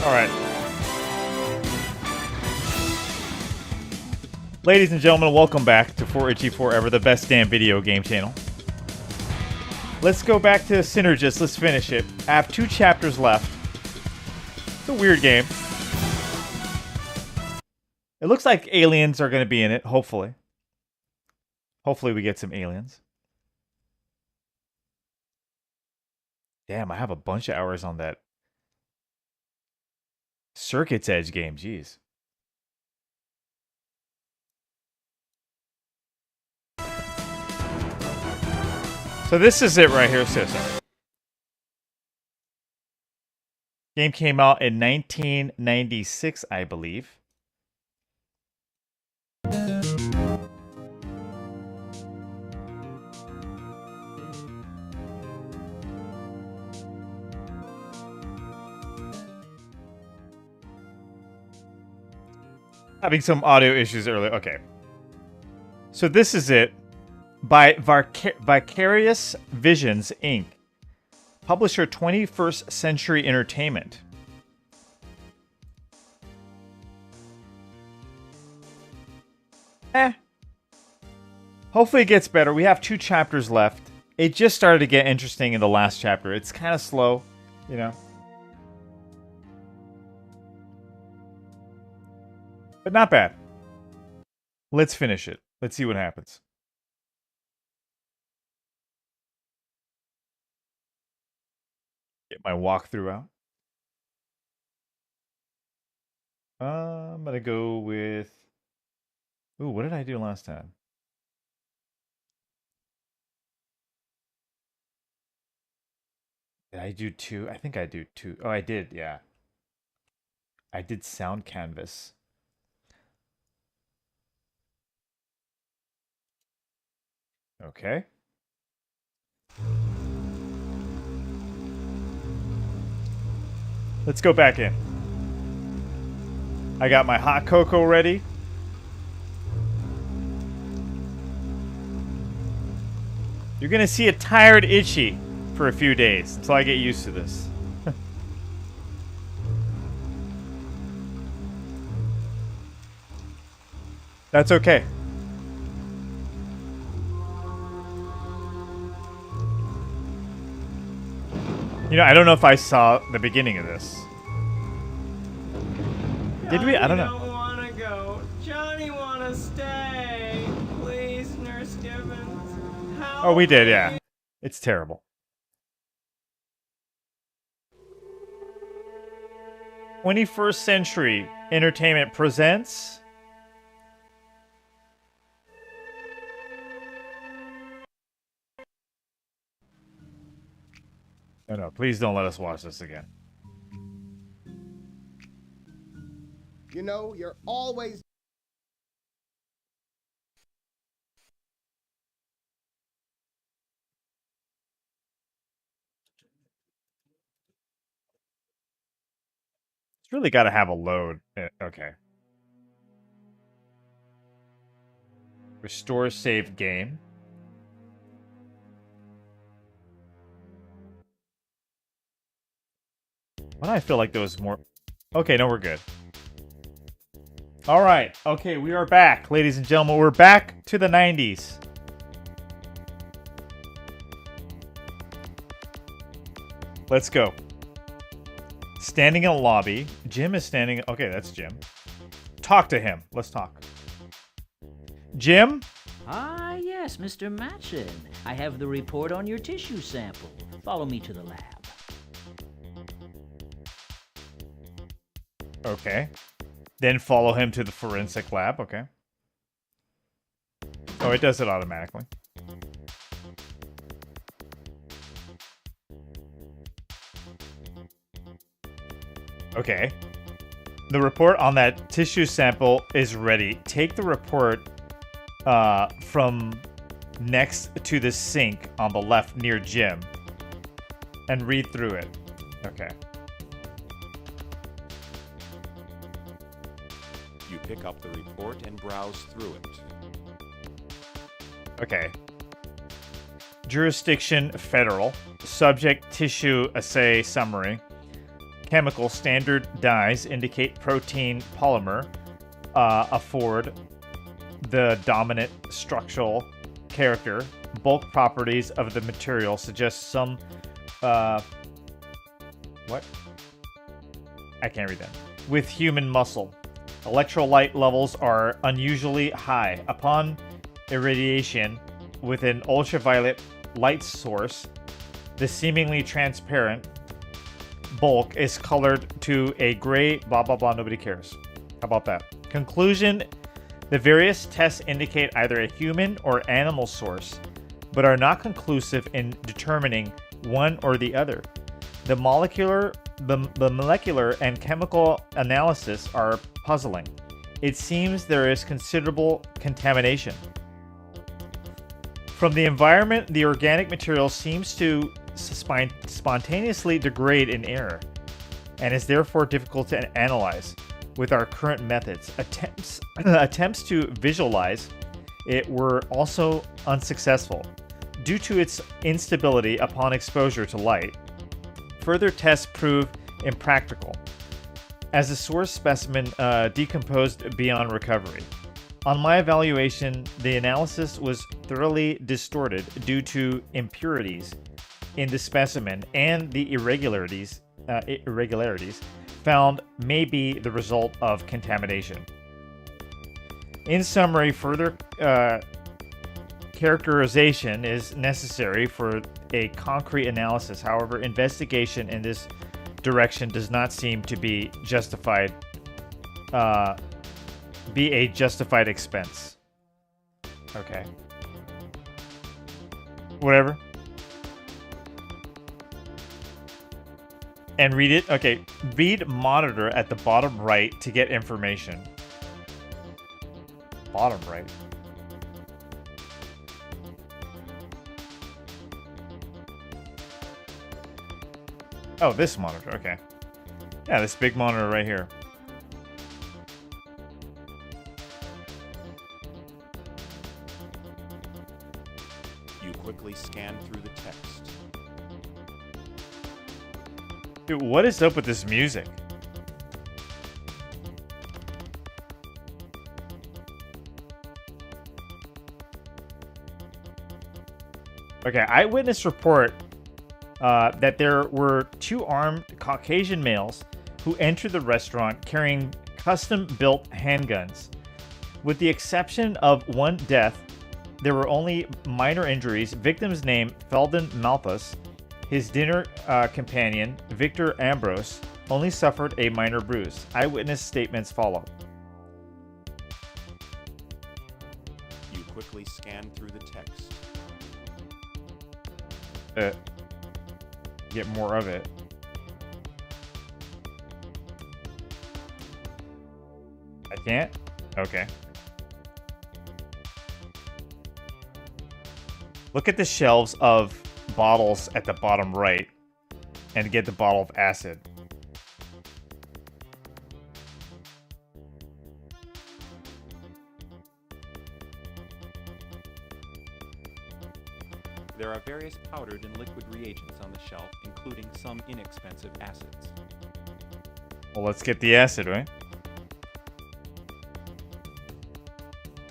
Alright. Ladies and gentlemen, welcome back to 4Itchy Forever, the best damn video game channel. Let's go back to Synergist. Let's finish it. I have 2 chapters left. It's a weird game. It looks like aliens are going to be in it, hopefully. Hopefully we get some aliens. Damn, I have a bunch of hours on that Circuit's Edge game. Jeez. So this is it right here. So sorry. Game came out in 1996, I believe. Having some audio issues earlier. Okay. So this is it. By Vicarious Visions, Inc. Publisher 21st Century Entertainment. Hopefully it gets better. We have 2 chapters left. It just started to get interesting in the last chapter. It's kind of slow, you know. But not bad. Let's finish it. Let's see what happens. Get my walkthrough out. I'm gonna go with... Ooh, what did I do last time? Did I do 2? I think I do 2. Oh, I did, yeah. I did Sound Canvas. Okay. Let's go back in. I got my hot cocoa ready. You're gonna see a tired Itchy for a few days until I get used to this. That's okay. You know, I don't know if I saw the beginning of this. Did we? I don't know. Don't wanna go. Johnny wanna stay. Please, Nurse Gibbons. Help Oh, we did, me. yeah. It's terrible. 21st Century Entertainment presents... Oh, no, please don't let us watch this again. You know, you're always... It's really got to have a load. Okay. Restore save game. Why do I feel like there was more... Okay, no, we're good. All right. Okay, we are back, ladies and gentlemen. We're back to the 90s. Let's go. Standing in a lobby. Jim is standing... Okay, that's Jim. Talk to him. Let's talk. Jim? Ah, yes, Mr. Matson. I have the report on your tissue sample. Follow me to the lab. Okay. Then follow him to the forensic lab. Okay. Oh, it does it automatically. Okay. The report on that tissue sample is ready. Take the report from next to the sink on the left near Jim and read through it. Okay. You pick up the report and browse through it. Okay. Jurisdiction, federal. Subject, tissue assay summary. chemical standard dyes indicate protein polymer afford the dominant structural character. Bulk properties of the material suggest some what? I can't read that. With human muscle. Electrolyte levels are unusually high. Upon irradiation with an ultraviolet light source, the seemingly transparent bulk is colored to a gray blah blah blah. Nobody cares. How about that? Conclusion: the various tests indicate either a human or animal source, but are not conclusive in determining one or the other. The molecular and chemical analysis are puzzling. It seems there is considerable contamination. From the environment, the organic material seems to spontaneously degrade in air, and is therefore difficult to analyze with our current methods. Attempts to visualize it were also unsuccessful due to its instability upon exposure to light. Further tests prove impractical, as the source specimen decomposed beyond recovery. On my evaluation, the analysis was thoroughly distorted due to impurities in the specimen, and the irregularities found may be the result of contamination. In summary, further characterization is necessary for a concrete analysis. However, investigation in this direction does not seem to be justified. Be a justified expense. Okay. Whatever. And read it. Okay. Read monitor at the bottom right to get information. Bottom right. Oh, this monitor. Okay. Yeah, this big monitor right here. You quickly scan through the text. Dude, what is up with this music? Okay, eyewitness report that there were 2 armed Caucasian males who entered the restaurant carrying custom-built handguns. With the exception of one death, there were only minor injuries. Victim's name, Feldon Malthus. His dinner companion, Victor Ambrose, only suffered a minor bruise. Eyewitness statements follow. You quickly scan through the text. Get more of it. I can't? Okay. Look at the shelves of bottles at the bottom right and get the bottle of acid. There are various powdered and liquid reagents on the shelf, including some inexpensive acids. Well, let's get the acid, right?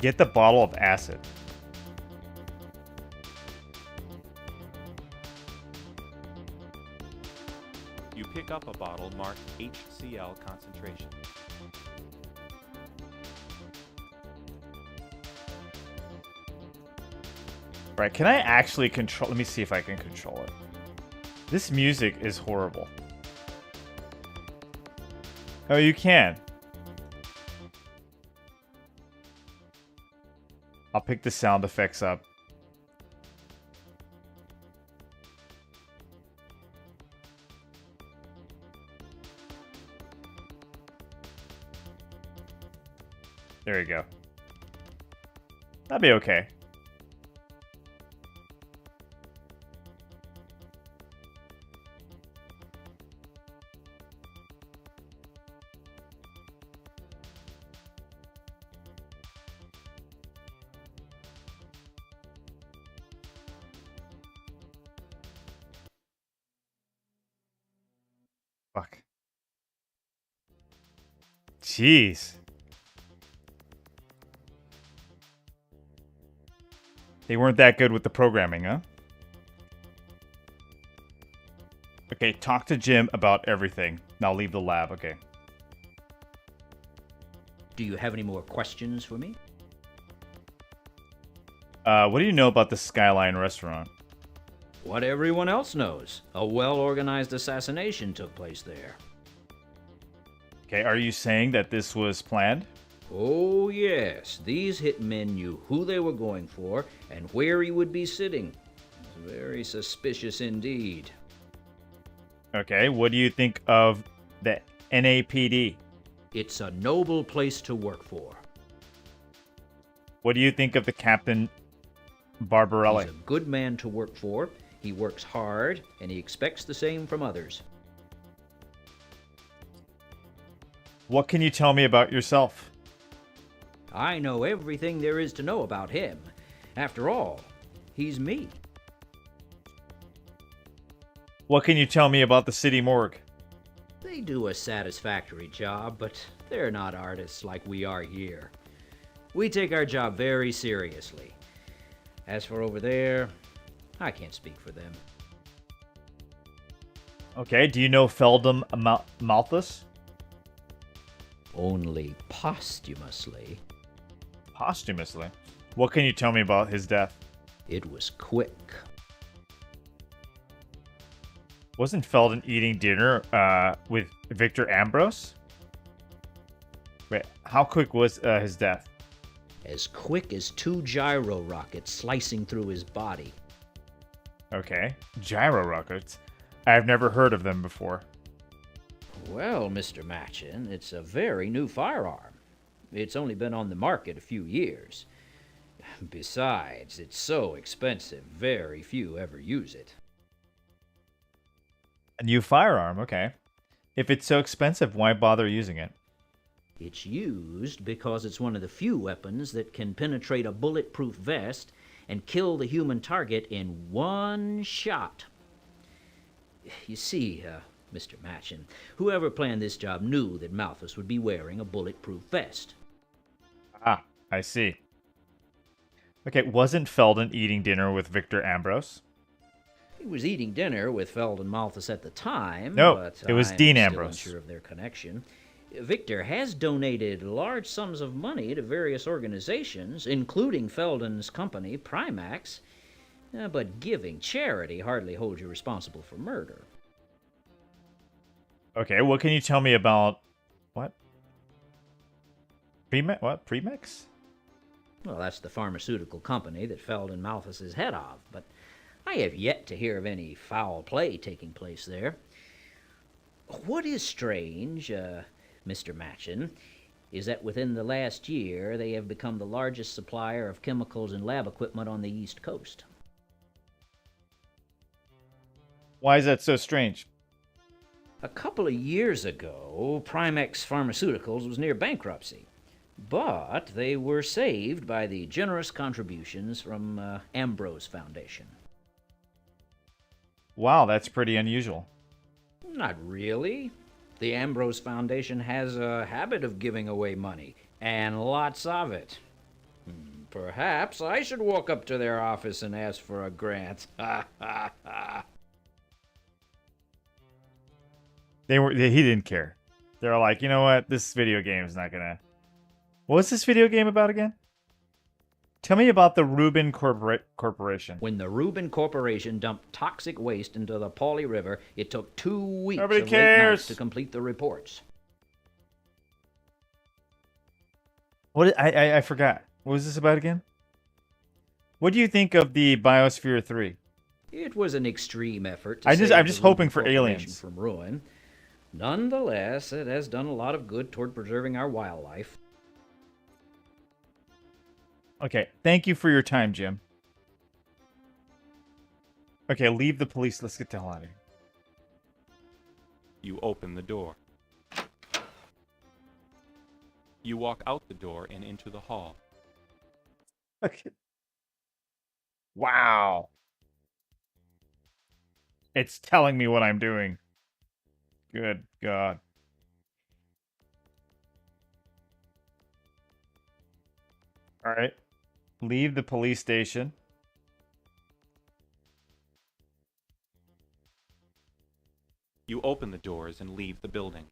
Get the bottle of acid. You pick up a bottle marked HCl concentration. Right, can I actually control... Let me see if I can control it. This music is horrible. Oh, you can. I'll pick the sound effects up. There you go. That'd be okay. Fuck. Jeez. They weren't that good with the programming, huh? Okay, talk to Jim about everything. Now leave the lab, okay. Do you have any more questions for me? What do you know about the Skyline restaurant? What everyone else knows. A well-organized assassination took place there. Okay, are you saying that this was planned? Oh, yes. These hitmen knew who they were going for and where he would be sitting. It's very suspicious indeed. Okay, what do you think of the NAPD? It's a noble place to work for. What do you think of the Captain Barbarelli? He's a good man to work for. He works hard, and he expects the same from others. What can you tell me about yourself? I know everything there is to know about him. After all, he's me. What can you tell me about the city morgue? They do a satisfactory job, but they're not artists like we are here. We take our job very seriously. As for over there, I can't speak for them. Okay, do you know Feldum Malthus? Only posthumously. Posthumously. What can you tell me about his death? It was quick. Wasn't Felden eating dinner with Victor Ambrose? Wait, how quick was his death? As quick as 2 gyro rockets slicing through his body. Okay, gyro rockets. I've never heard of them before. Well, Mr. Machin, it's a very new firearm. It's only been on the market a few years. Besides, it's so expensive, very few ever use it. A new firearm, okay. If it's so expensive, why bother using it? It's used because it's one of the few weapons that can penetrate a bulletproof vest and kill the human target in one shot. You see, Mr. Machin, whoever planned this job knew that Malthus would be wearing a bulletproof vest. Ah, I see. Okay, wasn't Felden eating dinner with Victor Ambrose? He was eating dinner with Felden Malthus at the time. No, but it was I'm Dean still Ambrose. unsure of their connection. Victor has donated large sums of money to various organizations, including Felden's company, Primax, but giving charity hardly holds you responsible for murder. Okay, what can you tell me about... What? Premix? Well, that's the pharmaceutical company that Felden Malthus is head of, but I have yet to hear of any foul play taking place there. What is strange, Mr. Machin, is that within the last year they have become the largest supplier of chemicals and lab equipment on the East Coast. Why is that so strange? A couple of years ago, Primex Pharmaceuticals was near bankruptcy, but they were saved by the generous contributions from Ambrose Foundation. Wow, that's pretty unusual. Not really. The Ambrose Foundation has a habit of giving away money, and lots of it. Perhaps I should walk up to their office and ask for a grant. Ha ha ha. He didn't care. They were like, you know what? This video game is not gonna... What was this video game about again? Tell me about the Rubin Corporation. When the Rubin Corporation dumped toxic waste into the Pauli River, it took 2 weeks Nobody of late cares. nights to complete the reports. What? I forgot. What was this about again? What do you think of the Biosphere 3? It was an extreme effort to I'm save just the hoping Rubin for Corporation aliens. from ruin. Nonetheless, it has done a lot of good toward preserving our wildlife. Okay, thank you for your time, Jim. Okay, leave the police. Let's get the hell out of here. You open the door. You walk out the door and into the hall. Okay. Wow. It's telling me what I'm doing. Good God. All right. Leave the police station. You open the doors and leave the building.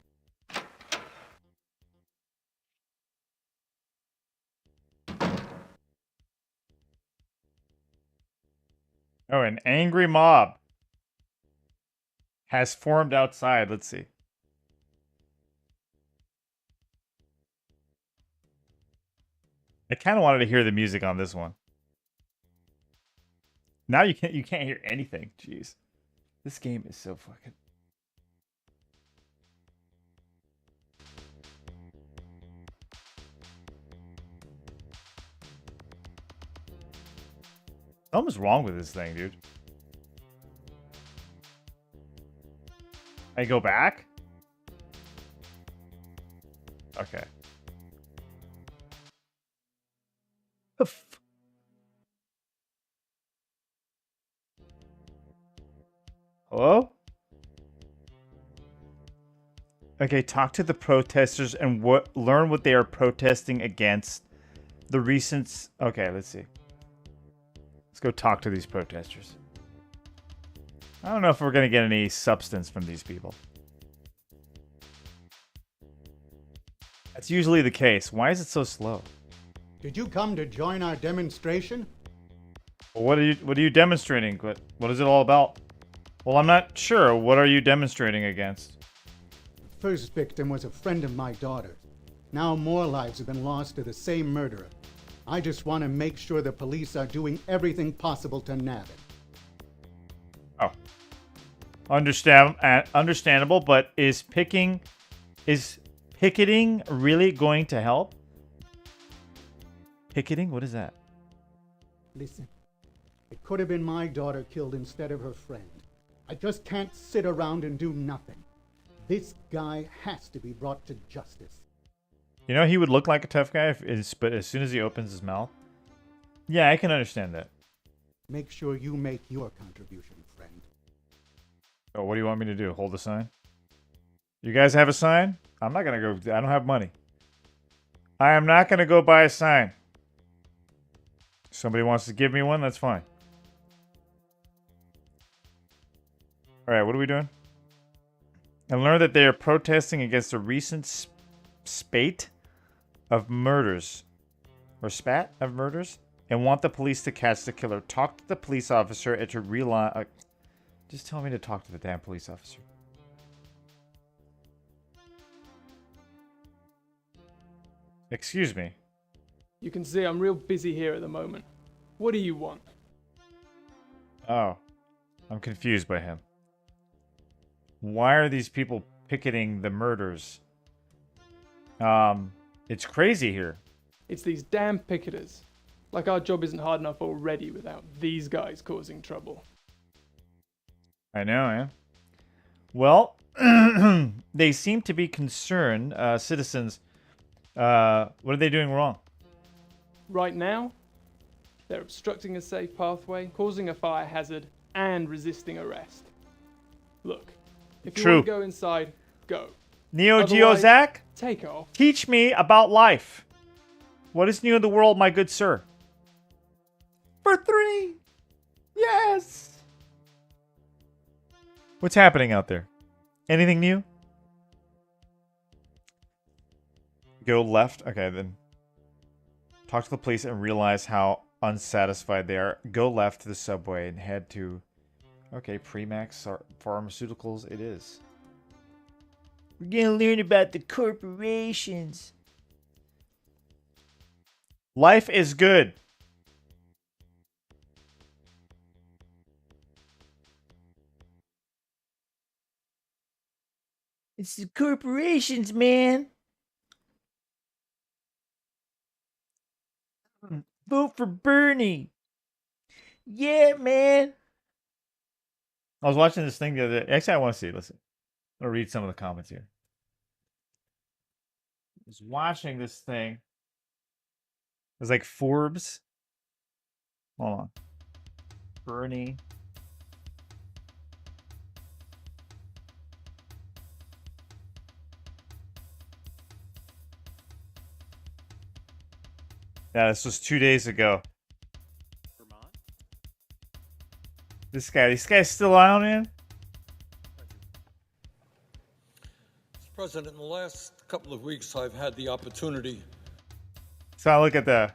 Oh, an angry mob has formed outside. Let's see. I kind of wanted to hear the music on this one. Now you can't hear anything. Jeez. This game is so fucking... Something's wrong with this thing, dude. I go back? Okay. Hello? Okay, talk to the protesters and learn what they are protesting against. The recent... Okay, let's see. Let's go talk to these protesters. I don't know if we're going to get any substance from these people. That's usually the case. Why is it so slow? Did you come to join our demonstration? Well, what are you demonstrating? What is it all about? Well, I'm not sure. What are you demonstrating against? First victim was a friend of my daughter. Now more lives have been lost to the same murderer. I just want to make sure the police are doing everything possible to nab it. Oh. Understandable, but is picketing really going to help? Picketing? What is that? Listen, it could have been my daughter killed instead of her friend. I just can't sit around and do nothing. This guy has to be brought to justice. You know, he would look like a tough guy, but as soon as he opens his mouth... Yeah, I can understand that. Make sure you make your contribution, friend. Oh, what do you want me to do? Hold the sign? You guys have a sign? I'm not going to go... I don't have money. I am not going to go buy a sign. If somebody wants to give me one, that's fine. Alright, what are we doing? And learn that they are protesting against a recent spate of murders. Or spat of murders? And want the police to catch the killer. Talk to the police officer and to realize... just tell me to talk to the damn police officer. Excuse me. You can see I'm real busy here at the moment. What do you want? Oh. I'm confused by him. Why are these people picketing the murders? It's crazy here. It's these damn picketers. Like our job isn't hard enough already without these guys causing trouble. I know, eh? Well, they seem to be concerned, citizens. What are they doing wrong? Right now, they're obstructing a safe pathway, causing a fire hazard, and resisting arrest. Look, if you True. want to go inside, go. Neo Otherwise, Geozak, take off. teach me about life. What is new in the world, my good sir? For 3! Yes! What's happening out there? Anything new? Go left. Okay, then. Talk to the police and realize how unsatisfied they are. Go left to the subway and head to... Okay, Premax Pharmaceuticals it is. We're gonna learn about the corporations. Life is good. It's the corporations, man. Vote for Bernie. Yeah, man. I was watching this thing the other day. Actually, I want to see it. Listen. I'm going to read some of the comments here. I was watching this thing. It was like Forbes. Hold on. Bernie. Yeah, this was 2 days ago. Vermont? This guy's still on, man? Mr. President, in the last couple of weeks, I've had the opportunity. So I look at the...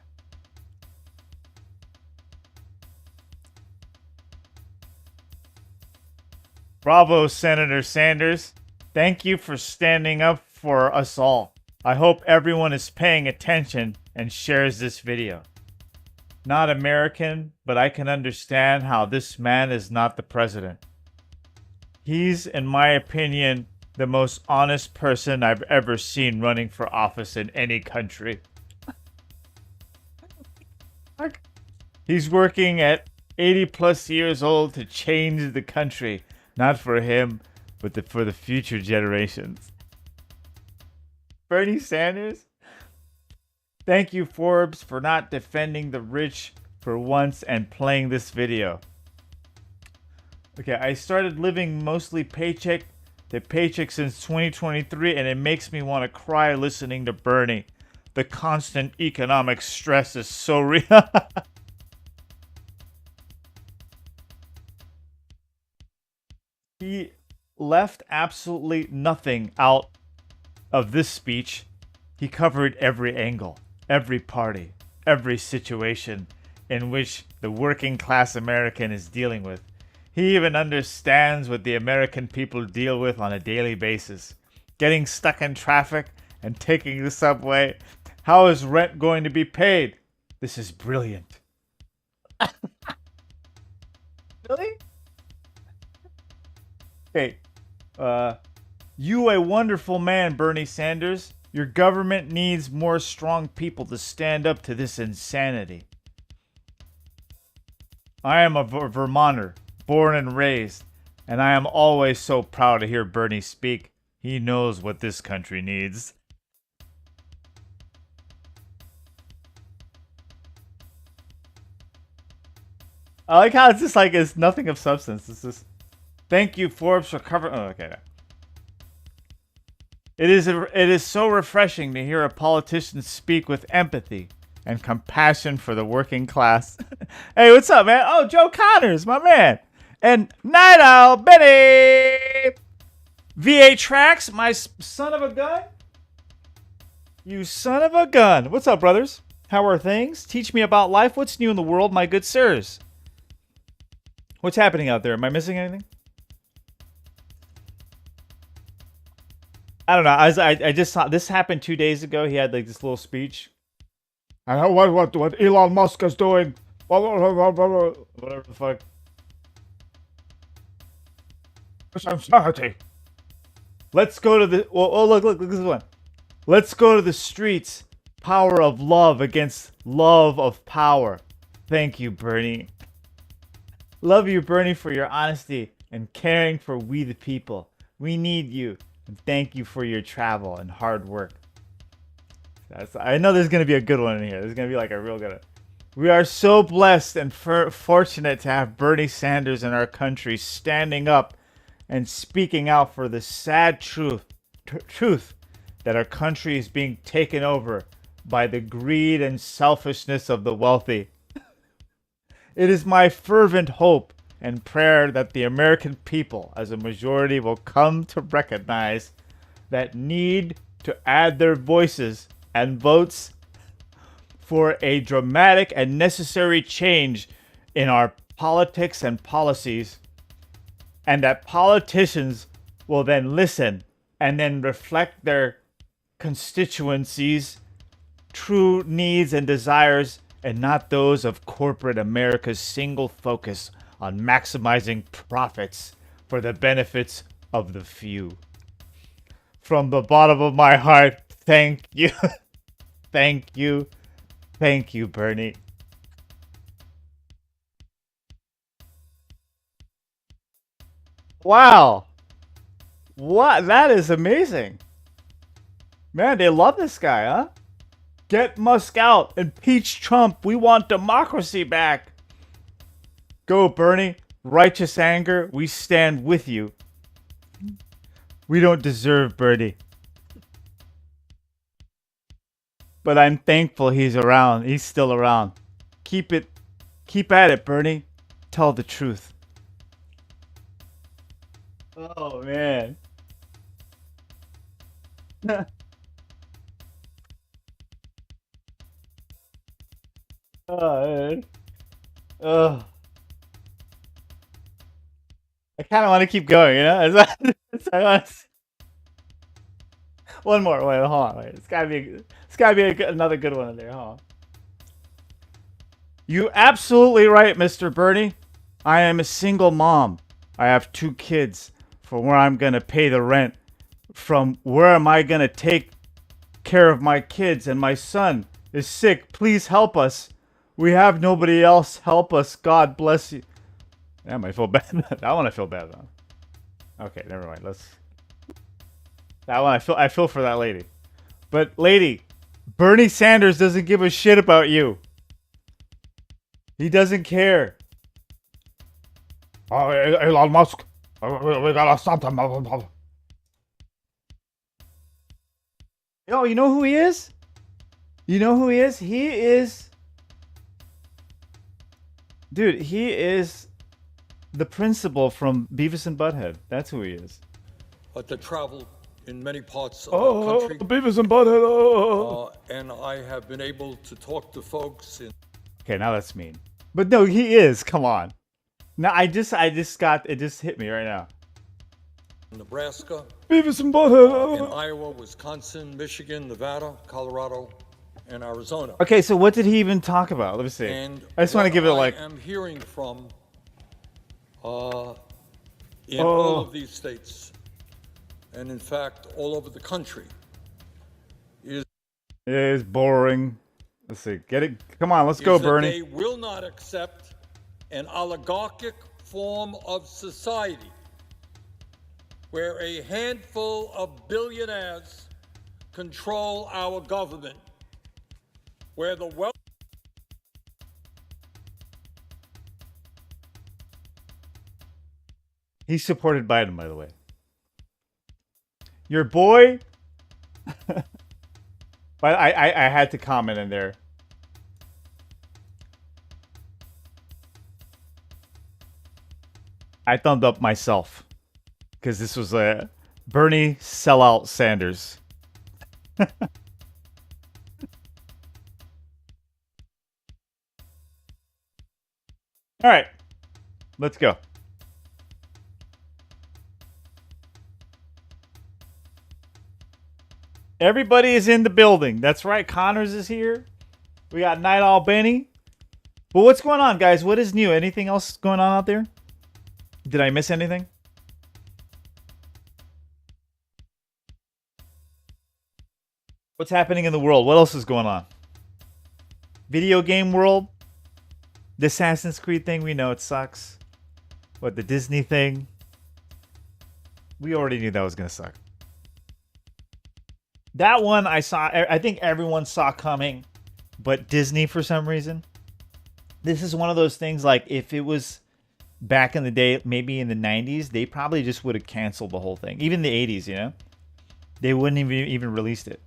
Bravo, Senator Sanders. Thank you for standing up for us all. I hope everyone is paying attention and shares this video. Not American, but I can understand how this man is not the president. He's, in my opinion, the most honest person I've ever seen running for office in any country. He's working at 80 plus years old to change the country. Not for him, but for the future generations. Bernie Sanders? Thank you, Forbes, for not defending the rich for once and playing this video. Okay, I started living mostly paycheck to paycheck since 2023, and it makes me want to cry listening to Bernie. The constant economic stress is so real. He left absolutely nothing out of this speech. He covered every angle, every party, every situation in which the working class American is dealing with. He even understands what the American people deal with on a daily basis. Getting stuck in traffic and taking the subway. How is rent going to be paid? This is brilliant. Really? Hey, you a wonderful man, Bernie Sanders. Your government needs more strong people to stand up to this insanity. I am a Vermonter, born and raised, and I am always so proud to hear Bernie speak. He knows what this country needs. I like how it's just like it's nothing of substance. It's just... Thank you, Forbes, for covering... Oh, okay. It is so refreshing to hear a politician speak with empathy and compassion for the working class. Hey, what's up, man? Oh, Joe Connors, my man. And Night Owl Benny. V8 Tracks, my son of a gun. You son of a gun. What's up, brothers? How are things? Teach me about life. What's new in the world, my good sirs? What's happening out there? Am I missing anything? I don't know. I just saw this happened 2 days ago. He had like this little speech. I know what Elon Musk is doing. Whatever the fuck. It's insanity. Let's go to the. Oh, look this one. Let's go to the streets. Power of love against love of power. Thank you, Bernie. Love you, Bernie, for your honesty and caring for we the people. We need you. And thank you for your travel and hard work. I know there's going to be a good one in here. There's going to be like a real good one. We are so blessed and fortunate to have Bernie Sanders in our country standing up and speaking out for the sad truth that our country is being taken over by the greed and selfishness of the wealthy. It is my fervent hope and prayer that the American people, as a majority, will come to recognize that need to add their voices and votes for a dramatic and necessary change in our politics and policies, and that politicians will then listen and then reflect their constituencies' true needs and desires, and not those of corporate America's single focus on maximizing profits for the benefits of the few. From the bottom of my heart, thank you. Thank you. Thank you, Bernie. Wow. What? That is amazing. Man, they love this guy, huh? Get Musk out. Impeach Trump. We want democracy back. Go, Bernie. Righteous anger. We stand with you. We don't deserve Bernie. but I'm thankful he's around. He's still around. Keep at it, Bernie. Tell the truth. Oh man. Oh, man. Ugh. I kind of want to keep going, you know? One more. Wait, hold on. Wait. It's gotta be another good one in there. Hold on. You absolutely right, Mr. Bernie. I am a single mom. I have 2 kids. From where I'm gonna pay the rent. From where am I gonna take care of my kids? And my son is sick. Please help us. We have nobody else. Help us. God bless you. Damn, I feel bad. That one I feel bad on. Okay, never mind. That one I feel for that lady. But lady, Bernie Sanders doesn't give a shit about you. He doesn't care. Oh, Elon Musk. We gotta stop them. Yo, you know who he is? You know who he is? He is... Dude, he is the principal from Beavis and Butthead. That's who he is. To travel in many parts of our country. Beavis and Butthead. And I have been able to talk to folks in Okay, now that's mean. But no, he is. Come on. Now I just got it. Just hit me right now. Nebraska, Beavis and Butthead. in Iowa, Wisconsin, Michigan, Nevada, Colorado, and Arizona. Okay, so what did he even talk about? Let me see. And I just want to give it like. I am hearing from in Oh. all of these states, and in fact all over the country, It is boring. Let's see. Get it. Come on, let's go, is that Bernie. they will not accept an oligarchic form of society where a handful of billionaires control our government, where the wealth. He supported Biden, by the way. Your boy. But I had to comment in there. I thumbed up myself because this was a Bernie sellout Sanders. All right, let's go. Everybody is in the building. That's right. Connors is here. We got Night Owl Benny. But what's going on, guys? What is new? Anything else going on out there? Did I miss anything? What's happening in the world? What else is going on? Video game world? The Assassin's Creed thing, we know it sucks. What, the Disney thing? We already knew that was going to suck. That one I saw, I think everyone saw coming, but Disney for some reason. This is one of those things like if it was back in the day, maybe in the 90s, they probably just would have canceled the whole thing. Even the 80s, you know? They wouldn't even released it.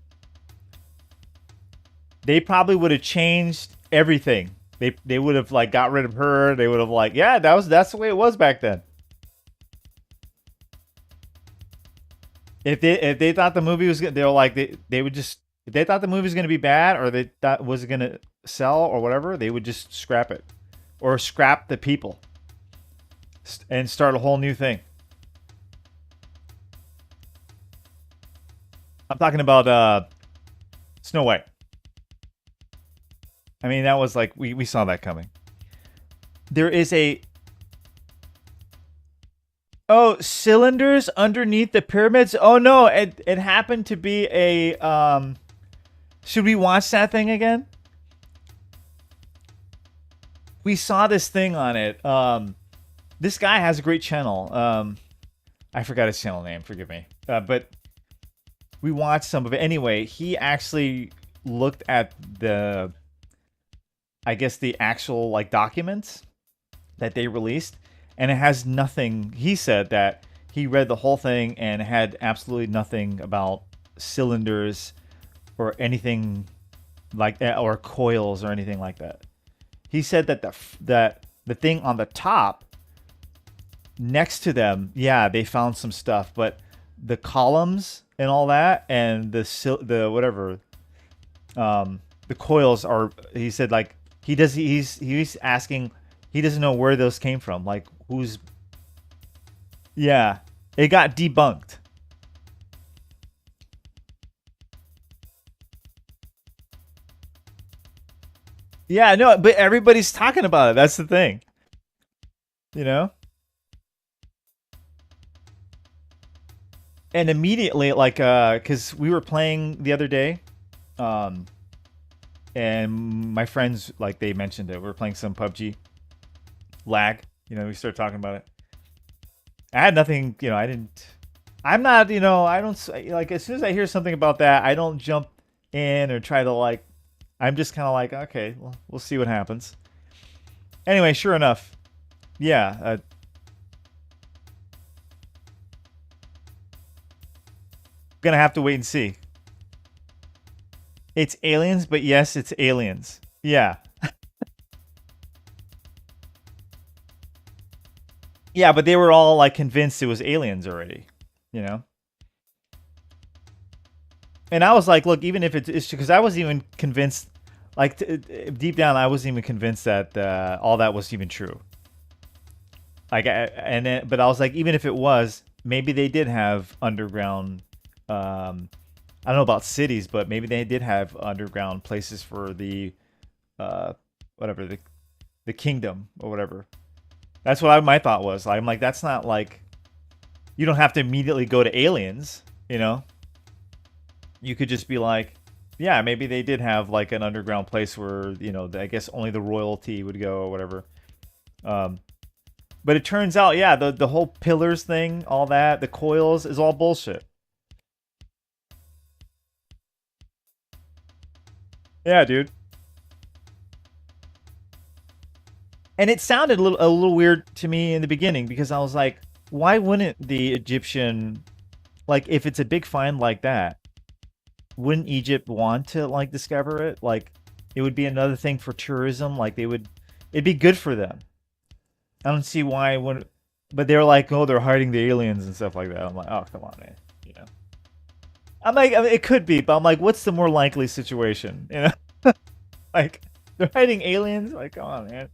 They probably would have changed everything. They would have like got rid of her. They would have like, yeah, that's the way it was back then. If they thought the movie was they were like they would just if they thought the movie was gonna be bad or they thought was gonna sell or whatever, they would just scrap it or scrap the people and start a whole new thing. I'm talking about Snow White. I mean, that was like we saw that coming. There is a cylinders underneath the pyramids. Oh no, it happened to be a should we watch that thing again? We saw this thing on it. This guy has a great channel. I forgot his channel name, forgive me. But we watched some of it. Anyway, he actually looked at the the actual like documents that they released, and it has nothing. He said that he read the whole thing and had absolutely nothing about cylinders or anything like or coils or anything like that. He said that the thing on the top next to them, yeah, they found some stuff, but the columns and all that, and the whatever, the coils are. He said like he's asking. He doesn't know where those came from. Like who's. Yeah, it got debunked. Yeah, no, but everybody's talking about it. That's the thing. You know? And immediately, like, because we were playing the other day, and my friends, like, they mentioned it. We were playing some PUBG. Lag. You know, we started talking about it. I had nothing, you know, I'm not, you know, I don't, like, as soon as I hear something about that, I don't jump in or try to, like, I'm just kind of like, okay, well, we'll see what happens. Anyway, sure enough, yeah. Gonna have to wait and see. It's aliens, but yes, it's aliens. Yeah. Yeah, but they were all like convinced it was aliens already, you know? And I was like, look, even if it's because I wasn't even convinced, like deep down, I wasn't even convinced that all that was even true. Like, but I was like, even if it was, maybe they did have underground. I don't know about cities, but maybe they did have underground places for the, whatever the kingdom or whatever. That's what my thought was. I'm like, that's not like, you don't have to immediately go to aliens, you know? You could just be like, yeah, maybe they did have like an underground place where, you know, I guess only the royalty would go or whatever. But it turns out, yeah, the whole pillars thing, all that, the coils is all bullshit. Yeah, dude. And it sounded a little weird to me in the beginning because I was like, why wouldn't the Egyptian, like, if it's a big find like that, wouldn't Egypt want to like discover it? Like, it would be another thing for tourism. Like, it'd be good for them. I don't see why when, but they're like, oh, they're hiding the aliens and stuff like that. I'm like, oh, come on, man. You know, I'm like, I mean, it could be, but I'm like, what's the more likely situation? You know, like they're hiding aliens. Like, come on, man.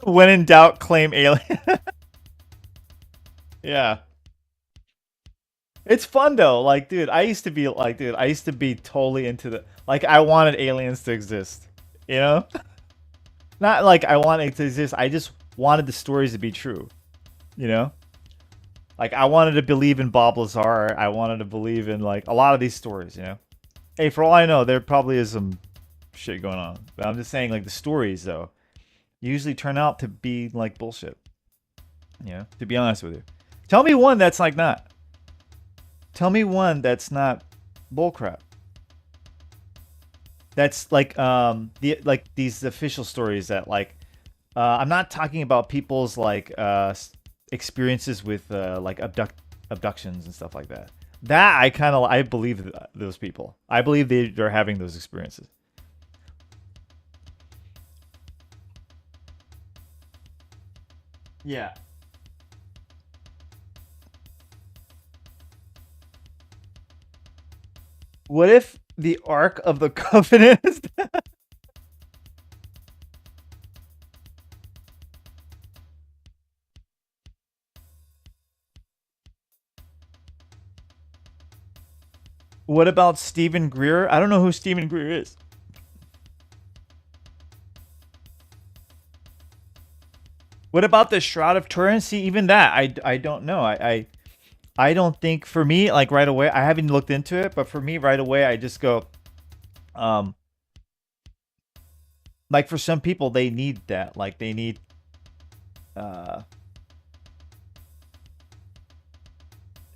When in doubt, claim alien. Yeah. It's fun though. Like, dude, I used to be totally into the, like, I wanted aliens to exist. You know? Not like I wanted it to exist. I just wanted the stories to be true. You know? Like, I wanted to believe in Bob Lazar. I wanted to believe in, like, a lot of these stories, you know? Hey, for all I know, there probably is some shit going on. But I'm just saying, like, the stories, though, usually turn out to be, like, bullshit. You know? To be honest with you. Tell me one that's, like, not. Tell me one that's not bullcrap. That's like these official stories that like I'm not talking about people's like experiences with like abductions and stuff like that. That I believe those people. I believe they're having those experiences. Yeah. What if the Ark of the Covenant is What about Stephen Greer? I don't know who Stephen Greer is. What about the Shroud of Turin? See, even that, I don't know. I don't think, for me, like right away, I haven't looked into it, but for me right away, I just go, like for some people, they need that. Like they need,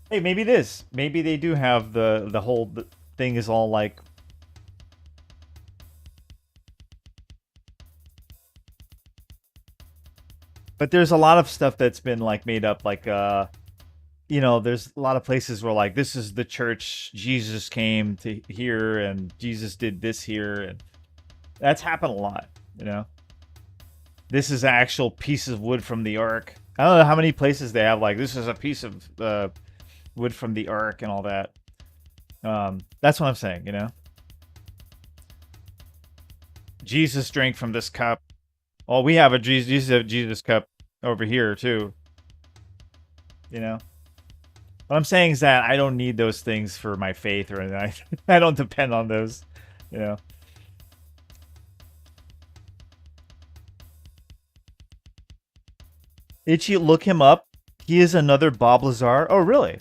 hey, maybe it is. Maybe they do have the whole thing is all like, but there's a lot of stuff that's been like made up, like you know, there's a lot of places where like this is the church Jesus came to here and Jesus did this here, and that's happened a lot, you know. This is an actual piece of wood from the ark. I don't know how many places they have like this is a piece of wood from the ark and all that. That's what I'm saying, you know. Jesus drank from this cup. Well, we have a Jesus cup over here too. You know. What I'm saying is that I don't need those things for my faith or anything. I don't depend on those, you know. Itchy, look him up. He is another Bob Lazar. Oh, really?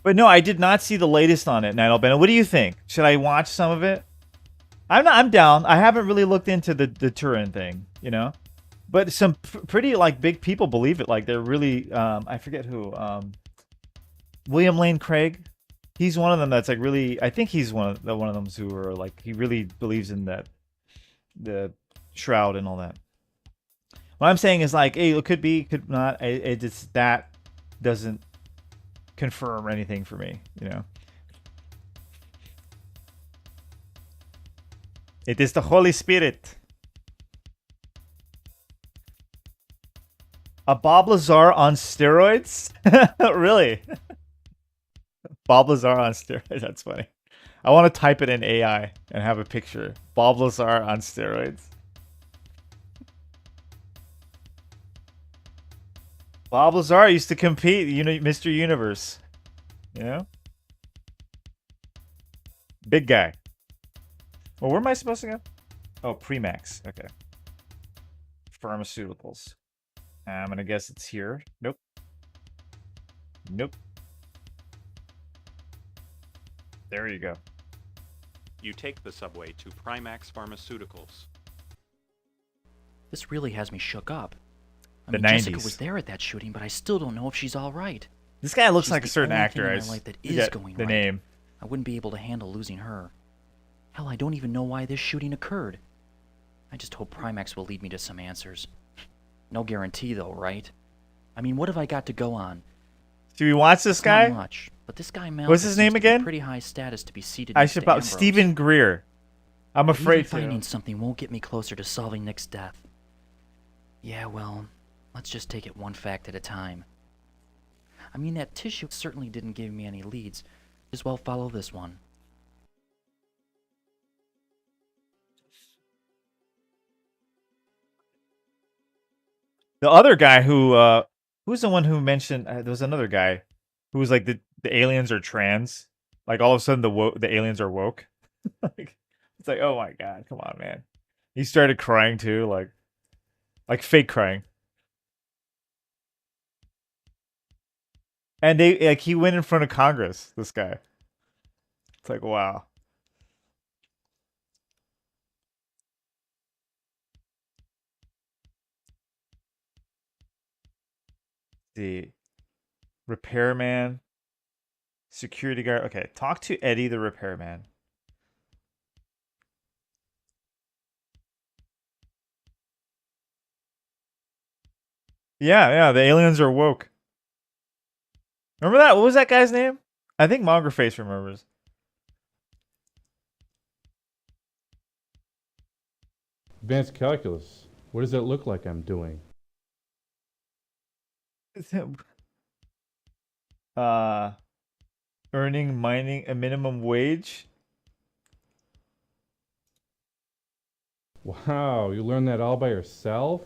But no, I did not see the latest on it, Night Bennett. What do you think? Should I watch some of it? I'm down. I haven't really looked into the Turin thing, you know? But some pretty like big people believe it. Like they're really I forget who. William Lane Craig. He's one of them that's like really I think he's one of them who are like he really believes in that the shroud and all that. What I'm saying is like, hey, it could be, could not. It just that doesn't confirm anything for me, you know. It is the Holy Spirit. A Bob Lazar on steroids? Really? Bob Lazar on steroids? That's funny. I want to type it in AI and have a picture. Bob Lazar on steroids. Bob Lazar used to compete, you know, Mr. Universe. You know? Big guy. Well, where am I supposed to go? Oh, Premax. Okay. Pharmaceuticals. I'm going to guess it's here. Nope. Nope. There you go. You take the subway to Primax Pharmaceuticals. This really has me shook up. I The mean, Jessica 90s. was there at that shooting, but I still don't know if she's all right. This guy looks She's like a the certain only actor. thing I in my life that is forget going the right. name. I wouldn't be able to handle losing her. Hell, I don't even know why this shooting occurred. I just hope Primax will lead me to some answers. No guarantee, though, right? I mean, what have I got to go on? Should we watch this Not guy? much, but this guy Malthus What's his name seems to be again? pretty high status to be seated I next should to probably Ambrose. Stephen Greer. I'm But afraid even finding to. something won't get me closer to solving Nick's death. Yeah, well, let's just take it one fact at a time. I mean, that tissue certainly didn't give me any leads. Just well follow this one. The other guy who's the one who mentioned there was another guy who was like the aliens are trans. Like all of a sudden the aliens are woke. Like, it's like, oh my god, come on, man. He started crying too, like fake crying. And they like he went in front of Congress, this guy. It's like, wow. The repairman, security guard. Okay, talk to Eddie the repairman. Yeah, the aliens are woke. Remember that? What was that guy's name? I think Mongerface remembers. Advanced calculus. What does that look like I'm doing? Earning mining a minimum wage. Wow, you learned that all by yourself?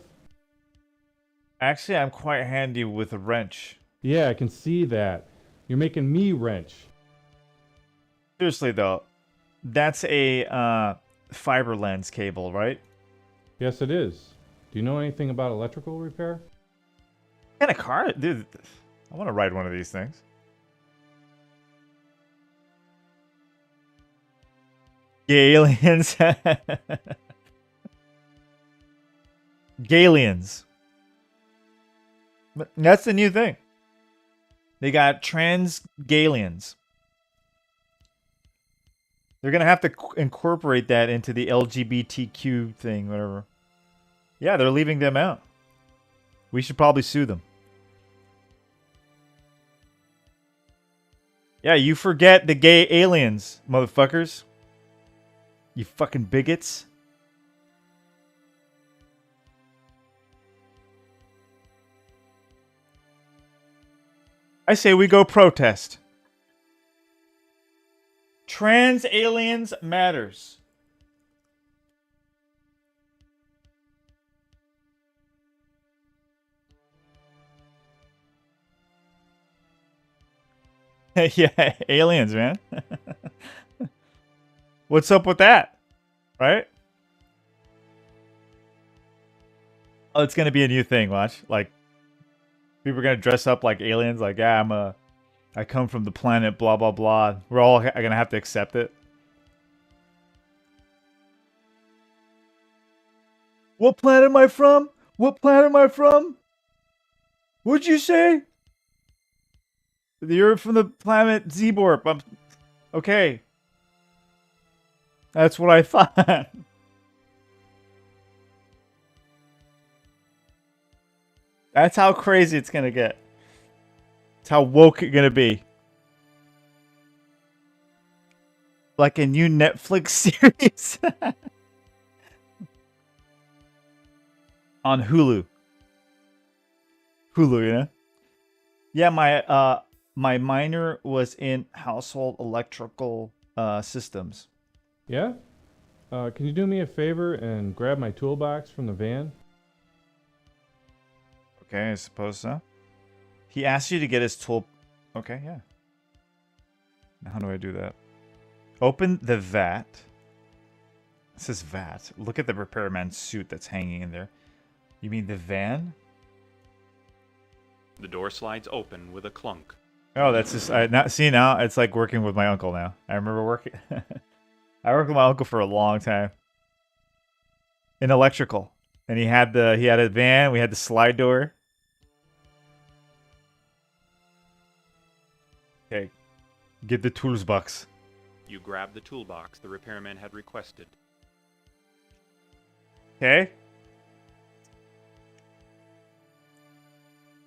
Actually, I'm quite handy with a wrench. Yeah, I can see that. You're making me wrench. Seriously though, that's a fiber lens cable, right? Yes, it is. Do you know anything about electrical repair? What kind of car? Dude, I want to ride one of these things. Galians. Galians. But that's the new thing. They got trans Galians. They're going to have to incorporate that into the LGBTQ thing, whatever. Yeah, they're leaving them out. We should probably sue them. Yeah, you forget the gay aliens, motherfuckers. You fucking bigots. I say we go protest. Trans aliens matters. Yeah, aliens, man. What's up with that? Right? Oh, it's gonna be a new thing, watch. Like, people are gonna dress up like aliens, like, yeah, I come from the planet, blah, blah, blah. We're all gonna have to accept it. What planet am I from? What planet am I from? What'd you say? You're from the planet Zeborp. Okay. That's what I thought. That's how crazy it's gonna get. It's how woke it's gonna be. Like a new Netflix series. On Hulu. Hulu, you know? Yeah, my minor was in household electrical systems. Yeah? Can you do me a favor and grab my toolbox from the van? Okay, I suppose so. He asked you to get his tool. Okay, yeah. Now how do I do that? Open the vat. It says vat. Look at the repairman suit that's hanging in there. You mean the van? The door slides open with a clunk. Oh, that's just now it's like working with my uncle now. I remember working I worked with my uncle for a long time. In electrical. And he had a van, we had the slide door. Okay. Get the tools box. You grab the toolbox the repairman had requested. Okay.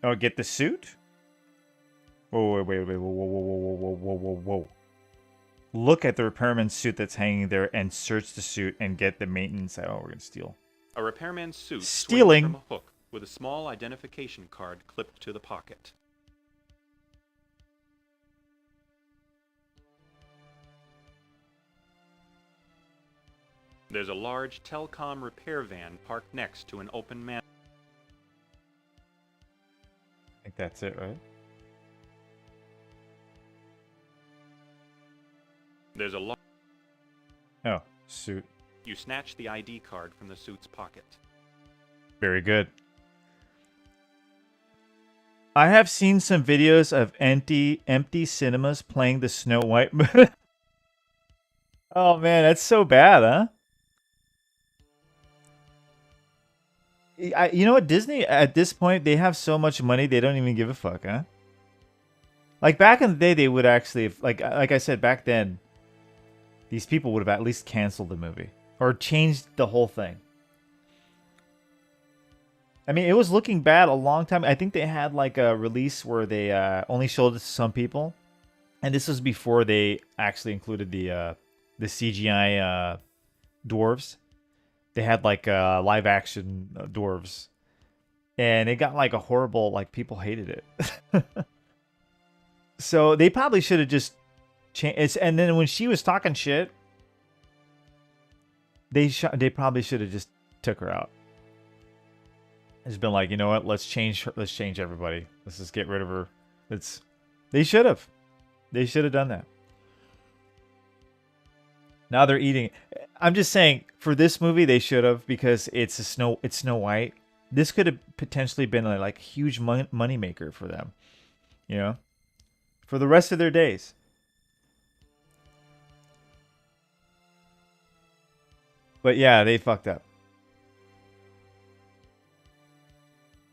Oh, get the suit? Whoa, wait, whoa, whoa. Look at the repairman's suit that's hanging there and search the suit and get the maintenance. Oh, we're gonna steal. A repairman's suit Stealing. swings from a hook with a small identification card clipped to the pocket. There's a large telecom repair van parked next to an open man. I think that's it, right? There's a large... Oh, suit. You snatch the ID card from the suit's pocket. Very good. I have seen some videos of empty cinemas playing the Snow White movie. Oh man, that's so bad, huh? You know what, Disney at this point, they have so much money they don't even give a fuck, huh? Like back in the day, they would actually, like I said back then, these people would have at least canceled the movie or changed the whole thing. I mean, it was looking bad a long time. I think they had like a release where they only showed it to some people, and this was before they actually included the CGI dwarves. They had like live action dwarves, and it got like a horrible, like people hated it. So they probably should have just changed. And then when she was talking shit, they probably should have just took her out. It's been like, you know what? Let's change everybody. Let's just get rid of her. They should have. They should have done that. Now they're eating. I'm just saying, for this movie, they should have, because it's Snow White. This could have potentially been a like huge money maker for them, you know, for the rest of their days. But yeah, they fucked up.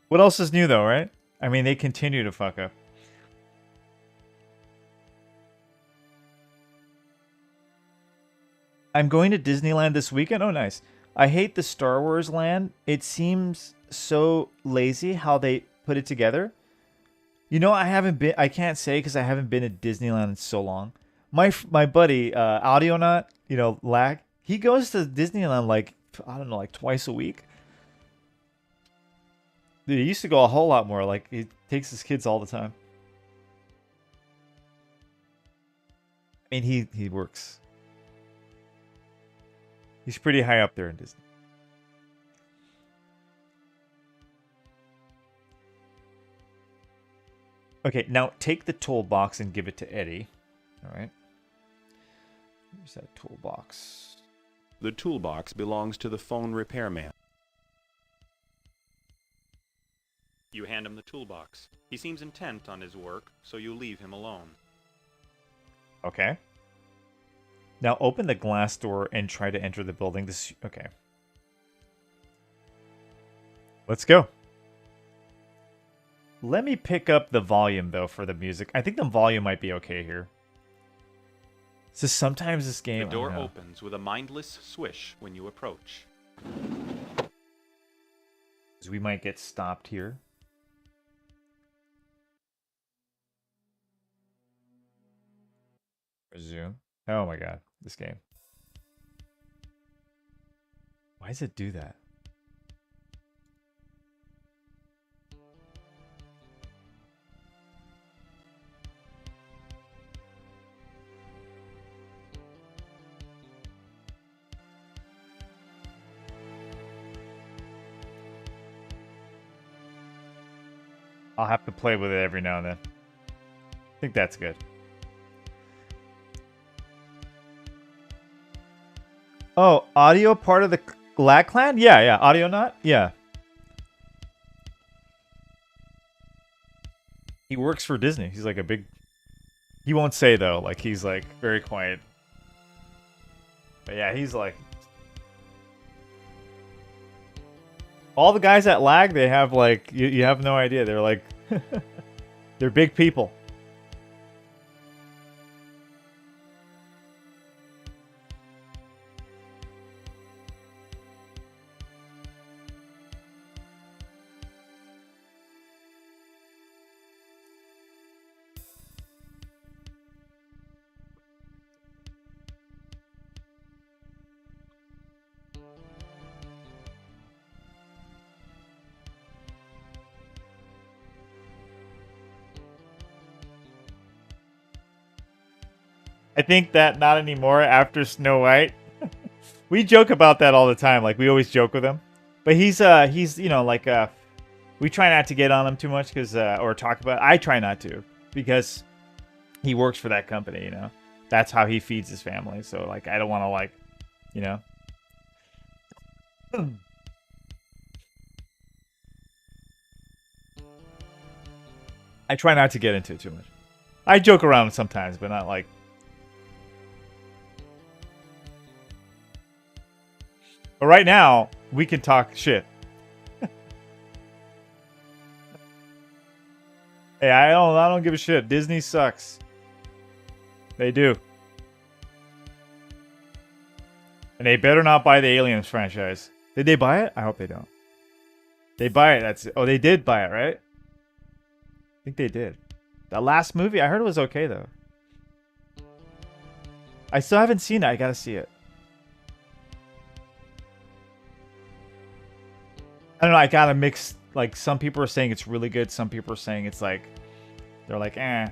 What else is new though, right? I mean, they continue to fuck up. I'm going to Disneyland this weekend. Oh, nice. I hate the Star Wars land. It seems so lazy how they put it together. You know, I can't say because I haven't been at Disneyland in so long. My buddy, Audionaut, you know, Lag, he goes to Disneyland like, I don't know, like twice a week. Dude, he used to go a whole lot more. Like, he takes his kids all the time. I mean, he works. He's pretty high up there in Disney. Okay, now take the toolbox and give it to Eddie. All right. Where's that toolbox? The toolbox belongs to the phone repairman. You hand him the toolbox. He seems intent on his work, so you leave him alone. Okay. Now open the glass door and try to enter the building. Okay. Let's go. Let me pick up the volume, though, for the music. I think the volume might be okay here. So sometimes this game... The door opens with a mindless swish when you approach. So we might get stopped here. Resume. Oh my god, this game. Why does it do that? I'll have to play with it every now and then. I think that's good. Oh, audio part of the Lag Clan? Yeah, yeah. Audionaut? Yeah. He works for Disney. He's like a big... He won't say, though. Like, he's, like, very quiet. But yeah, he's like... All the guys at Lag, they have, like... You have no idea. They're, like... They're big people. I think that not anymore after Snow White. We joke about that all the time. Like, we always joke with him. But he's you know, like, we try not to get on him too much because, or talk about it. I try not to because he works for that company, you know. That's how he feeds his family. So, like, I don't want to, like, you know. I try not to get into it too much. I joke around sometimes, but not like... But right now, we can talk shit. Hey, I don't give a shit. Disney sucks. They do. And they better not buy the Aliens franchise. Did they buy it? I hope they don't. They buy it. That's it. Oh, they did buy it, right? I think they did. That last movie, I heard it was okay though. I still haven't seen it. I gotta see it. I don't know, I gotta mix, like, some people are saying it's really good, some people are saying it's like, they're like, eh.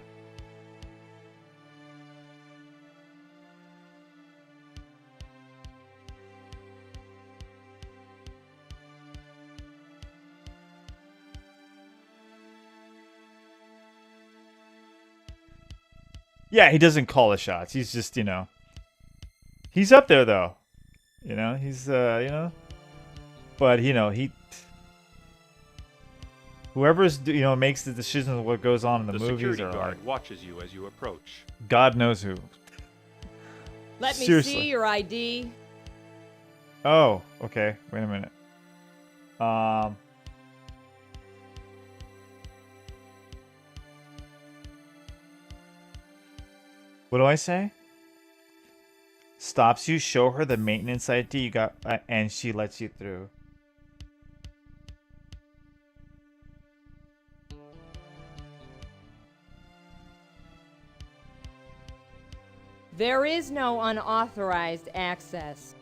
Yeah, he doesn't call the shots, he's just, you know, he's up there though. You know, he's, you know, but, you know, whoever's, you know, makes the decision of what goes on in the movies security are guard like, watches you as you approach. God knows who. Let me Seriously. see your ID. Oh, okay. Wait a minute. What do I say? stops you, show her the maintenance ID you got, and she lets you through. There is no unauthorized access.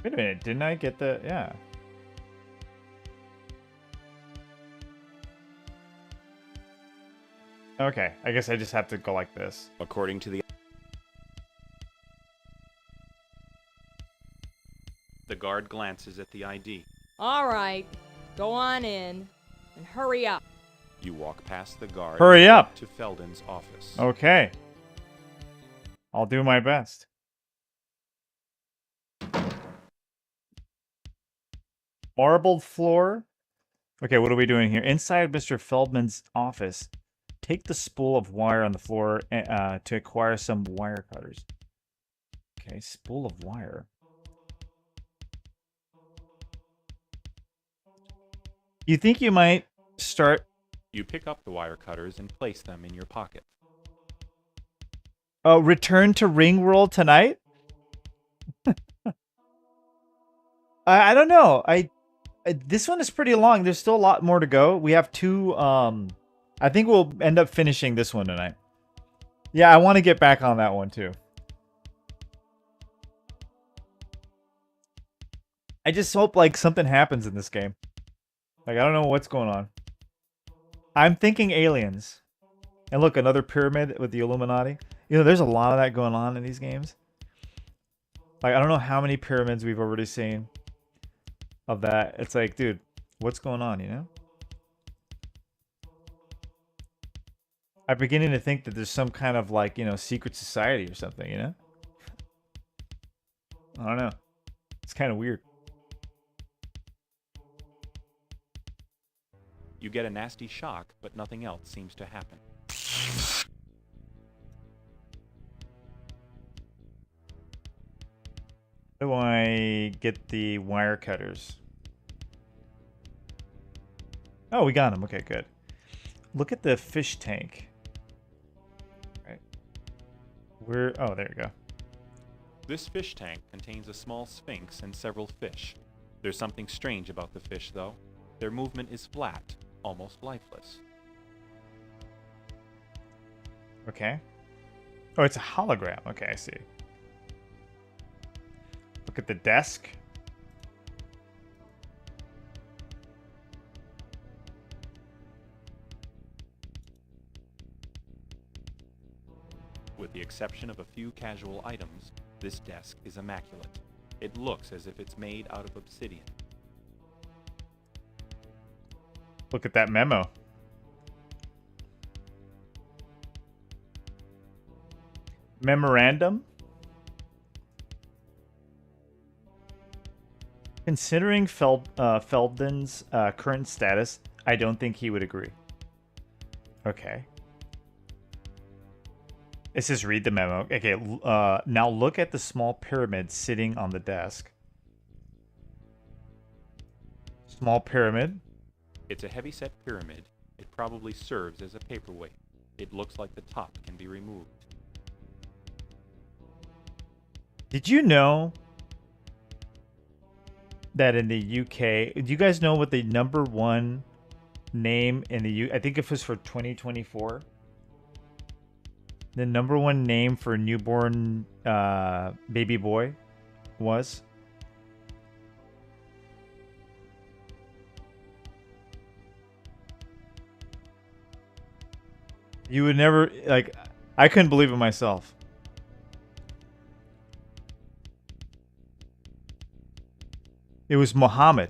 Wait a minute, didn't I get the... Yeah. Okay, I guess I just have to go like this. According to the guard glances at the ID. All right, go on in and hurry up. You walk past the guard. Hurry up! To Felden's office. Okay. I'll do my best. Marbled floor. Okay, what are we doing here? Inside Mr. Feldman's office, take the spool of wire on the floor to acquire some wire cutters. Okay, spool of wire. You think you might start... You pick up the wire cutters and place them in your pocket. Oh, return to Ringworld tonight? I don't know. This one is pretty long. There's still a lot more to go. We have two... I think we'll end up finishing this one tonight. Yeah, I want to get back on that one too. I just hope like something happens in this game. Like, I don't know what's going on. I'm thinking aliens. And look, another pyramid with the Illuminati. You know, there's a lot of that going on in these games. Like, I don't know how many pyramids we've already seen of that. It's like, dude, what's going on, you know? I'm beginning to think that there's some kind of, like, you know, secret society or something, you know? I don't know. It's kind of weird. You get a nasty shock, but nothing else seems to happen. How do I get the wire cutters? Oh, we got them. Okay, good. Look at the fish tank. Right. Where? Oh, there you go. This fish tank contains a small sphinx and several fish. There's something strange about the fish, though. Their movement is flat, almost lifeless. Okay. Oh, it's a hologram. Okay, I see. Look at the desk. With the exception of a few casual items, this desk is immaculate. It looks as if it's made out of obsidian. Look at that memo. Memorandum. Considering Feldman's current status, I don't think he would agree. Okay. It says read the memo. Okay, now look at the small pyramid sitting on the desk. Small pyramid. It's a heavy-set pyramid. It probably serves as a paperweight. It looks like the top can be removed. Did you know that in the UK, do you guys know what the #1 name in the I think it was for 2024? The #1 name for a newborn baby boy was? You would never, like, I couldn't believe it myself. It was Muhammad.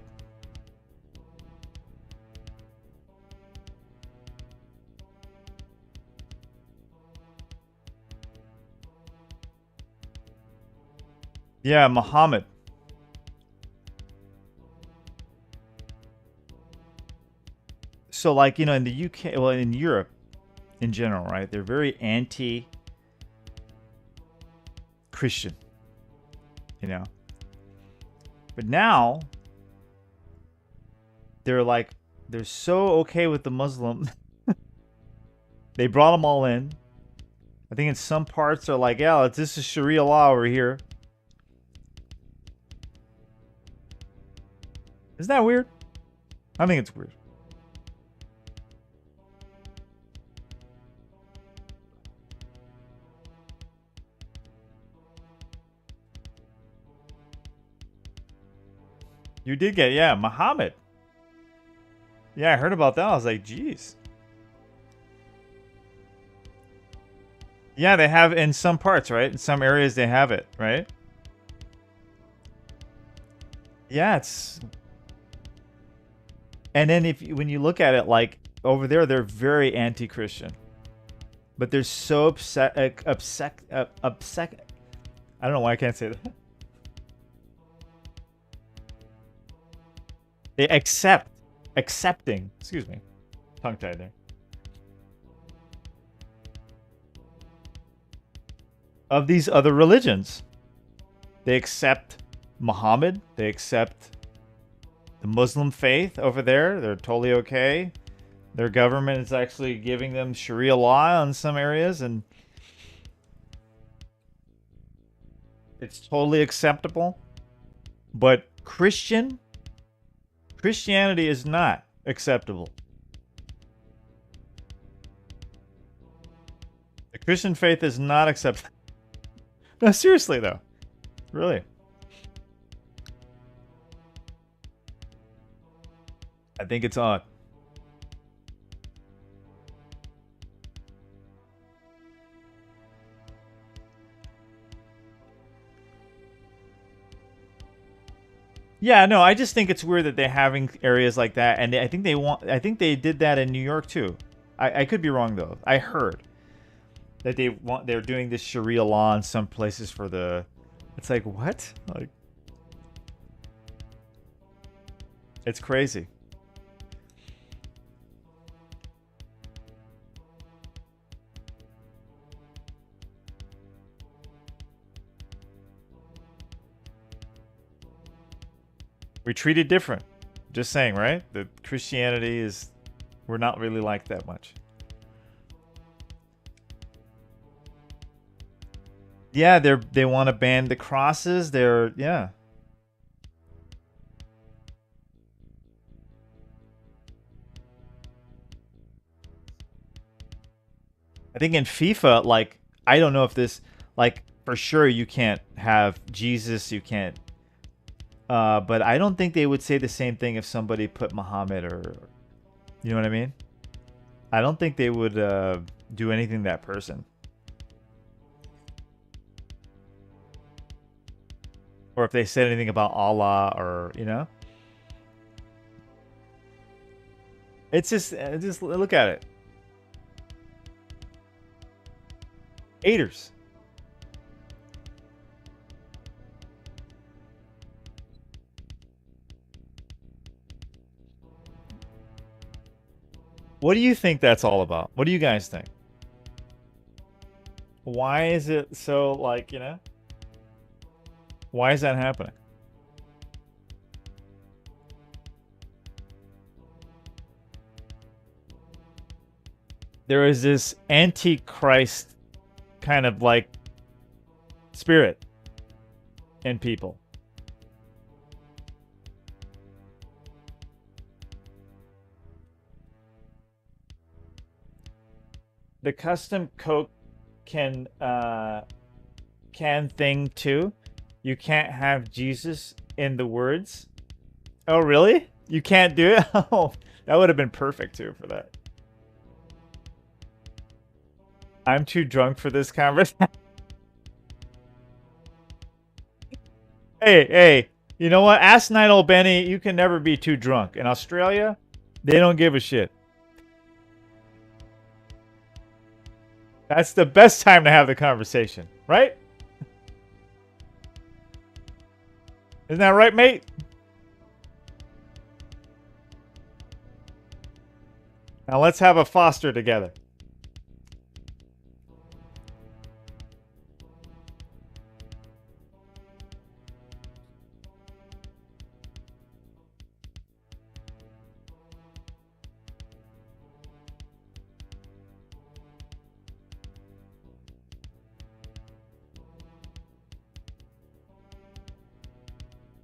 Yeah, Muhammad. So, like, you know, in the UK, well, in Europe in general, right? They're very anti-Christian, you know? But now, they're like they're so okay with the Muslim. They brought them all in. I think in some parts they're like, yeah, this is Sharia law over here. Isn't that weird? I think it's weird. You did get, yeah, Muhammad. Yeah, I heard about that. I was like, geez. Yeah, they have in some parts, right? In some areas they have it, right? Yeah, it's... And then when you look at it, like, over there, they're very anti-Christian. But they're so upset... I don't know why I can't say that. They accepting, excuse me, tongue-tied there, of these other religions. They accept Muhammad. They accept the Muslim faith over there. They're totally okay. Their government is actually giving them Sharia law in some areas, and it's totally acceptable. But Christianity is not acceptable. The Christian faith is not acceptable. No, seriously though. Really. I think it's odd. Yeah, no, I just think it's weird that they're having areas like that, and I think they did that in New York too. I could be wrong though. I heard that they're doing this Sharia law in some places for the. It's like, what? Like, it's crazy. We treat it different. Just saying, right? The Christianity is, we're not really like that much. Yeah, they want to ban the crosses. Yeah. I think in FIFA, like, I don't know if this, like, for sure you can't have Jesus, you can't. But I don't think they would say the same thing if somebody put Muhammad or, you know what I mean? I don't think they would do anything to that person. Or if they said anything about Allah or, you know? It's just look at it. Haters. What do you think that's all about? What do you guys think? Why is it so, like, you know? Why is that happening? There is this antichrist kind of like spirit in people. The custom Coke can thing too. You can't have Jesus in the words. Oh, really? You can't do it? Oh, that would have been perfect too for that. I'm too drunk for this conversation. Hey, you know what? Ask Nigel Benny, you can never be too drunk. In Australia, they don't give a shit. That's the best time to have the conversation, right? Isn't that right, mate? Now let's have a Foster together.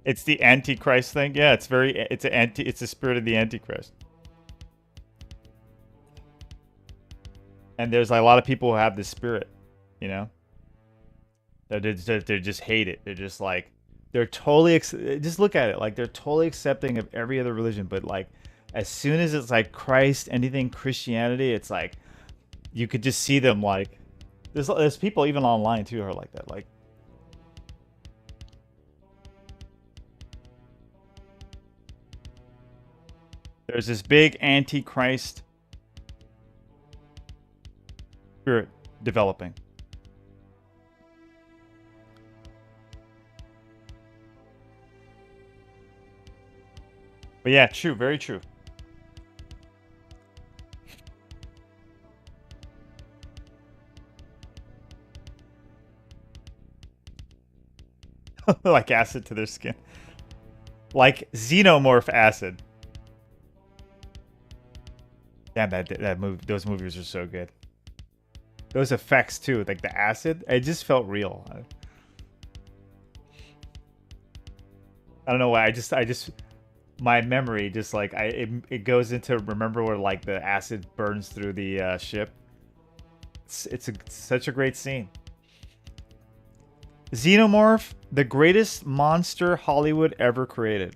It's the Antichrist thing. Yeah, it's a spirit of the Antichrist. And there's like a lot of people who have this spirit, you know. They just hate it. They're just like, they're totally just look at it, like they're totally accepting of every other religion, but like as soon as it's like Christ, anything Christianity, it's like you could just see them like there's people even online too who are like that, like. There's this big Antichrist spirit developing. But yeah, true, very true. Like acid to their skin. Like xenomorph acid. Damn, that movie, those movies are so good. Those effects too, like the acid, it just felt real. I don't know why. I just my memory just like it goes into remember where like the acid burns through the ship. It's such a great scene. Xenomorph, the greatest monster Hollywood ever created.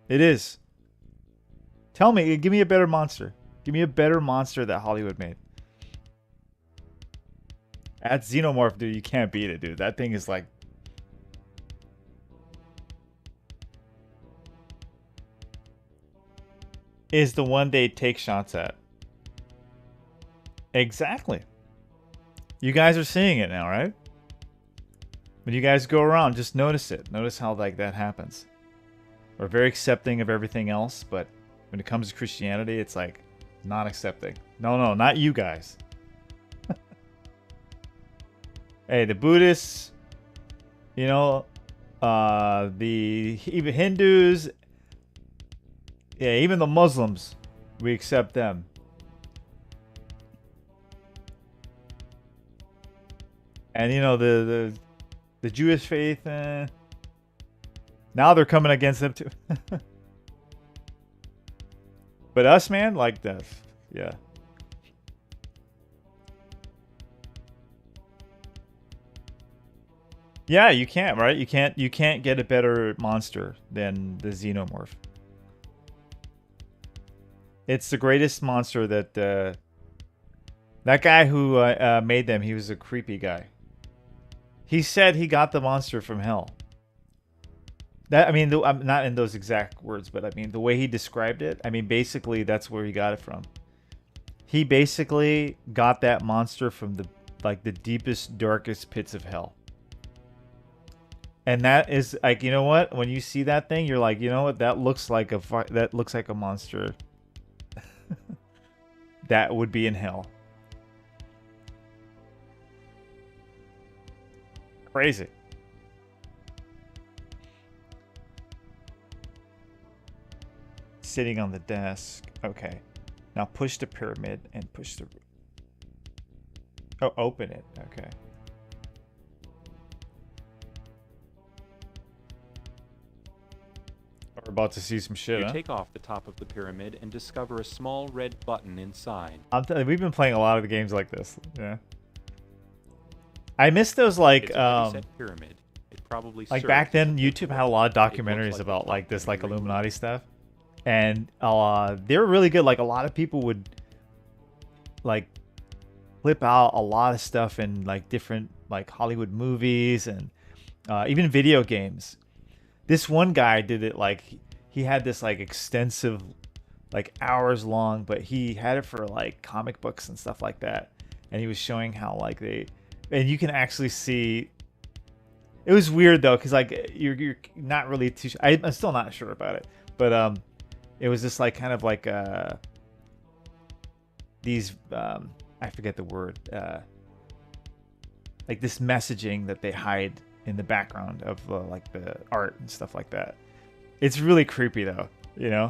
It is. Tell me, give me a better monster. Give me a better monster that Hollywood made. At Xenomorph, dude, you can't beat it, dude. That thing is like... is the one they take shots at. Exactly. You guys are seeing it now, right? When you guys go around, just notice it. Notice how like that happens. We're very accepting of everything else, but when it comes to Christianity, it's like not accepting. No, not you guys. Hey, the Buddhists, you know, the even Hindus, yeah, even the Muslims, we accept them. And you know the Jewish faith, now they're coming against them too. But us, man, like that, yeah. Yeah, you can't, right? You can't get a better monster than the Xenomorph. It's the greatest monster that that guy who made them, he was a creepy guy. He said he got the monster from hell. That, I mean, I'm not in those exact words, but I mean the way he described it. I mean, basically that's where he got it from. He basically got that monster from the deepest, darkest pits of hell. And that is like, you know what? When you see that thing, you're like, you know what? That looks like a monster that would be in hell. Crazy. Sitting on the desk. Okay. Now push the pyramid and push the... oh, open it. Okay. We're about to see some shit, You take off the top of the pyramid and discover a small red button inside. I'm telling you, we've been playing a lot of the games like this. Yeah. I miss those like It's a set pyramid. It probably like serves back then as a YouTube had a lot of documentaries like about a like this like documentary Illuminati stuff. And they were really good. Like a lot of people would like clip out a lot of stuff in like different like Hollywood movies and even video games. This one guy did it like he had this like extensive like hours long, but he had it for like comic books and stuff like that. And he was showing how like and you can actually see. It was weird though, because like you're not really too. I'm still not sure about it, but it was just like kind of like these I forget the word, like this messaging that they hide in the background of like the art and stuff like that. It's really creepy though, you know.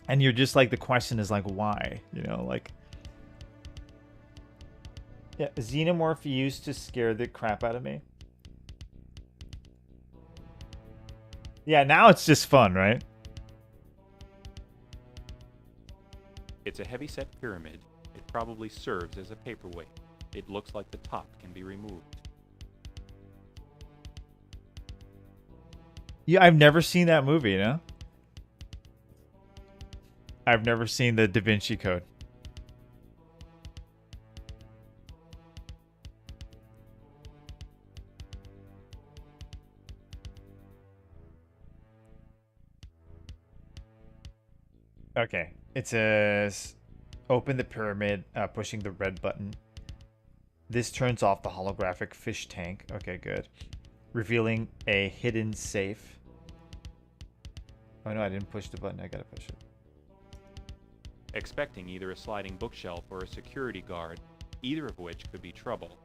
And you're just like, the question is like, why, you know, like. Yeah, Xenomorph used to scare the crap out of me. Yeah, now it's just fun, right? It's a heavy-set pyramid. It probably serves as a paperweight. It looks like the top can be removed. Yeah, I've never seen that movie, you know? I've never seen the Da Vinci Code. Okay, it says open the pyramid, pushing the red button. This turns off the holographic fish tank. Okay, good. Revealing a hidden safe. Oh no, I didn't push the button. I gotta push it. Expecting either a sliding bookshelf or a security guard, either of which could be trouble,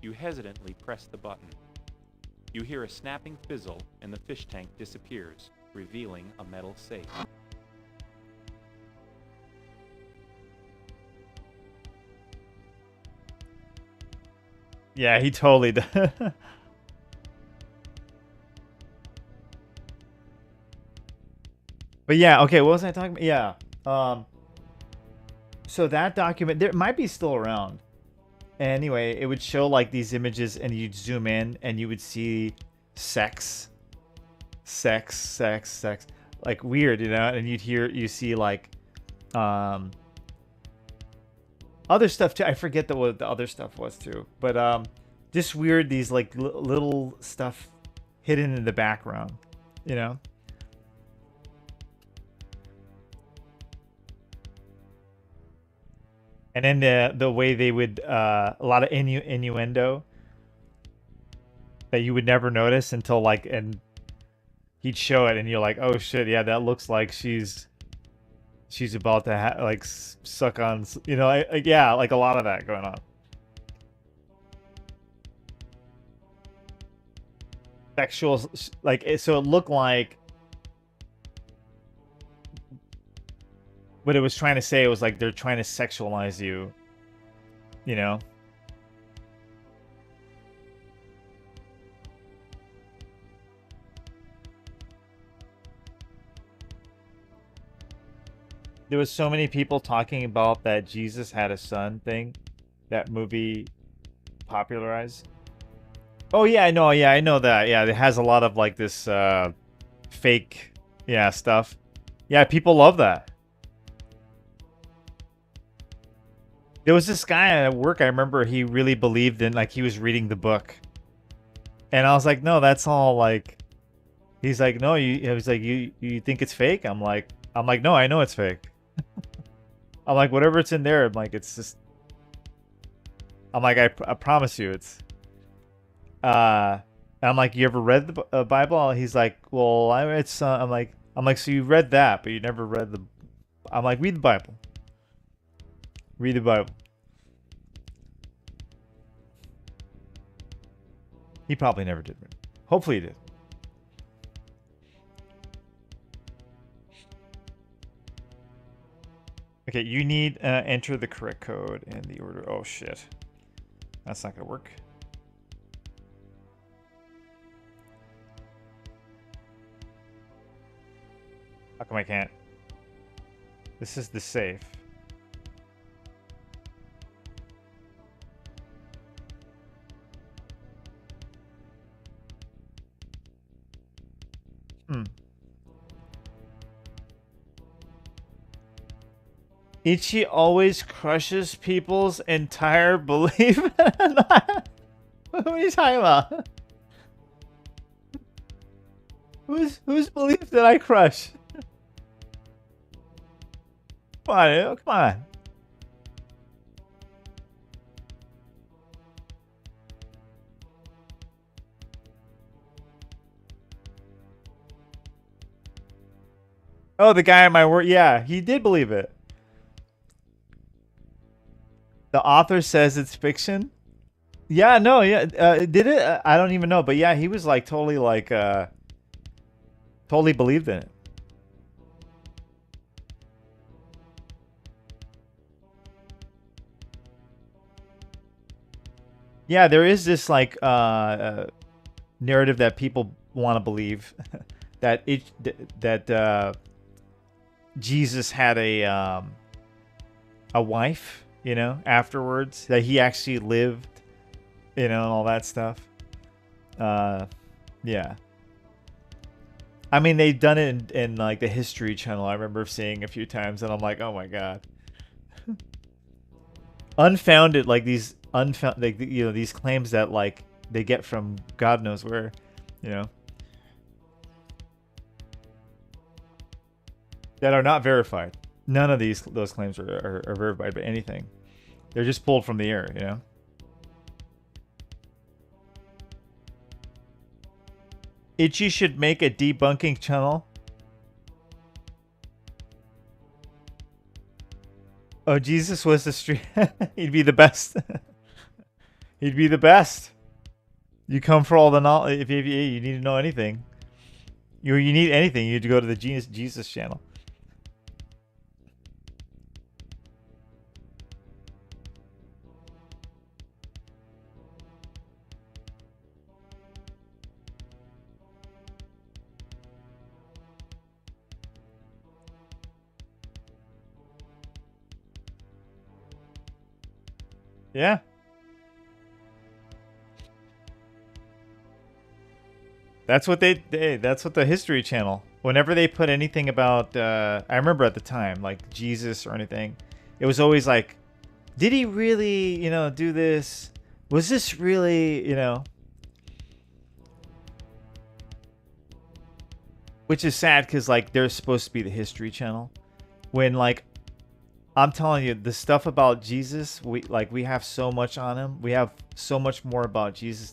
you hesitantly press the button. You hear a snapping fizzle and the fish tank disappears, revealing a metal safe. Yeah, he totally does. But yeah, okay, what was I talking about? Yeah. So that document, there might be still around. Anyway, it would show like these images and you'd zoom in and you would see sex. Like weird, you know? And you see like other stuff too. I forget what the other stuff was too. But just weird, these like little stuff hidden in the background, you know? And then the way they would a lot of innuendo that you would never notice until like, and he'd show it and you're like, oh shit, yeah, that looks like she's about to like suck on, you know, yeah, like a lot of that going on. Sexual, like, so it looked like what it was trying to say was like they're trying to sexualize you, you know? There was so many people talking about that Jesus had a son thing, that movie popularized. Oh yeah, I know that. Yeah, it has a lot of like this fake, yeah, stuff. Yeah, people love that. There was this guy at work, I remember he really believed in, like, he was reading the book. And I was like, no, that's all, like... He's like, no, you think it's fake? I'm like, no, I know it's fake. I'm like, whatever it's in there, I'm like, it's just... I'm like, I promise you, it's... And I'm like, you ever read the Bible? He's like, well, I'm like, so you read that, but you never read the... I'm like, read the Bible. Read the Bible. He probably never did. Hopefully he did. Okay, you need enter the correct code in the order. Oh shit. That's not gonna work. How come I can't? This is the safe. Ichi always crushes people's entire belief. What are you talking about? Whose belief did I crush? Come on, come on. Oh, the guy at my work. Yeah, he did believe it. The author says it's fiction. Yeah, no, yeah. Did it? I don't even know. But yeah, he was like totally like, totally believed in it. Yeah, there is this like narrative that people want to believe that Jesus had a wife, you know, afterwards, that he actually lived, you know, and all that stuff. Yeah. I mean, they've done it in like the History Channel. I remember seeing a few times, and I'm like, oh my god. Unfounded, like these like, you know, these claims that like they get from God knows where, you know, that are not verified. None of those claims are verified by anything. They're just pulled from the air, you know. Itchy should make a debunking channel. Oh, Jesus was the street. He'd be the best. He'd be the best. You come for all the knowledge. If you need to know anything, you need anything, you need to go to the Jesus channel. Yeah. That's what that's what the History Channel, whenever they put anything about I remember at the time, like Jesus or anything, it was always like, did he really, you know, do this? Was this really, you know? Which is sad, because like they're supposed to be the History Channel, when like I'm telling you, the stuff about Jesus, we have so much on him. We have so much more about Jesus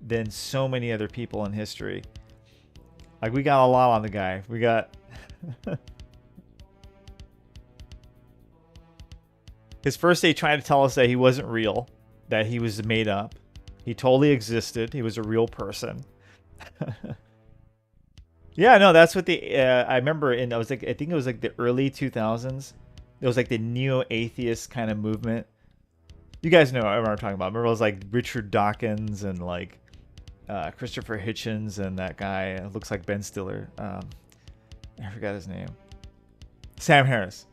than so many other people in history. Like, we got a lot on the guy. We got his first they tried to tell us that he wasn't real, that he was made up. He totally existed. He was a real person. Yeah, no, that's what I remember I think it was like the early 2000s. It was like the neo-atheist kind of movement. You guys know what I'm talking about. Remember, it was like Richard Dawkins and like Christopher Hitchens and that guy looks like Ben Stiller. I forgot his name. Sam Harris.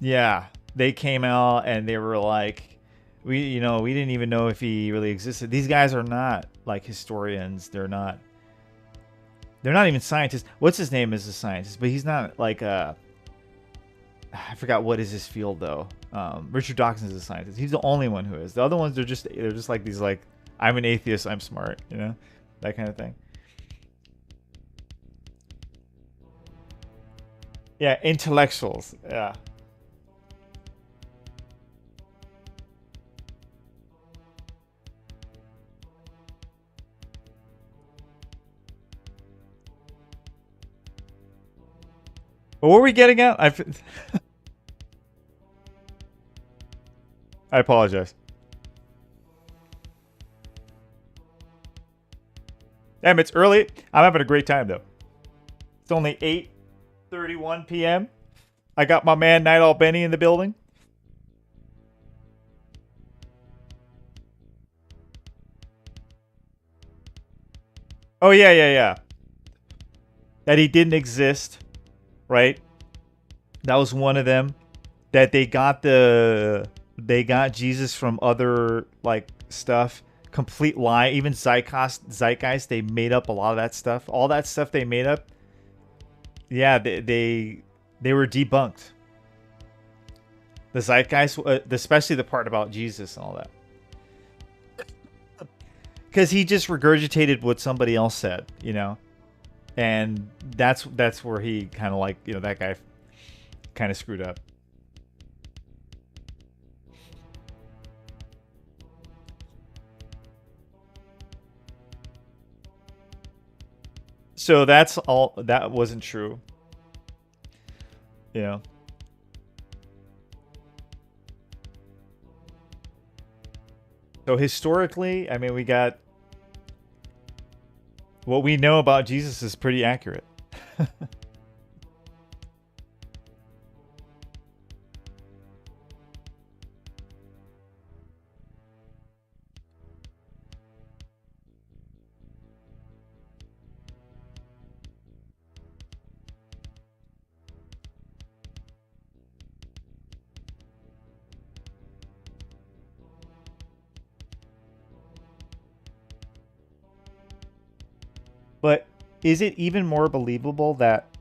Yeah, they came out and they were like, we didn't even know if he really existed. These guys are not like historians. They're not even scientists. What's his name is a scientist, but he's not like I forgot what is his field though. Richard Dawkins is a scientist. He's the only one who is. The other ones they're just like these, like, I'm an atheist, I'm smart, you know, that kind of thing. Yeah, intellectuals. Yeah. What were we getting at? I apologize. Damn, it's early. I'm having a great time, though. It's only 8:31 p.m. I got my man, Night Owl Benny, in the building. Oh, yeah. That he didn't exist, right? That was one of them. That they got Jesus from other, like, stuff. Complete lie. Even Zeitgeist, they made up a lot of that stuff. All that stuff they made up, yeah, they were debunked. The Zeitgeist, especially the part about Jesus and all that. Because he just regurgitated what somebody else said, you know? And that's where he kind of, like, you know, that guy kind of screwed up. So that's all. That wasn't true. You know. So historically, I mean, we got what we know about Jesus is pretty accurate. is it even more believable that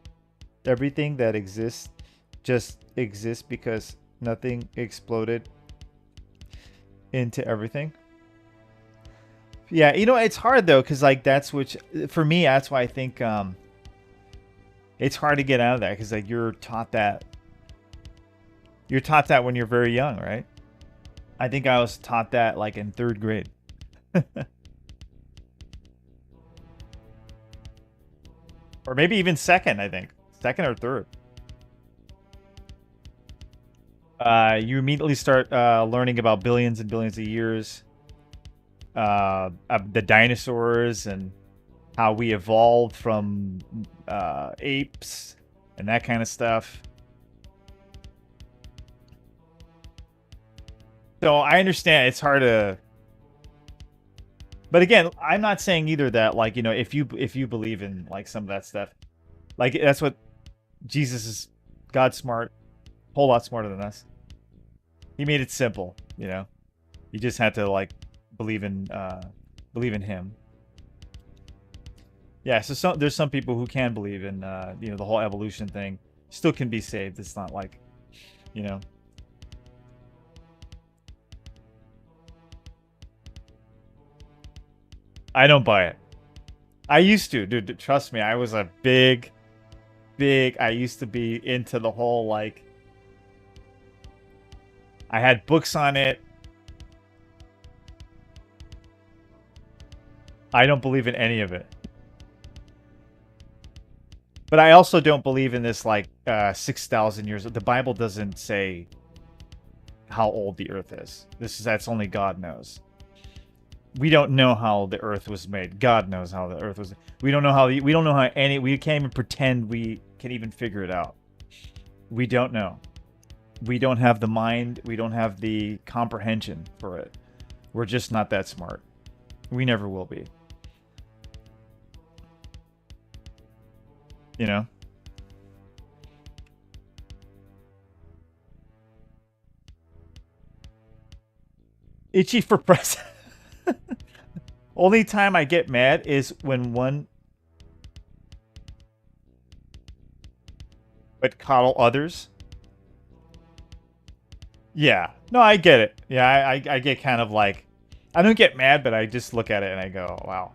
everything that exists just exists because nothing exploded into everything? Yeah, you know, it's hard though, because like for me, that's why I think it's hard to get out of that, because like you're taught that when you're very young, right? I think I was taught that like in 3rd grade. Or maybe even 2nd, I think. 2nd or 3rd. You immediately start learning about billions and billions of years. The dinosaurs and how we evolved from apes and that kind of stuff. So I understand it's hard to, but again, I'm not saying either that, like, you know, if you believe in like some of that stuff, like that's what Jesus is. God's smart, a whole lot smarter than us. He made it simple, you know. You just had to like believe in him. Yeah, so there's some people who can believe in you know, the whole evolution thing, still can be saved. It's not like, you know. I don't buy it. I used to, dude. Trust me, I was a big. I used to be into the whole like. I had books on it. I don't believe in any of it. But I also don't believe in this like 6,000 years. The Bible doesn't say how old the earth is. That's only God knows. We don't know how the earth was made. God knows how the earth was. We don't know how we can't even pretend we can even figure it out. We don't know. We don't have the mind. We don't have the comprehension for it. We're just not that smart. We never will be. You know? Itchy for president. Only time I get mad is when one but coddle others. Yeah. No, I get it. Yeah, I get kind of like, I don't get mad, but I just look at it and I go, wow.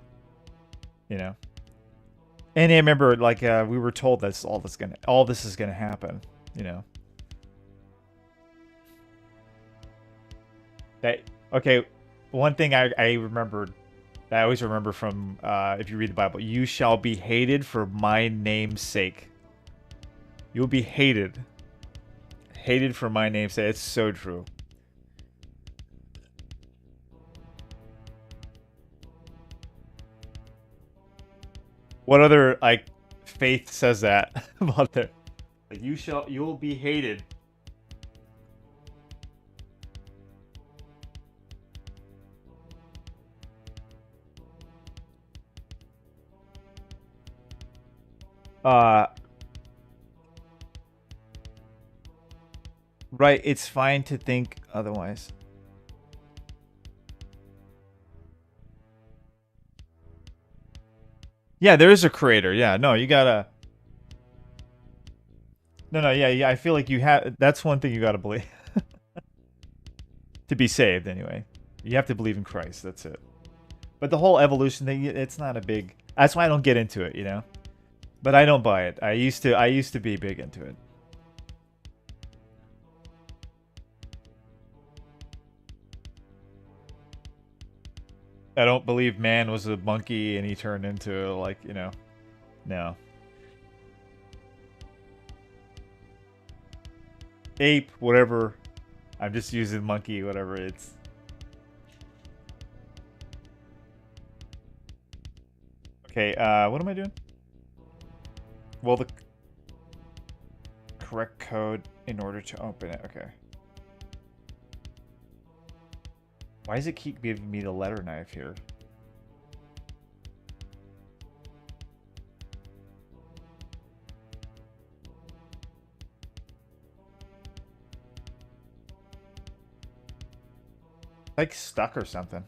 You know? And I remember like we were told that all this is gonna happen, you know. Okay, one thing I remembered, I always remember from if you read the Bible, you shall be hated for my name's sake. You'll be hated. Hated for my name's sake. It's so true. What other like faith says that about there? Like you'll be hated. Right, it's fine to think otherwise. Yeah, there is a creator. Yeah, no, you gotta. No, yeah, I feel like you have. That's one thing you gotta believe to be saved. Anyway, you have to believe in Christ. That's it. But the whole evolution thing, it's not a big. That's why I don't get into it. You know. But I don't buy it. I used to be big into it. I don't believe man was a monkey and he turned into like, you know, no. Ape, whatever. I'm just using monkey, whatever it's. Okay, what am I doing? Well, the correct code in order to open it. Okay. Why does it keep giving me the letter knife here? Like stuck or something.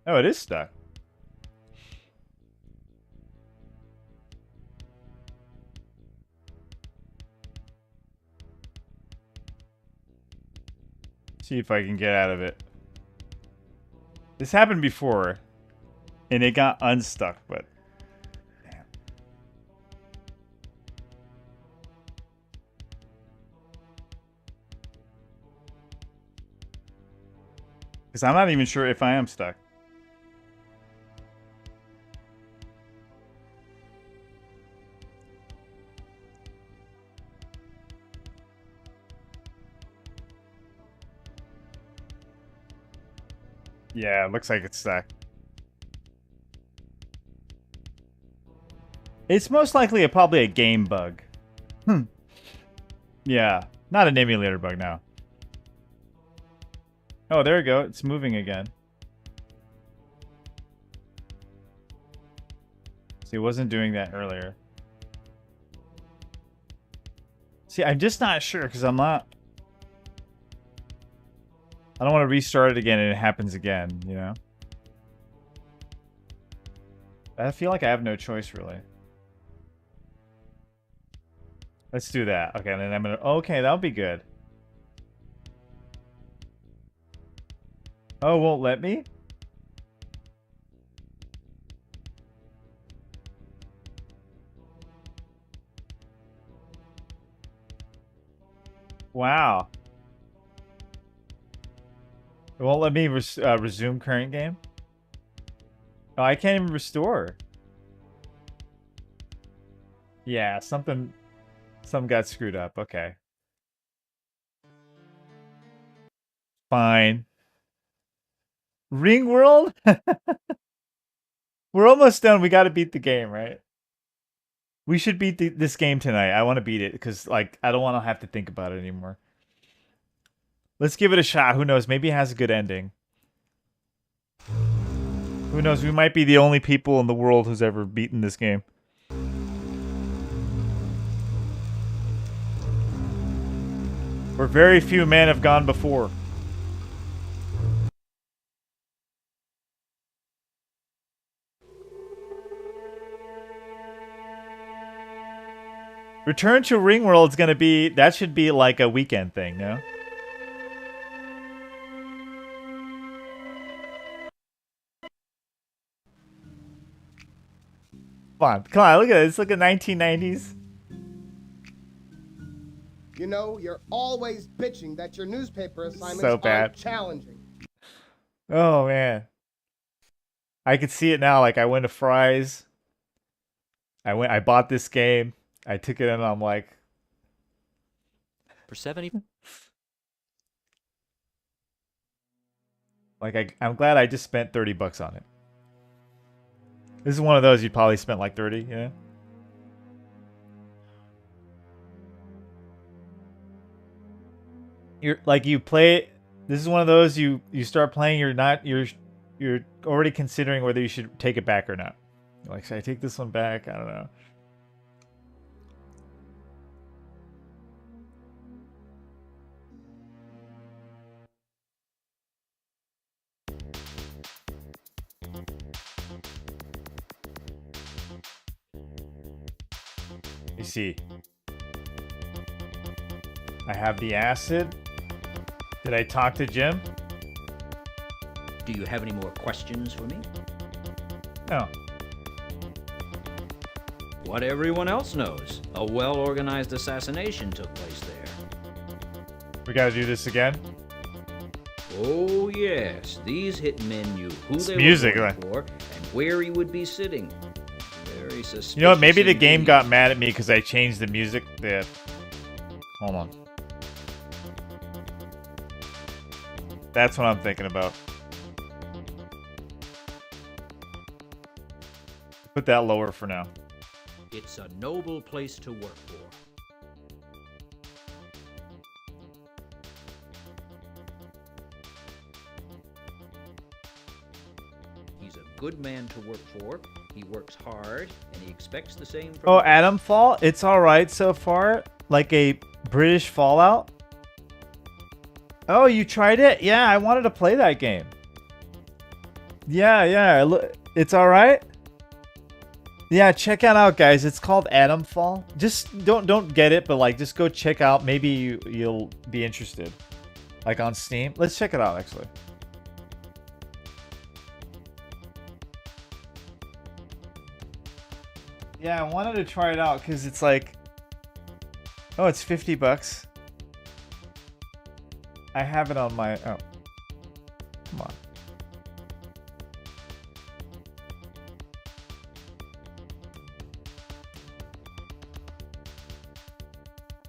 Oh, it is stuck. See if I can get out of it. This happened before, and it got unstuck, but... Damn. Because I'm not even sure if I am stuck. Yeah, it looks like it's stuck. It's most likely probably a game bug. Yeah, not an emulator bug now. Oh, there we go. It's moving again. See, it wasn't doing that earlier. See, I'm just not sure because I'm not... I don't want to restart it again and it happens again, you know? I feel like I have no choice, really. Let's do that. Okay, and then I'm gonna... Okay, that'll be good. Oh, won't let me? Wow. It won't let me resume current game? Oh, I can't even restore. Yeah, something got screwed up. Okay. Fine. Ring World? We're almost done. We got to beat the game, right? We should beat this game tonight. I want to beat it because, like, I don't want to have to think about it anymore. Let's give it a shot. Who knows? Maybe it has a good ending. Who knows? We might be the only people in the world who's ever beaten this game. Where very few men have gone before. Return to Ringworld's gonna be... That should be like a weekend thing, no? Come on, look at this. Look at 1990s. You know, you're always bitching that your newspaper assignments So bad. aren't challenging. Oh, man. I could see it now. Like, I went to Fry's. I bought this game. I took it and I'm like... For 70... Like, I'm glad I just spent $30 on it. This is one of those you'd probably spent like 30, you know? You're like, you play... This is one of those you start playing, you're already considering whether you should take it back or not. You're like, should I take this one back? I don't know. You see, I have the acid. Did I talk to Jim? Do you have any more questions for me? No. What everyone else knows, a well-organized assassination took place there. We gotta do this again? Oh yes, these hitmen knew who It's they music, were right? going for and where he would be sitting. Very suspicious. You know what? Maybe the game indeed. got mad at me because I changed the music. Hold on. That's what I'm thinking about. Put that lower for now. It's a noble place to work for. He's a good man to work for. He works hard, and he expects the same from Oh, others. Adamfall? It's alright so far. Like a British Fallout? Oh, you tried it? Yeah, I wanted to play that game. Yeah. It's all right. Yeah, check it out, guys. It's called Atom Fall. Just don't get it, but like just go check out. Maybe you'll be interested. Like on Steam. Let's check it out actually. Yeah, I wanted to try it out because it's like, oh, it's $50. I have it on my, oh, come on.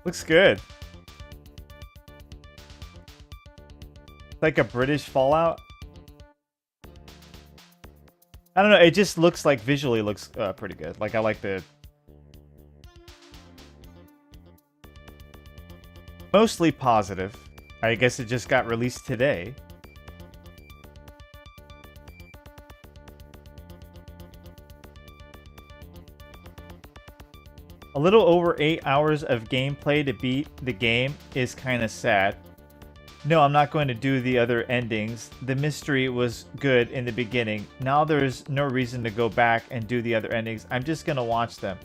Looks good. Like a British Fallout. I don't know. It just looks like visually looks pretty good. Like I like the mostly positive. I guess it just got released today. A little over 8 hours of gameplay to beat the game is kind of sad. No, I'm not going to do the other endings. The mystery was good in the beginning. Now there's no reason to go back and do the other endings. I'm just going to watch them.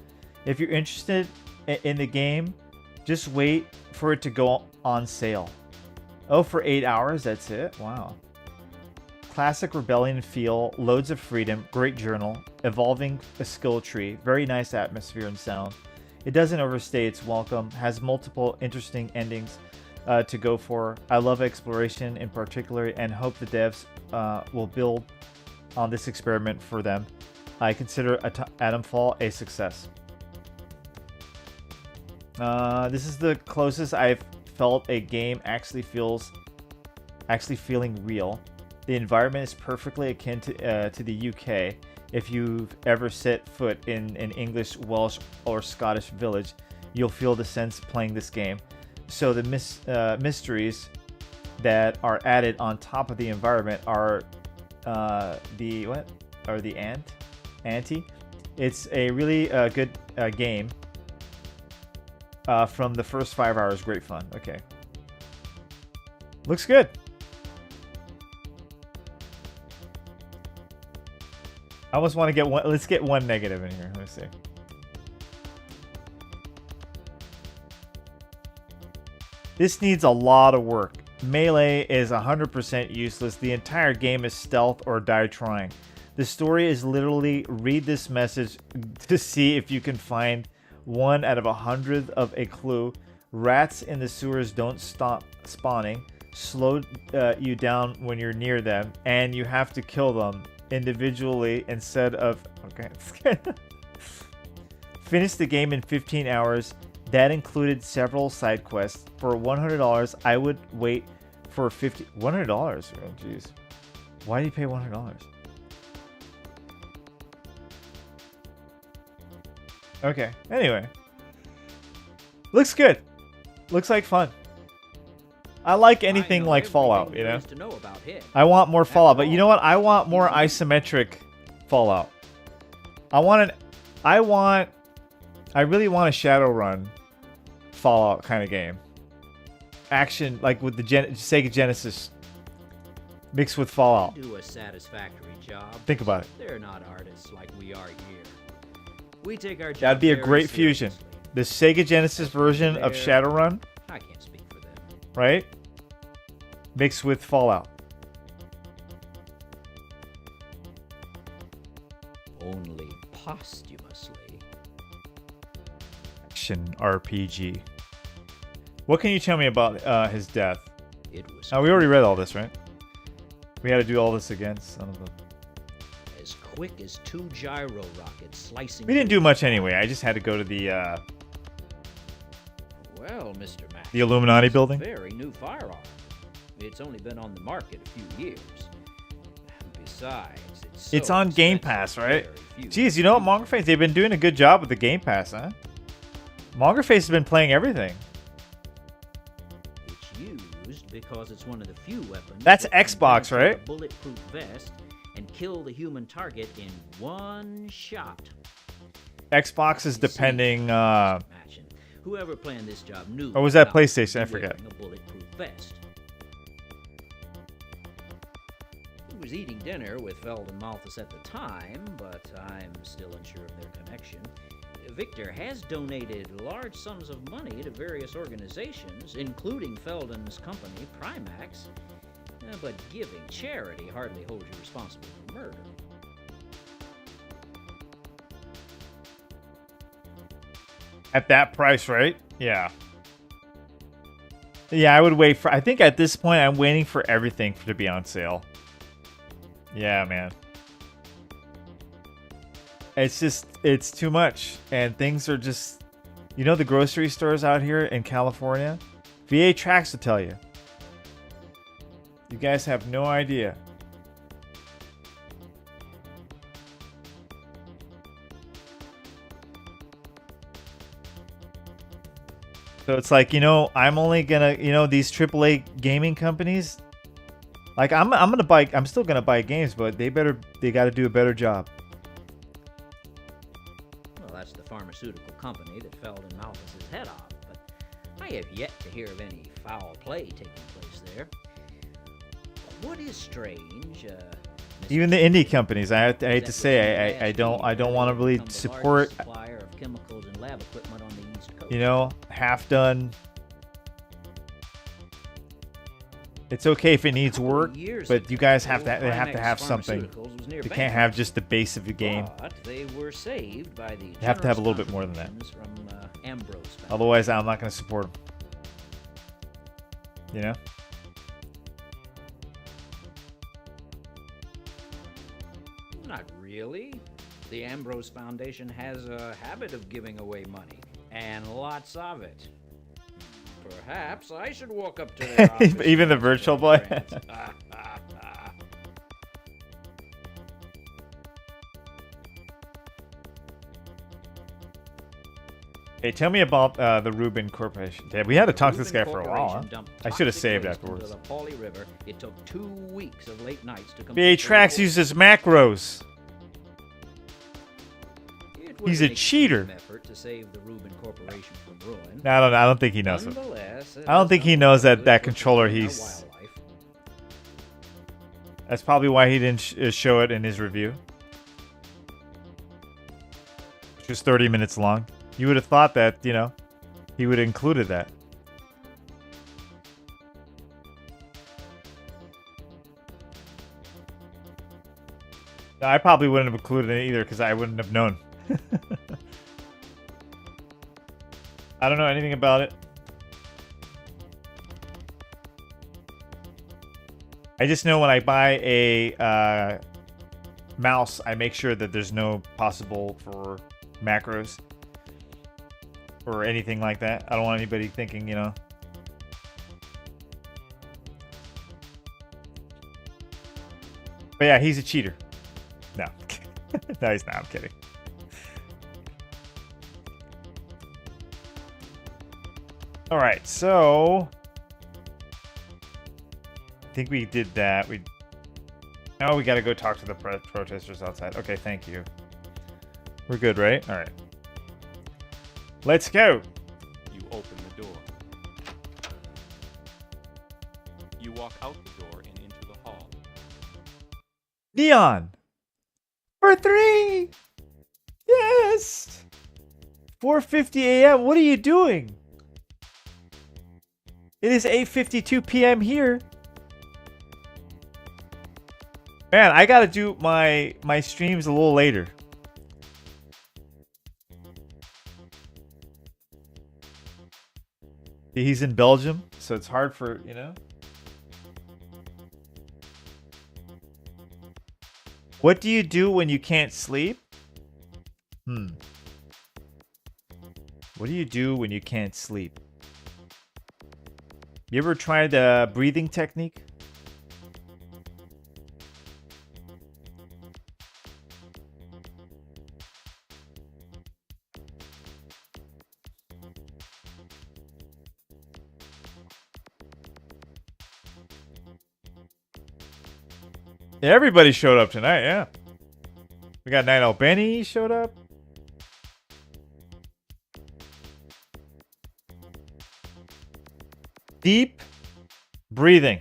If you're interested in the game, just wait for it to go on sale. Oh, for 8 hours? That's it? Wow. Classic Rebellion feel, loads of freedom, great journal, evolving a skill tree, very nice atmosphere and sound. It doesn't overstay its welcome, has multiple interesting endings to go for. I love exploration in particular and hope the devs will build on this experiment for them. I consider Atomfall a success. This is the closest I've felt a game actually feeling real. The environment is perfectly akin to the UK. If you've ever set foot in an English, Welsh, or Scottish village, you'll feel the sense playing this game. So the mysteries that are added on top of the environment are the ante. It's a really good game. From the first 5 hours, great fun. Okay, looks good. I almost want to get one. Let's get one negative in here. Let's see. This needs a lot of work. Melee is 100% useless. The entire game is stealth or die trying. The story is literally read this message to see if you can find 1 out of 100 of a clue. Rats in the sewers don't stop spawning. Slow you down when you're near them, and you have to kill them individually instead of... Okay. Finish the game in 15 hours. That included several side quests. For $100, I would wait for $100? Oh, jeez. Why do you pay $100? Okay. Anyway. Looks good. Looks like fun. I like anything like Fallout, you know? I want more Fallout, but you know what? I want more isometric Fallout. I really want a Shadowrun Fallout kind of game. Action, like with the Sega Genesis mixed with Fallout. Do a satisfactory job. Think about it. They're not artists like we are here. We take our job That'd be a very great fusion. seriously. The Sega Genesis version of Shadowrun, I can't speak for them. right? Mixed with Fallout. Only posthumously. Action RPG. What can you tell me about his death? It was Oh, we already read all this, right? We had to do all this again, son of a... as quick as 2 gyro rockets slicing. We didn't do much anyway. I just had to go to the Well, Mr. Mack, the Illuminati it's building. a very new firearm. It's only been on the market a few years. Besides, It's so on Game expensive, Pass, right? very few Jeez, you know what, Mongerface? They've been doing a good job with the Game Pass, huh? Mongerface has been playing everything. It's used because it's one of the few weapons. That's that can Xbox, penetrate right? a bulletproof vest and kill the human target in one shot. Xbox is depending. Imagine. Whoever planned this job knew. Or was that about PlayStation? I forget. wearing a bulletproof vest. was eating dinner with Feld and Malthus at the time, but I'm still unsure of their connection. Victor has donated large sums of money to various organizations, including Felden's company, Primax, but giving charity hardly holds you responsible for murder. At that price, right? Yeah. Yeah, I would wait for... I think at this point, I'm waiting for everything to be on sale. Yeah, man. It's just... It's too much. And things are just... You know the grocery stores out here in California? VA Tracks will tell you. You guys have no idea. So it's like, you know, I'm only gonna, you know, these AAA gaming companies, like I'm still gonna buy games, but they gotta do a better job. Well, that's the pharmaceutical company that Feld and Malthus is head of, but I have yet to hear of any foul play taking place there. What is strange, Even the indie companies, I hate to say, I don't want to really support, supplier of chemicals and lab equipment on the East Coast. you know, half done. It's okay if it needs work, but you guys have to have something. You can't have just the base of the game. But they were saved by the You have to have a little bit more than that. from Ambrose. Otherwise, I'm not going to support them. You know? Not really. The Ambrose Foundation has a habit of giving away money, and lots of it. Perhaps I should walk up to their office. Even the virtual boy. Hey, tell me about the Rubin Corporation. Yeah, we had to talk to this guy for a while. Huh? I should have saved afterwards. The Pawley River. It took 2 weeks of late nights to VA Tracks uses macros. He's a cheater. Effort to save the Rubin Corporation from ruin. No, I don't think he knows it. I don't think he knows that controller he's... That's probably why he didn't show it in his review. Which was 30 minutes long. You would have thought that, you know, he would have included that. No, I probably wouldn't have included it either because I wouldn't have known. I don't know anything about it. I just know when I buy a mouse, I make sure that there's no possible for macros or anything like that. I don't want anybody thinking, you know. But yeah, he's a cheater. No. No, he's not. I'm kidding. All right, so I think we did that. Now we got to go talk to the protesters outside. Okay, thank you. We're good, right? All right. Let's go. You open the door. You walk out the door and into the hall. Neon. For 3. Yes. 4:50 a.m. What are you doing? It is 8:52 p.m. here. Man, I gotta do my streams a little later. He's in Belgium, so it's hard for, you know. What do you do when you can't sleep? What do you do when you can't sleep? You ever tried the breathing technique? Yeah, everybody showed up tonight, yeah. We got Night Owl Benny showed up. Deep breathing.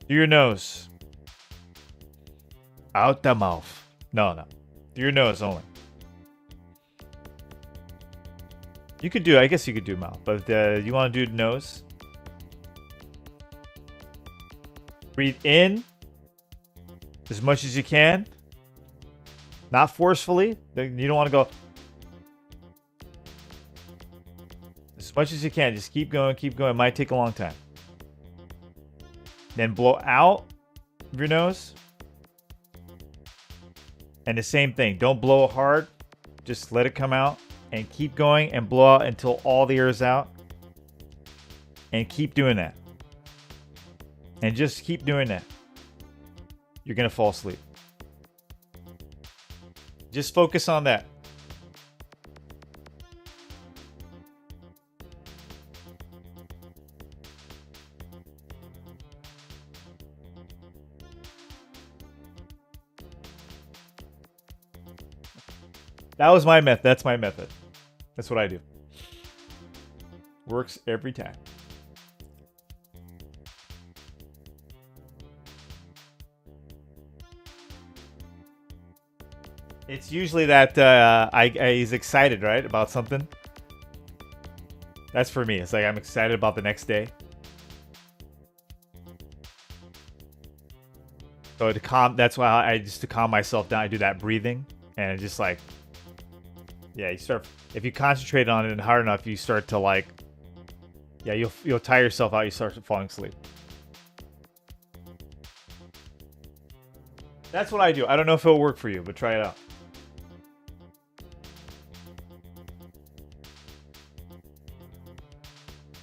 Through your nose. Out the mouth. No. Through your nose only. You could do, I guess you could do mouth, but you want to do nose? Breathe in as much as you can. Not forcefully. You don't want to go. As much as you can. Just keep going, keep going. It might take a long time. Then blow out of your nose. And the same thing. Don't blow hard. Just let it come out. And keep going and blow out until all the air is out. And keep doing that. And just keep doing that. You're going to fall asleep. Just focus on that. That was my method. That's my method. That's what I do. Works every time. It's usually that he's excited, right, about something. That's for me. It's like I'm excited about the next day. So to calm, that's why to calm myself down, I do that breathing, and it just like, yeah, you start. If you concentrate on it hard enough, you start to like, yeah, you'll tire yourself out. You start falling asleep. That's what I do. I don't know if it'll work for you, but try it out.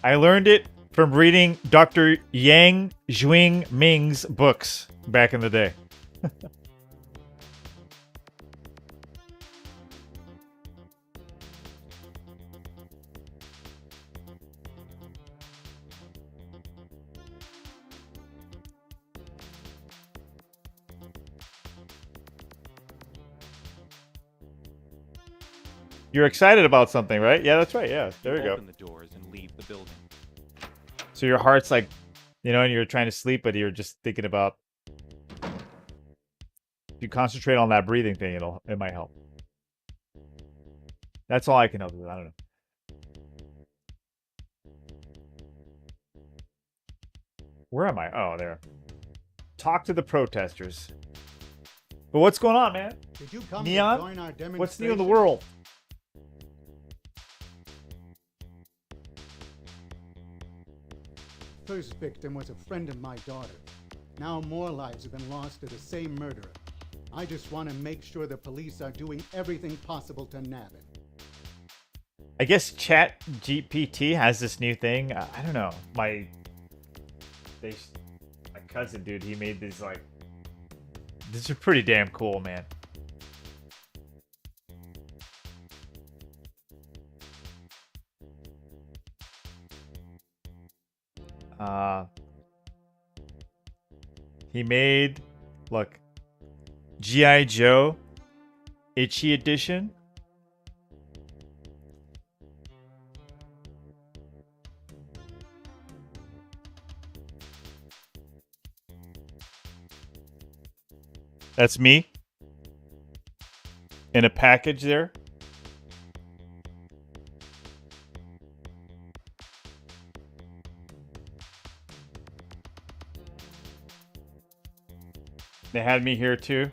I learned it from reading Dr. Yang Zhuing Ming's books back in the day. You're excited about something, right? Yeah, that's right. Yeah, there you go. Open the doors and leave the building. So your heart's like, you know, and you're trying to sleep, but you're just thinking about. If you concentrate on that breathing thing, it might help. That's all I can help you with. I don't know. Where am I? Oh, there. Talk to the protesters. But what's going on, man? Did you come Neon? to join our demonstration? What's new in the world? First victim was a friend of my daughter. Now more lives have been lost to the same murderer. I just want to make sure the police are doing everything possible to nab him. I guess Chat GPT has this new thing. I don't know. My cousin, dude, he made these like. These are pretty damn cool, man. He made, look, G.I. Joe Itchy Edition. That's me in a package there. They had me here too.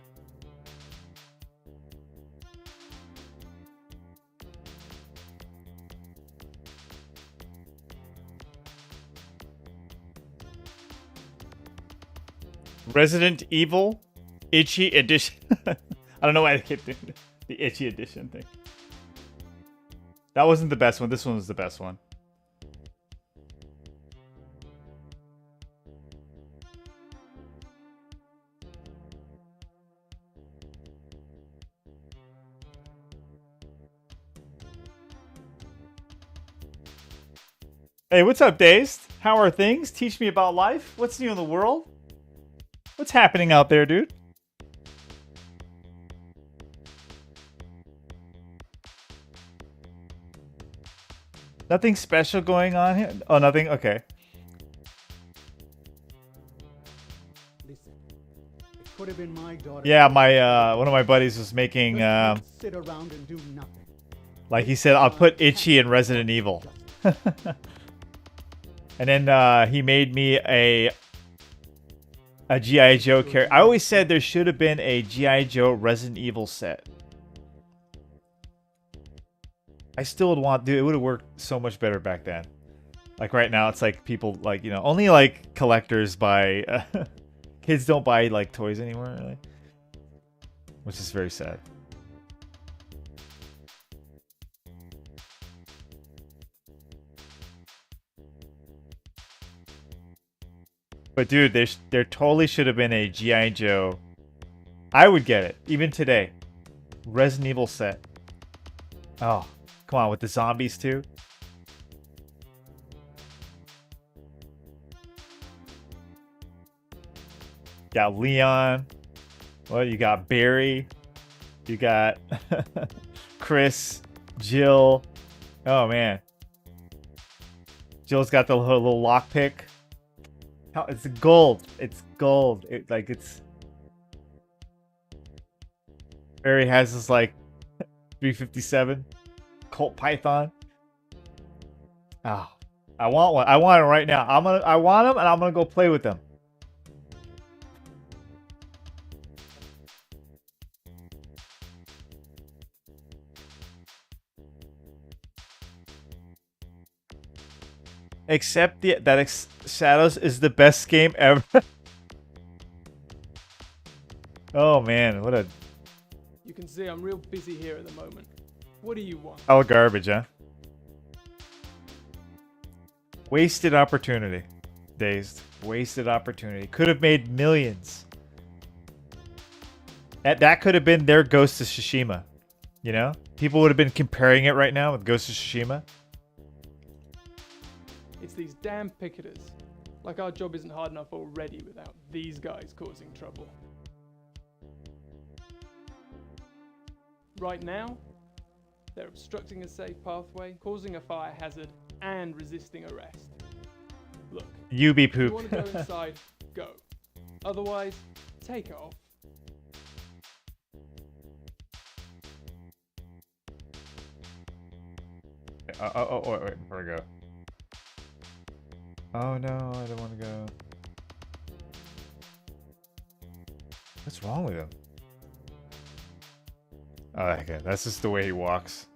Resident Evil Itchy Edition. I don't know why they kept doing the Itchy Edition thing. That wasn't the best one. This one was the best one. Hey, what's up, Dazed? How are things? Teach me about life. What's new in the world? What's happening out there, dude? Nothing special going on here? Oh, nothing? Okay. been my daughter. Yeah, my one of my buddies was making Just sit around and do nothing. like he said, I'll put Itchy in Resident Evil. And then he made me a G.I. Joe character. I always said there should have been a G.I. Joe Resident Evil set. I still would want, dude, it would have worked so much better back then. Like right now, it's like people like, you know, only like collectors buy, kids don't buy like toys anymore, really. Which is very sad. But dude, there totally should have been a G.I. Joe. I would get it, even today. Resident Evil set. Oh, come on, with the zombies too. Got Leon. Well, you got Barry. You got Chris, Jill. Oh man. Jill's got the little lockpick. It's gold. It's gold. It's. Barry has this like 357 Colt Python. Oh, I want one. I want it right now. I want them, and I'm gonna go play with them. Except that Shadows is the best game ever. Oh man, what a... You can see I'm real busy here at the moment. What do you want? All garbage, huh? Wasted opportunity. Dazed. Wasted opportunity. Could have made millions. That could have been their Ghost of Tsushima. You know? People would have been comparing it right now with Ghost of Tsushima. It's these damn picketers. Like our job isn't hard enough already without these guys causing trouble. Right now, they're obstructing a safe pathway, causing a fire hazard, and resisting arrest. Look, You be if you poop. want to go inside, go. Otherwise, take it off. Wait, before I go. Oh no, I don't want to go. What's wrong with him? Oh, okay, that's just the way he walks.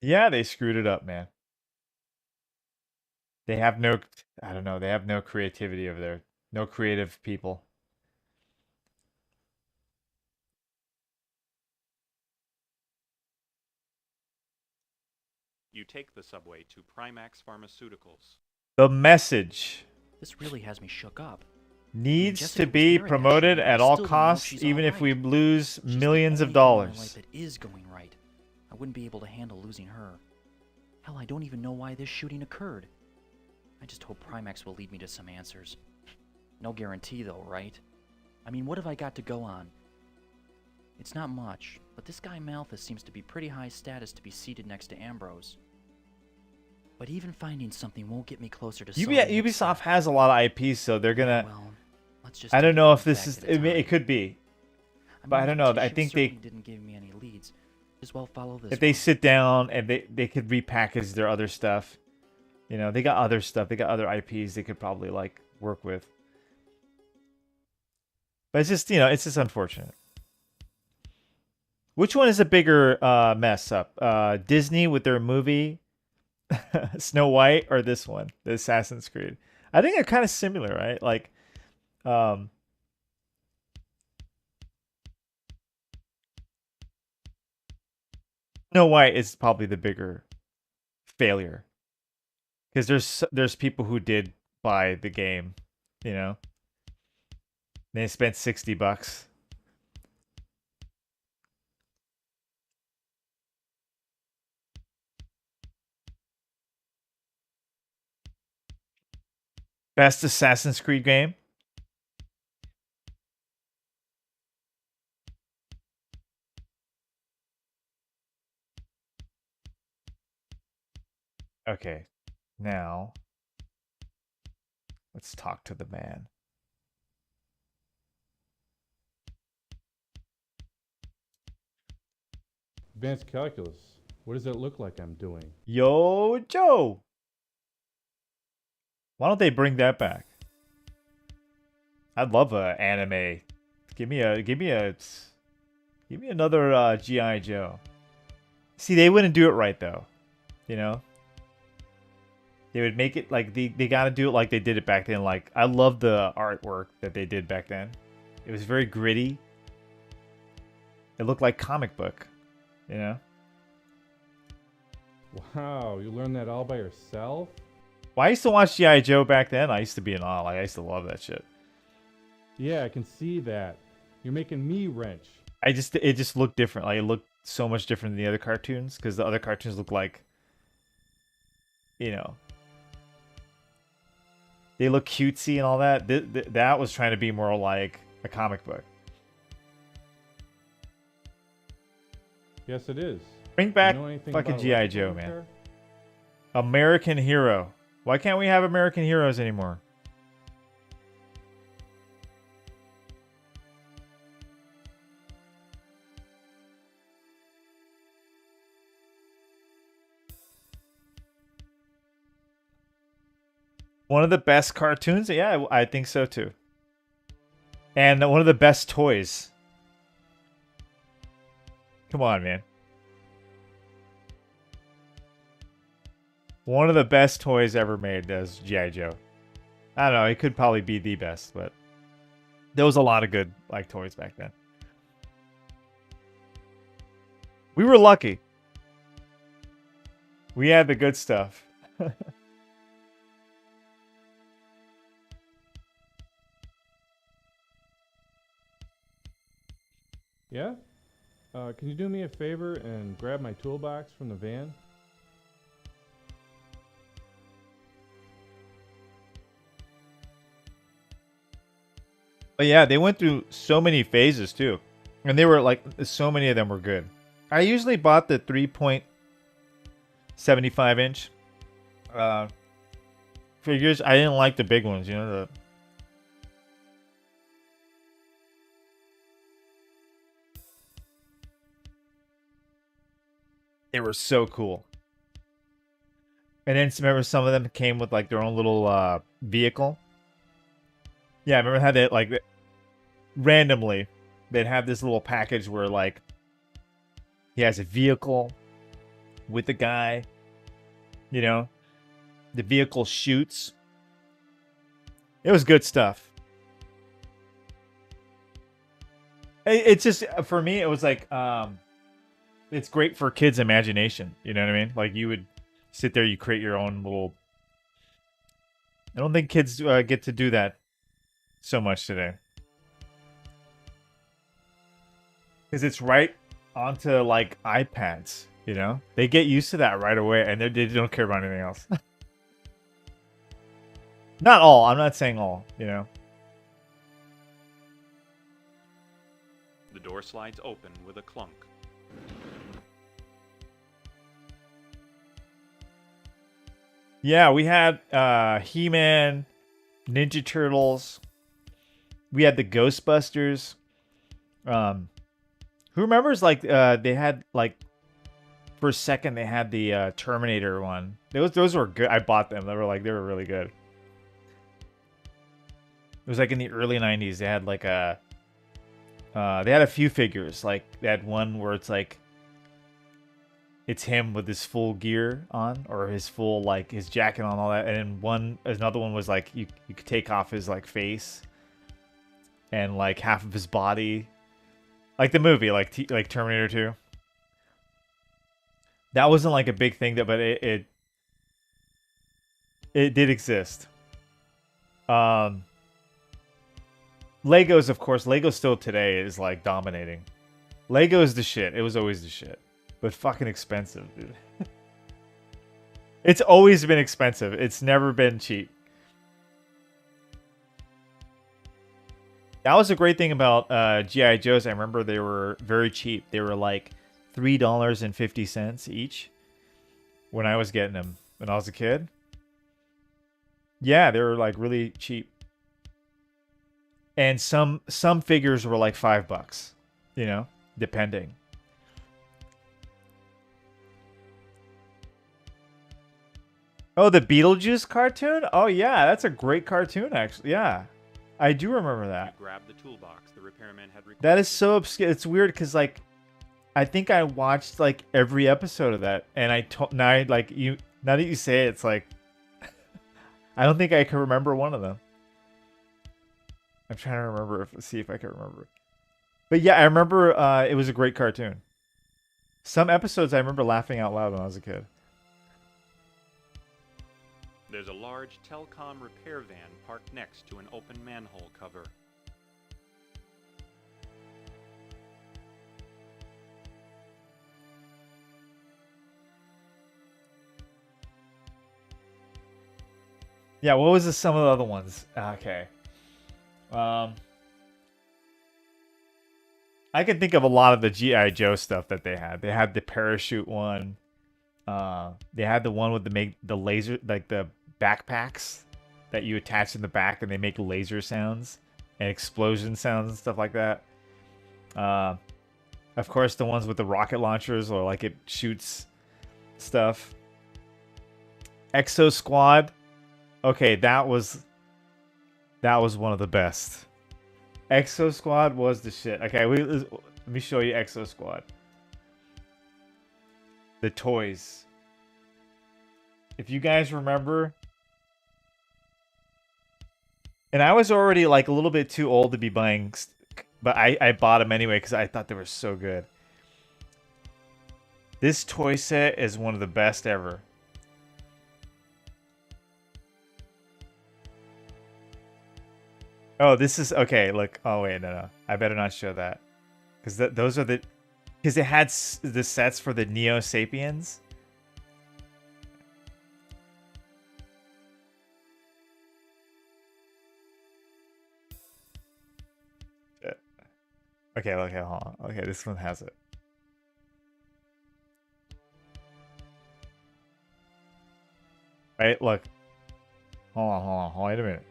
Yeah, they screwed it up, man. They have no, I don't know, they have no creativity over there. No creative people. You take the subway to Primax Pharmaceuticals. The message This really has me shook up. needs Jessica to was be very promoted actually, at I all still don't know if costs, she's even all if we right. lose She's the millions of only thing in my life dollars. that is going right. I wouldn't be able to handle losing her. Hell, I don't even know why this shooting occurred. I just hope Primax will lead me to some answers. No guarantee though, right? I mean, what have I got to go on? It's not much, but this guy Malthus seems to be pretty high status to be seated next to Ambrose. But even finding something won't get me closer to solving it. Ubisoft has a lot of IPs, so they're gonna. Well, let's just I don't take know one if this fact is. at a It time. could be, but I mean, don't know. I Tissue think they, certainly didn't give me any leads. Just well follow this. if they one. sit down and they could repackage their other stuff. You know, they got other stuff. They got other IPs they could probably like work with. But it's just, you know, it's just unfortunate. Which one is a bigger mess up? Disney with their movie Snow White, or this one, the Assassin's Creed? I think they're kind of similar, right? Like, Snow White is probably the bigger failure because there's people who did buy the game, you know. They spent $60. Best Assassin's Creed game? Okay. Now, let's talk to the man. Advanced calculus. What does it look like I'm doing? Yo, Joe. Why don't they bring that back? I'd love a anime. Give me another G.I. Joe. See, they wouldn't do it right though. You know? They would make it like they gotta do it like they did it back then. Like, I love the artwork that they did back then. It was very gritty. It looked like comic book, you know? Wow, you learned that all by yourself? Well, I used to watch G.I. Joe back then. I used to be in awe. Like, I used to love that shit. Yeah, I can see that. You're making me wrench. It just looked different. Like, it looked so much different than the other cartoons, because the other cartoons look like, you know, they look cutesy and all that. That was trying to be more like a comic book. Yes, it is. Bring back You know anything fucking about G.I. electrical Joe, man. repair? American Hero. Why can't we have American heroes anymore? One of the best cartoons? Yeah, I think so too. And one of the best toys. Come on, man. One of the best toys ever made is G.I. Joe. I don't know, it could probably be the best, but there was a lot of good like toys back then. We were lucky. We had the good stuff. Yeah? Can you do me a favor and grab my toolbox from the van? But yeah, they went through so many phases too. And they were like, so many of them were good. I usually bought the 3.75 inch figures. I didn't like the big ones, you know, they were so cool. And then remember some of them came with like their own little vehicle. Yeah, I remember how they like randomly they'd have this little package where like he has a vehicle with the guy, you know, the vehicle shoots. It was good stuff. It's just, for me, it was like it's great for kids' imagination, you know what I mean? Like, you would sit there, you create your own little, I don't think kids get to do that so much today, because it's right onto like iPads, you know, they get used to that right away, and they don't care about anything else. Not all, I'm not saying all, you know. The door slides open with a clunk. Yeah, we had He-Man, Ninja Turtles. We had the Ghostbusters. Who remembers like they had like for a second they had the Terminator one. Those were good. I bought them. They were really good. It was like in the early 90s. They had like they had a few figures. Like they had one where it's like it's him with his full gear on, or his full like his jacket on, all that. And then another one was like you could take off his like face and like half of his body, like the movie, like Terminator 2. That wasn't like a big thing, but it did exist. Legos, of course. Lego still today is like dominating. Lego is the shit. It was always the shit. But fucking expensive, dude. It's always been expensive. It's never been cheap. That was a great thing about G.I. Joes. I remember they were very cheap. They were like $3.50 each when I was getting them when I was a kid. Yeah, they were like really cheap. And some figures were like $5, you know, depending. Oh, the Beetlejuice cartoon? Oh yeah, that's a great cartoon actually. Yeah. I do remember that. You grabbed the toolbox the repairman had requested. That is so obscure. It's weird cuz like I think I watched like every episode of that and now that you say it, it's like I don't think I can remember one of them. I'm trying to remember see if I can remember. But yeah, I remember it was a great cartoon. Some episodes I remember laughing out loud when I was a kid. There's a large telecom repair van parked next to an open manhole cover. Yeah, what was some of the other ones? Okay. I can think of a lot of the G.I. Joe stuff that they had. They had the parachute one. They had the one with the laser, like the backpacks that you attach in the back and they make laser sounds and explosion sounds and stuff like that. Of course, the ones with the rocket launchers or like it shoots stuff. Exo Squad. Okay, that was one of the best. Exo Squad was the shit. Okay, let me show you Exo Squad. The toys. If you guys remember, and I was already like a little bit too old to be buying, but I bought them anyway because I thought they were so good. This toy set is one of the best ever. Oh, this is okay. Look. Oh wait, no. I better not show that because those are the because it had the sets for the Neo Sapiens. Okay, hold on. Okay, this one has it. Right, look. Hold on. Wait a minute.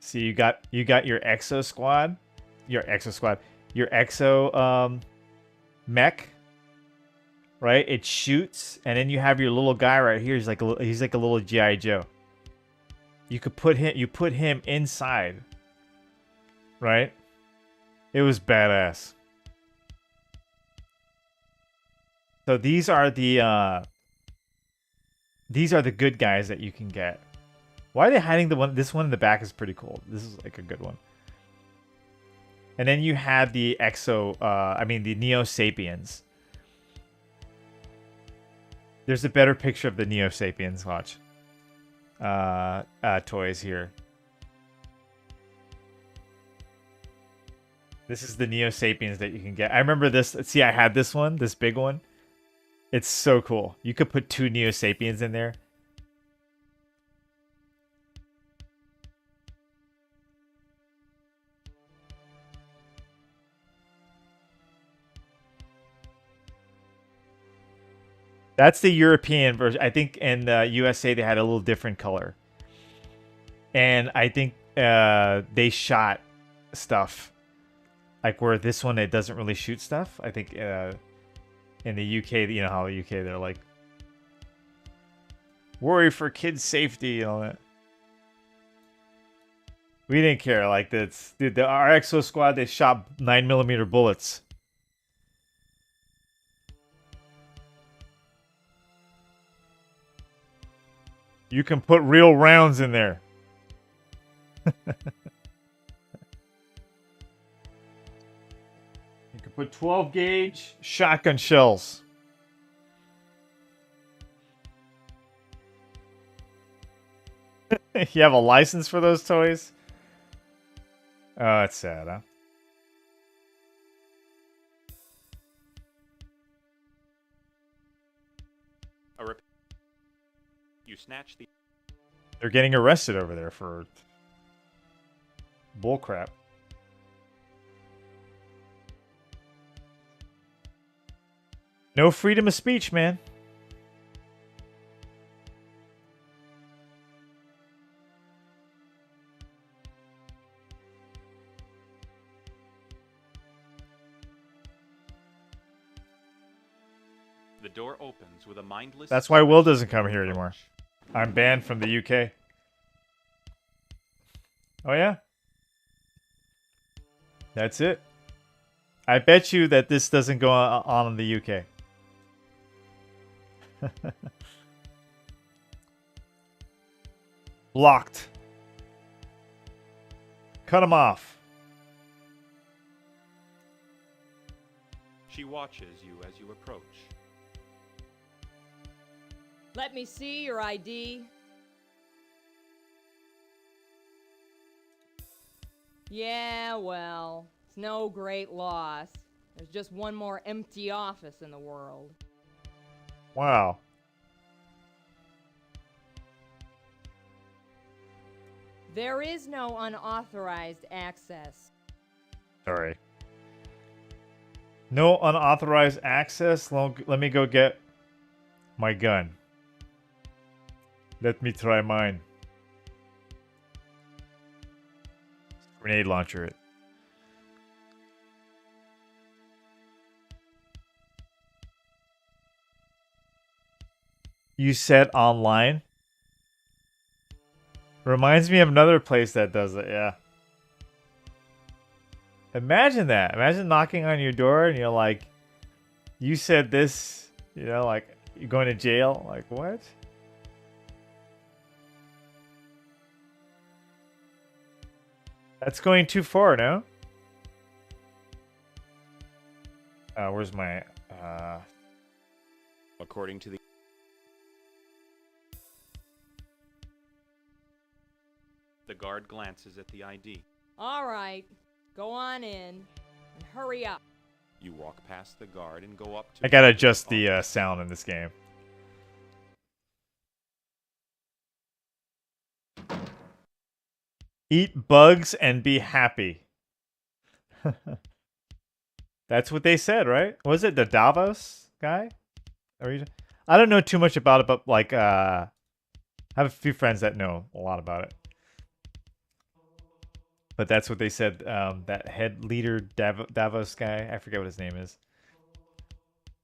See, you got your Exo Squad, your Exo mech, right? It shoots, and then you have your little guy right here. He's like a little G.I. Joe. You put him inside, right? It was badass. So these are the good guys that you can get. Why are they hiding the one? This one in the back is pretty cool. This is like a good one. And then you have the the Neo Sapiens. There's a better picture of the Neo Sapiens. Watch. Toys here. This is the Neo Sapiens that you can get. I remember this. See, I had this one, this big one. It's so cool. You could put 2 Neo Sapiens in there. That's the European version. I think in the USA they had a little different color. And I think they shot stuff. Like where this one, it doesn't really shoot stuff. I think in the UK, you know how the UK, they're like, worry for kids' safety and all that. We didn't care. Like this, dude, our Exo Squad, they shot 9mm bullets. You can put real rounds in there. You can put 12 gauge shotgun shells. You have a license for those toys? Oh, that's sad, huh? You snatch the... They're getting arrested over there for bullcrap. No freedom of speech, man. The door opens with a mindless... That's why Will doesn't come here anymore. I'm banned from the UK. Oh, yeah? That's it. I bet you that this doesn't go on in the UK. Blocked. Cut him off. She watches you as you approach. Let me see your ID. Yeah, well, it's no great loss. There's just one more empty office in the world. Wow. There is no unauthorized access. Sorry. No unauthorized access. Let me go get my gun. Let me try mine. Grenade launcher it. You said online? Reminds me of another place that does it, yeah. Imagine that. Imagine knocking on your door and you're like, you said this, you know, like, you're going to jail. Like, what? That's going too far, no? Where's my, According to the... The guard glances at the ID. All right, go on in and hurry up. You walk past the guard and go up to... I gotta adjust the sound in this game. Eat bugs and be happy. That's what they said, right? Was it the Davos guy? I don't know too much about it, but like, I have a few friends that know a lot about it. But that's what they said. That head leader Davos guy, I forget what his name is.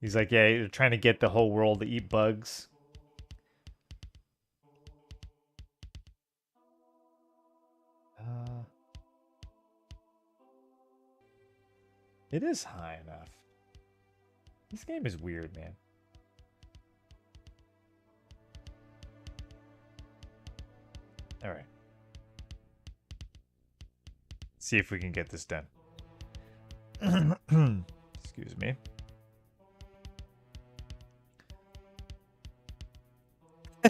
He's like, yeah, you're trying to get the whole world to eat bugs. It is high enough. This game is weird, man. All right. See if we can get this done. Excuse me.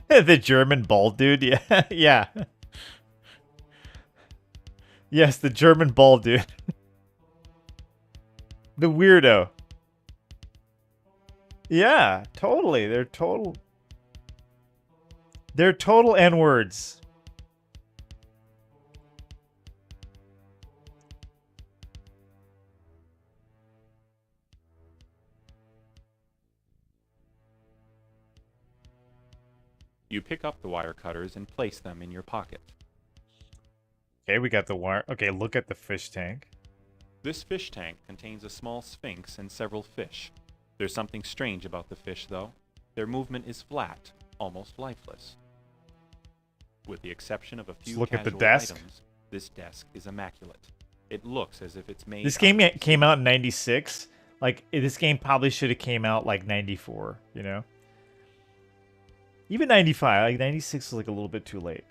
The German bald dude, yeah, yeah. Yes, the German bald dude. The weirdo. Yeah, totally. They're total N-words. You pick up the wire cutters and place them in your pocket. Okay, we got the wire. Okay, look at the fish tank. This fish tank contains a small sphinx and several fish. There's something strange about the fish, though. Their movement is flat, almost lifeless. With the exception of a few look at the casual desk. items, this desk is immaculate. It looks as if it's made... This game came out in 96. Like, this game probably should have came out like 94, you know? Even 95, like 96 was like a little bit too late.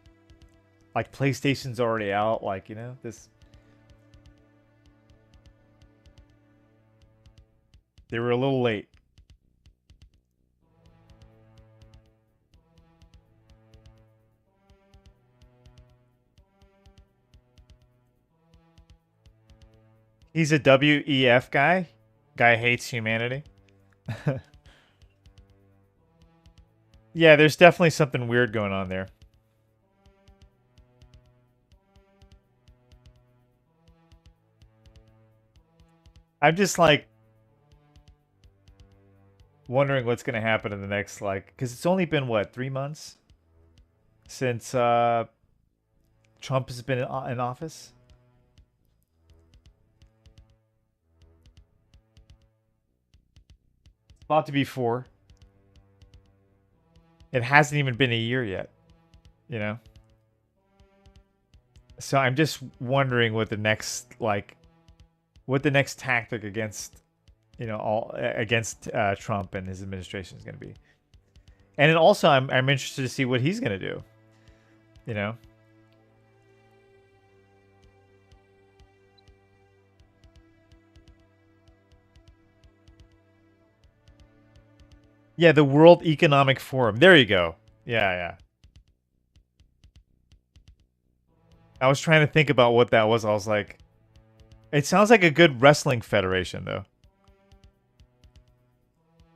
Like, PlayStation's already out, like, you know, this... They were a little late. He's a WEF guy. Guy hates humanity. Yeah, there's definitely something weird going on there. I'm just like wondering what's going to happen in the next, like, because it's only been what, 3 months since Trump has been in office. It's about to be 4. It hasn't even been a year yet, you know? So I'm just wondering what the next, tactic against, against Trump and his administration is going to be. And then also, I'm interested to see what he's going to do, you know? Yeah, the World Economic Forum. There you go. Yeah. I was trying to think about what that was. I was like, it sounds like a good wrestling federation, though.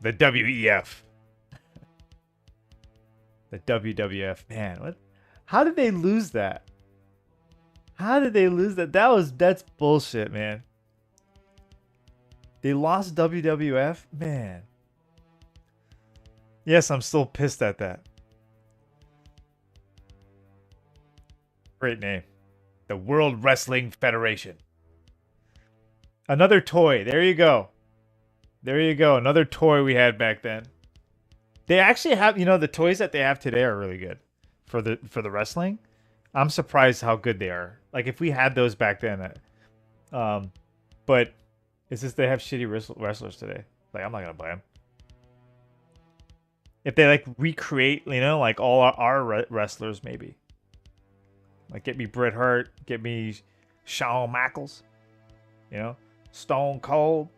The WEF. The WWF. Man, what? How did they lose that? That's bullshit, man. They lost WWF? Man. Yes, I'm still pissed at that. Great name. The World Wrestling Federation. Another toy. There you go. Another toy we had back then. They actually have, the toys that they have today are really good for the wrestling. I'm surprised how good they are. Like if we had those back then, but it's just they have shitty wrestlers today. Like I'm not gonna buy them. If they like recreate, like all our wrestlers, maybe. Like get me Bret Hart, get me Shawn Michaels, Stone Cold.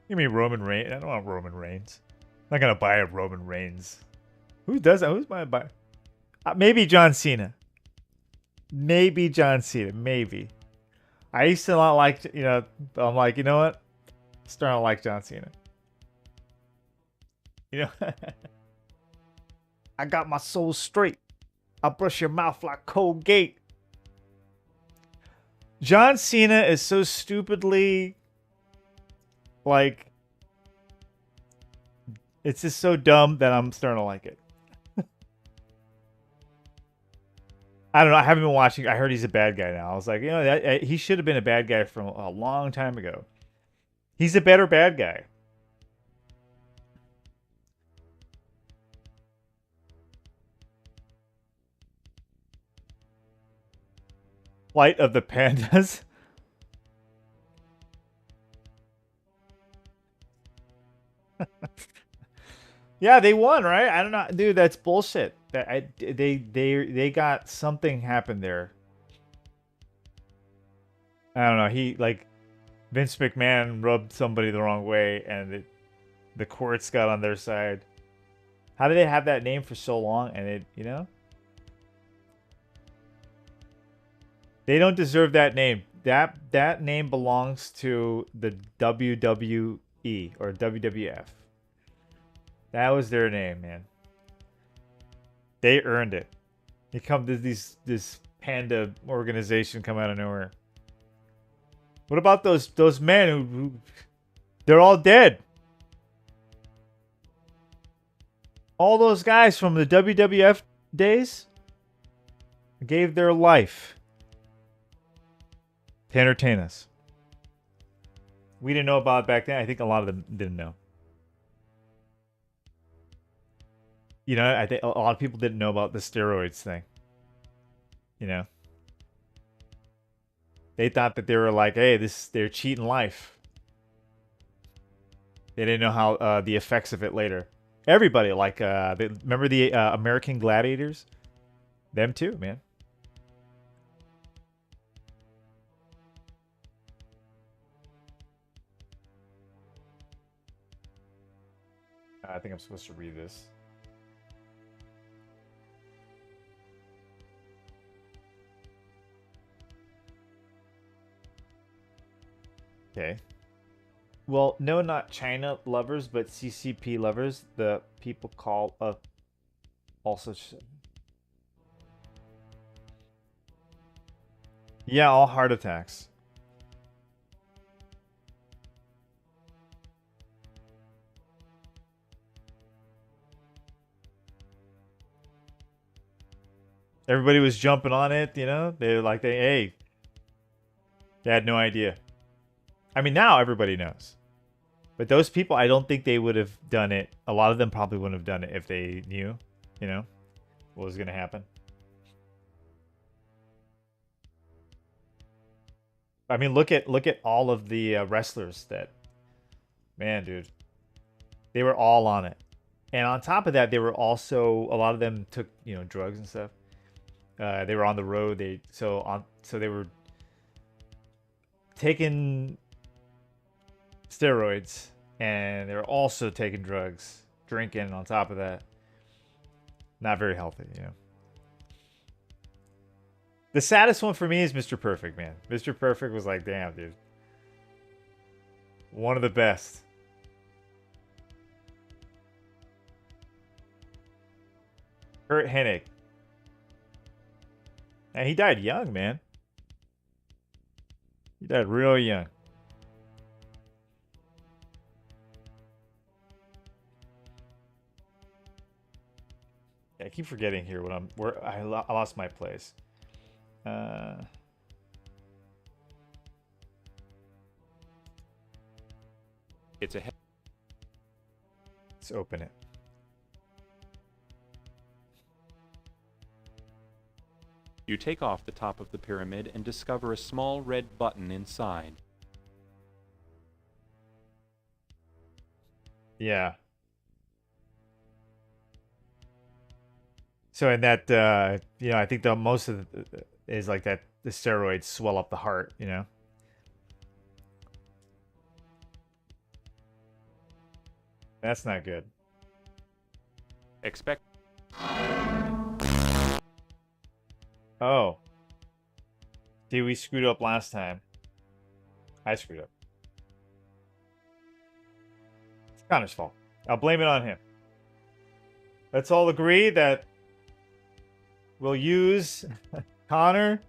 Give me Roman Reigns. I don't want Roman Reigns. I'm not gonna buy a Roman Reigns. Who does that? Who's gonna buy? Maybe John Cena. Maybe. I used to not like, I'm like, you know what? I'm starting to like John Cena. I got my soul straight. I brush your mouth like Colgate. John Cena is so stupidly, like, it's just so dumb that I'm starting to like it. I don't know. I haven't been watching. I heard he's a bad guy now. I was like, he should have been a bad guy from a long time ago. He's a better bad guy. Flight of the Pandas. Yeah, they won, right? I don't know, dude. That's bullshit. They got something happened there. I don't know. Vince McMahon rubbed somebody the wrong way, and the courts got on their side. How did they have that name for so long? And they don't deserve that name. That name belongs to the WWE or WWF. That was their name, man. They earned it. This panda organization come out of nowhere. What about those men who they're all dead? All those guys from the WWF days gave their life to entertain us. We didn't know about it back then. I think a lot of them didn't know. I think a lot of people didn't know about the steroids thing. They thought that they were like, hey, they're cheating life. They didn't know how the effects of it later. Everybody, remember the American Gladiators? Them too, man. I think I'm supposed to read this. Okay. Well, no, not China lovers, but CCP lovers. The people call also. Yeah, all heart attacks. Everybody was jumping on it, They were like, hey, they had no idea. I mean, now everybody knows. But those people, I don't think they would have done it. A lot of them probably wouldn't have done it if they knew, you know, what was going to happen. I mean, look at all of the wrestlers that, man, dude, they were all on it. And on top of that, they were also, a lot of them took, you know, drugs and stuff. They were on the road. So they were taking steroids, and they were also taking drugs, drinking on top of that. Not very healthy, you know. The saddest one for me is Mr. Perfect, man. Mr. Perfect was like, damn, dude. One of the best. Kurt Hennig. And he died young, man. He died real young. I keep forgetting here where I lost my place. It's a Let's open it. You take off the top of the pyramid and discover a small red button inside. Yeah. So in that, you know, I think the most of the, is like that the steroids swell up the heart, you know. That's not good. Expect. Oh. See, we screwed up last time. I screwed up. It's Connor's fault. I'll blame it on him. Let's all agree that we'll use Connor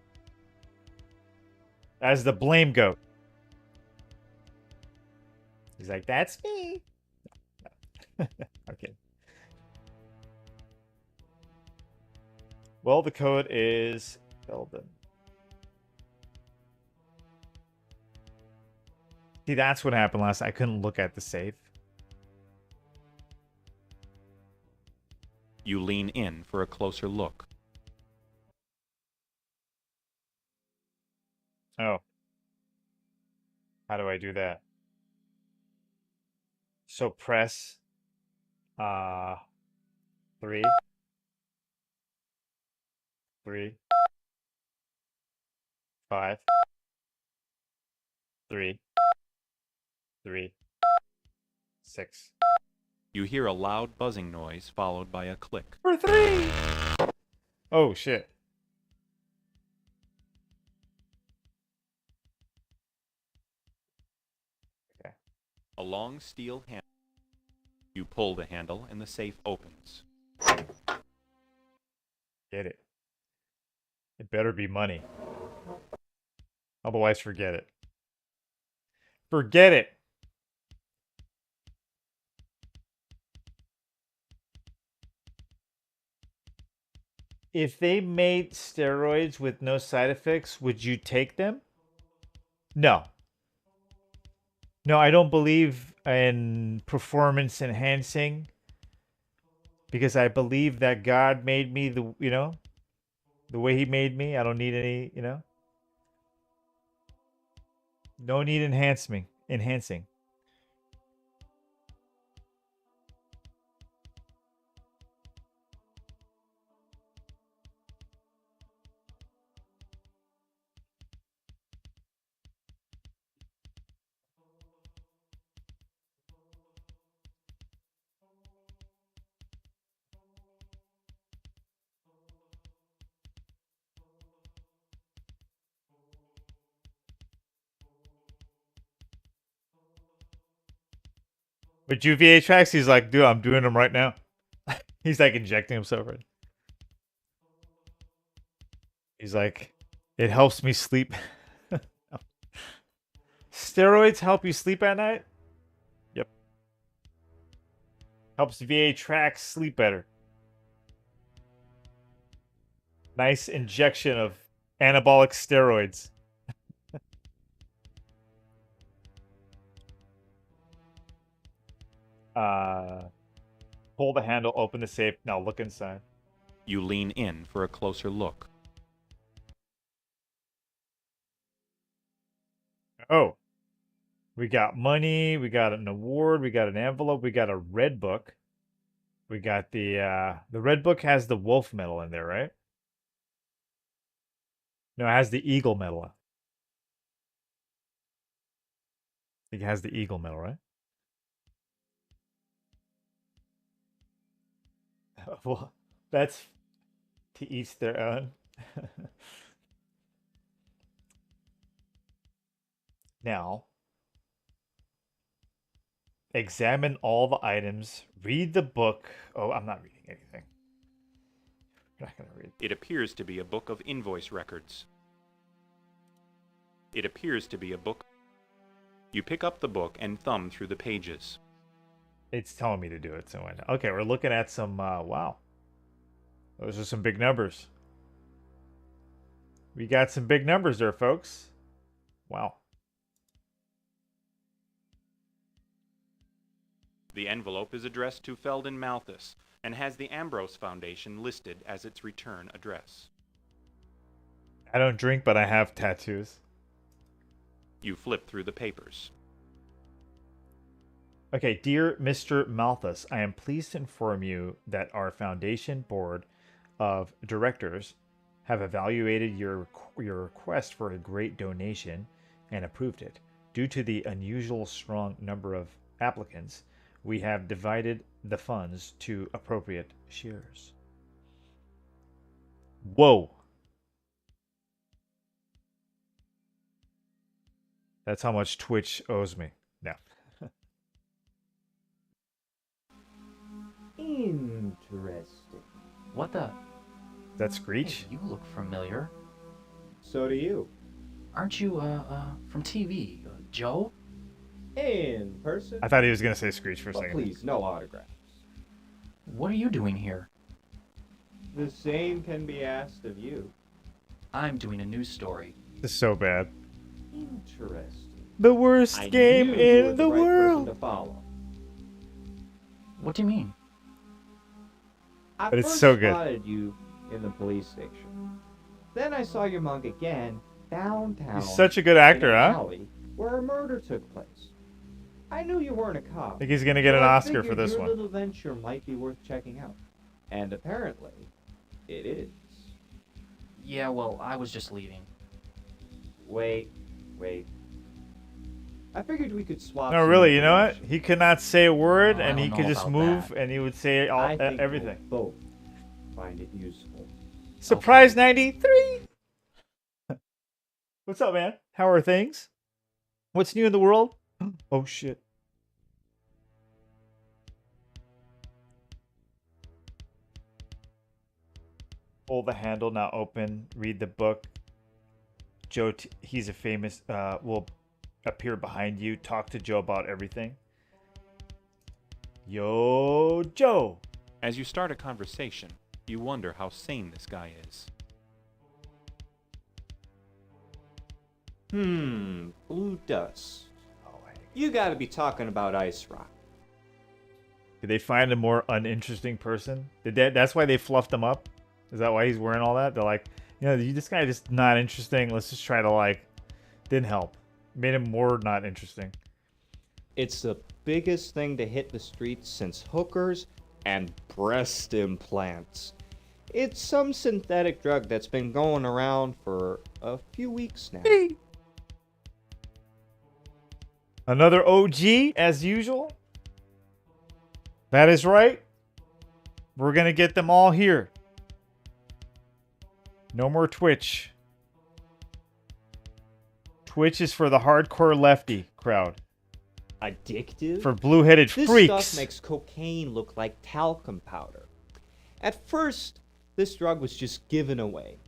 as the blame goat. He's like, that's me. Okay. Well, the code is Belden. See, that's what happened last. I couldn't look at the safe. You lean in for a closer look. Oh. How do I do that? So press 3, 5, 3, 6. You hear a loud buzzing noise followed by a click. For 3. Oh shit. Okay. A long steel handle. You pull the handle and the safe opens. Get it. It better be money. Otherwise, forget it. Forget it. If they made steroids with no side effects, would you take them? No. No, I don't believe in performance enhancing, because I believe that God made me the way he made me. I don't need any, no need enhancing. But UVA tracks, he's like, dude, I'm doing them right now. He's like injecting himself right. He's like, it helps me sleep. Steroids help you sleep at night? Yep. Helps VA tracks sleep better. Nice injection of anabolic steroids. Pull the handle, open the safe. Now look inside. You lean in for a closer look. Oh. We got money, we got an award, we got an envelope, we got a red book. We got the red book has the wolf medal in there, right? No, it has the eagle medal. I think it has the eagle medal, right? Well, that's to each their own. Now, examine all the items. Read the book. Oh, I'm not reading anything. I'm not going to read. It appears to be a book of invoice records. It appears to be a book. You pick up the book and thumb through the pages. It's telling me to do it, so I know. Okay, we're looking at some, wow. Those are some big numbers. We got some big numbers there, folks. Wow. The envelope is addressed to Feldon Malthus and has the Ambrose Foundation listed as its return address. I don't drink, but I have tattoos. You flip through the papers. Okay, dear Mr. Malthus, I am pleased to inform you that our foundation board of directors have evaluated your request for a great donation and approved it. Due to the unusual strong number of applicants, we have divided the funds to appropriate shares. Whoa. That's how much Twitch owes me. No. Interesting. What the? That's Screech? Hey, you look familiar. So do you. Aren't you, from TV? Joe? In person? I thought he was going to say Screech for a But second. please, no autographs. What are you doing here? The same can be asked of you. I'm doing a news story. This is so bad. Interesting. The worst I game knew you were in the right person world. to follow. What do you mean? I But it's first so good. spotted you in the police station. Then I saw your mug again downtown. He's such a good actor, in an huh? alley where a murder took place. I knew you weren't a cop. I think he's going to get so an I Oscar for figured this your one. little venture might be worth checking out. And apparently, it is. Yeah, well, I was just leaving. Wait. I figured we could swap. No, some really, you know what? information. He could not say a word, Oh, I and he don't could know just about move, that. and he would say all, I think everything. we'll both find it useful. Surprise 93! What's up, man? How are things? What's new in the world? Oh, shit. Pull the handle, now open, read the book. Joe, he's a famous, will appear behind you. Talk to Joe about everything. Yo, Joe! As you start a conversation, you wonder how sane this guy is. Blue dust. You gotta be talking about Ice Rock. Did they find a more uninteresting person? That's why they fluffed him up? Is that why he's wearing all that? They're like, you know, this guy just not interesting. Let's just try to, like, didn't help. Made him more not interesting. It's the biggest thing to hit the streets since hookers and breast implants. It's some synthetic drug that's been going around for a few weeks now. Another OG, as usual. That is right. We're going to get them all here. No more Twitch. Twitch is for the hardcore lefty crowd. Addictive? For blue-headed This freaks. stuff makes cocaine look like talcum powder. At first, this drug was just given away.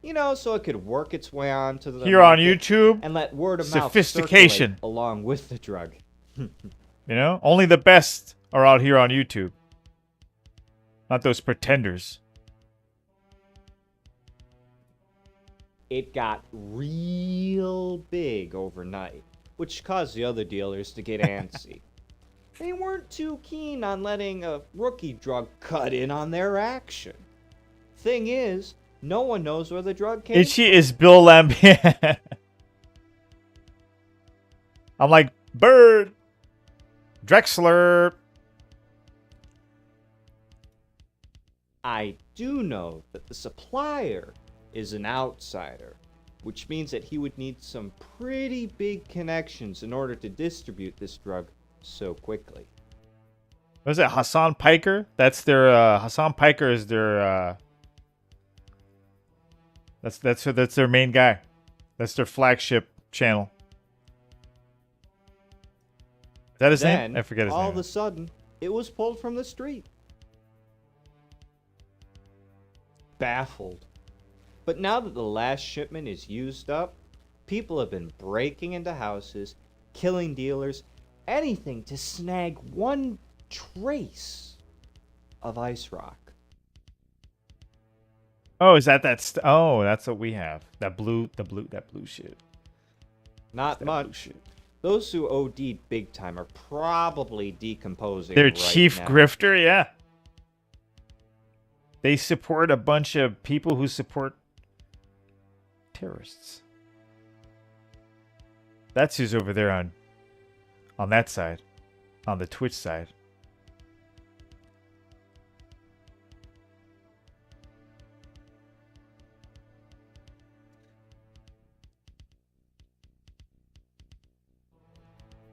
You know, so it could work its way onto the Here on market YouTube, and let word of mouth sophistication. circulate along with the drug. You know, only the best are out here on YouTube. Not those pretenders. It got real big overnight, which caused the other dealers to get antsy. They weren't too keen on letting a rookie drug cut in on their action. Thing is, no one knows where the drug came Itchy is Bill Lambie. I'm like, Bird! Drexler! I do know that the supplier is an outsider, which means that he would need some pretty big connections in order to distribute this drug so quickly. What is it, Hassan Piker? That's their, Hassan Piker is their, that's their main guy. That's their flagship channel. Is that his name? I forget his all name. of a sudden, it was pulled from the street. Baffled. But now that the last shipment is used up, people have been breaking into houses, killing dealers, anything to snag one trace of ice rock. Oh, is that oh, that's what we have. That blue shit. Not That blue much. shit. Those who OD'd big time are probably decomposing Their right chief now. grifter, yeah. They support a bunch of people who support terrorists. That's who's over there on that side, on the Twitch side.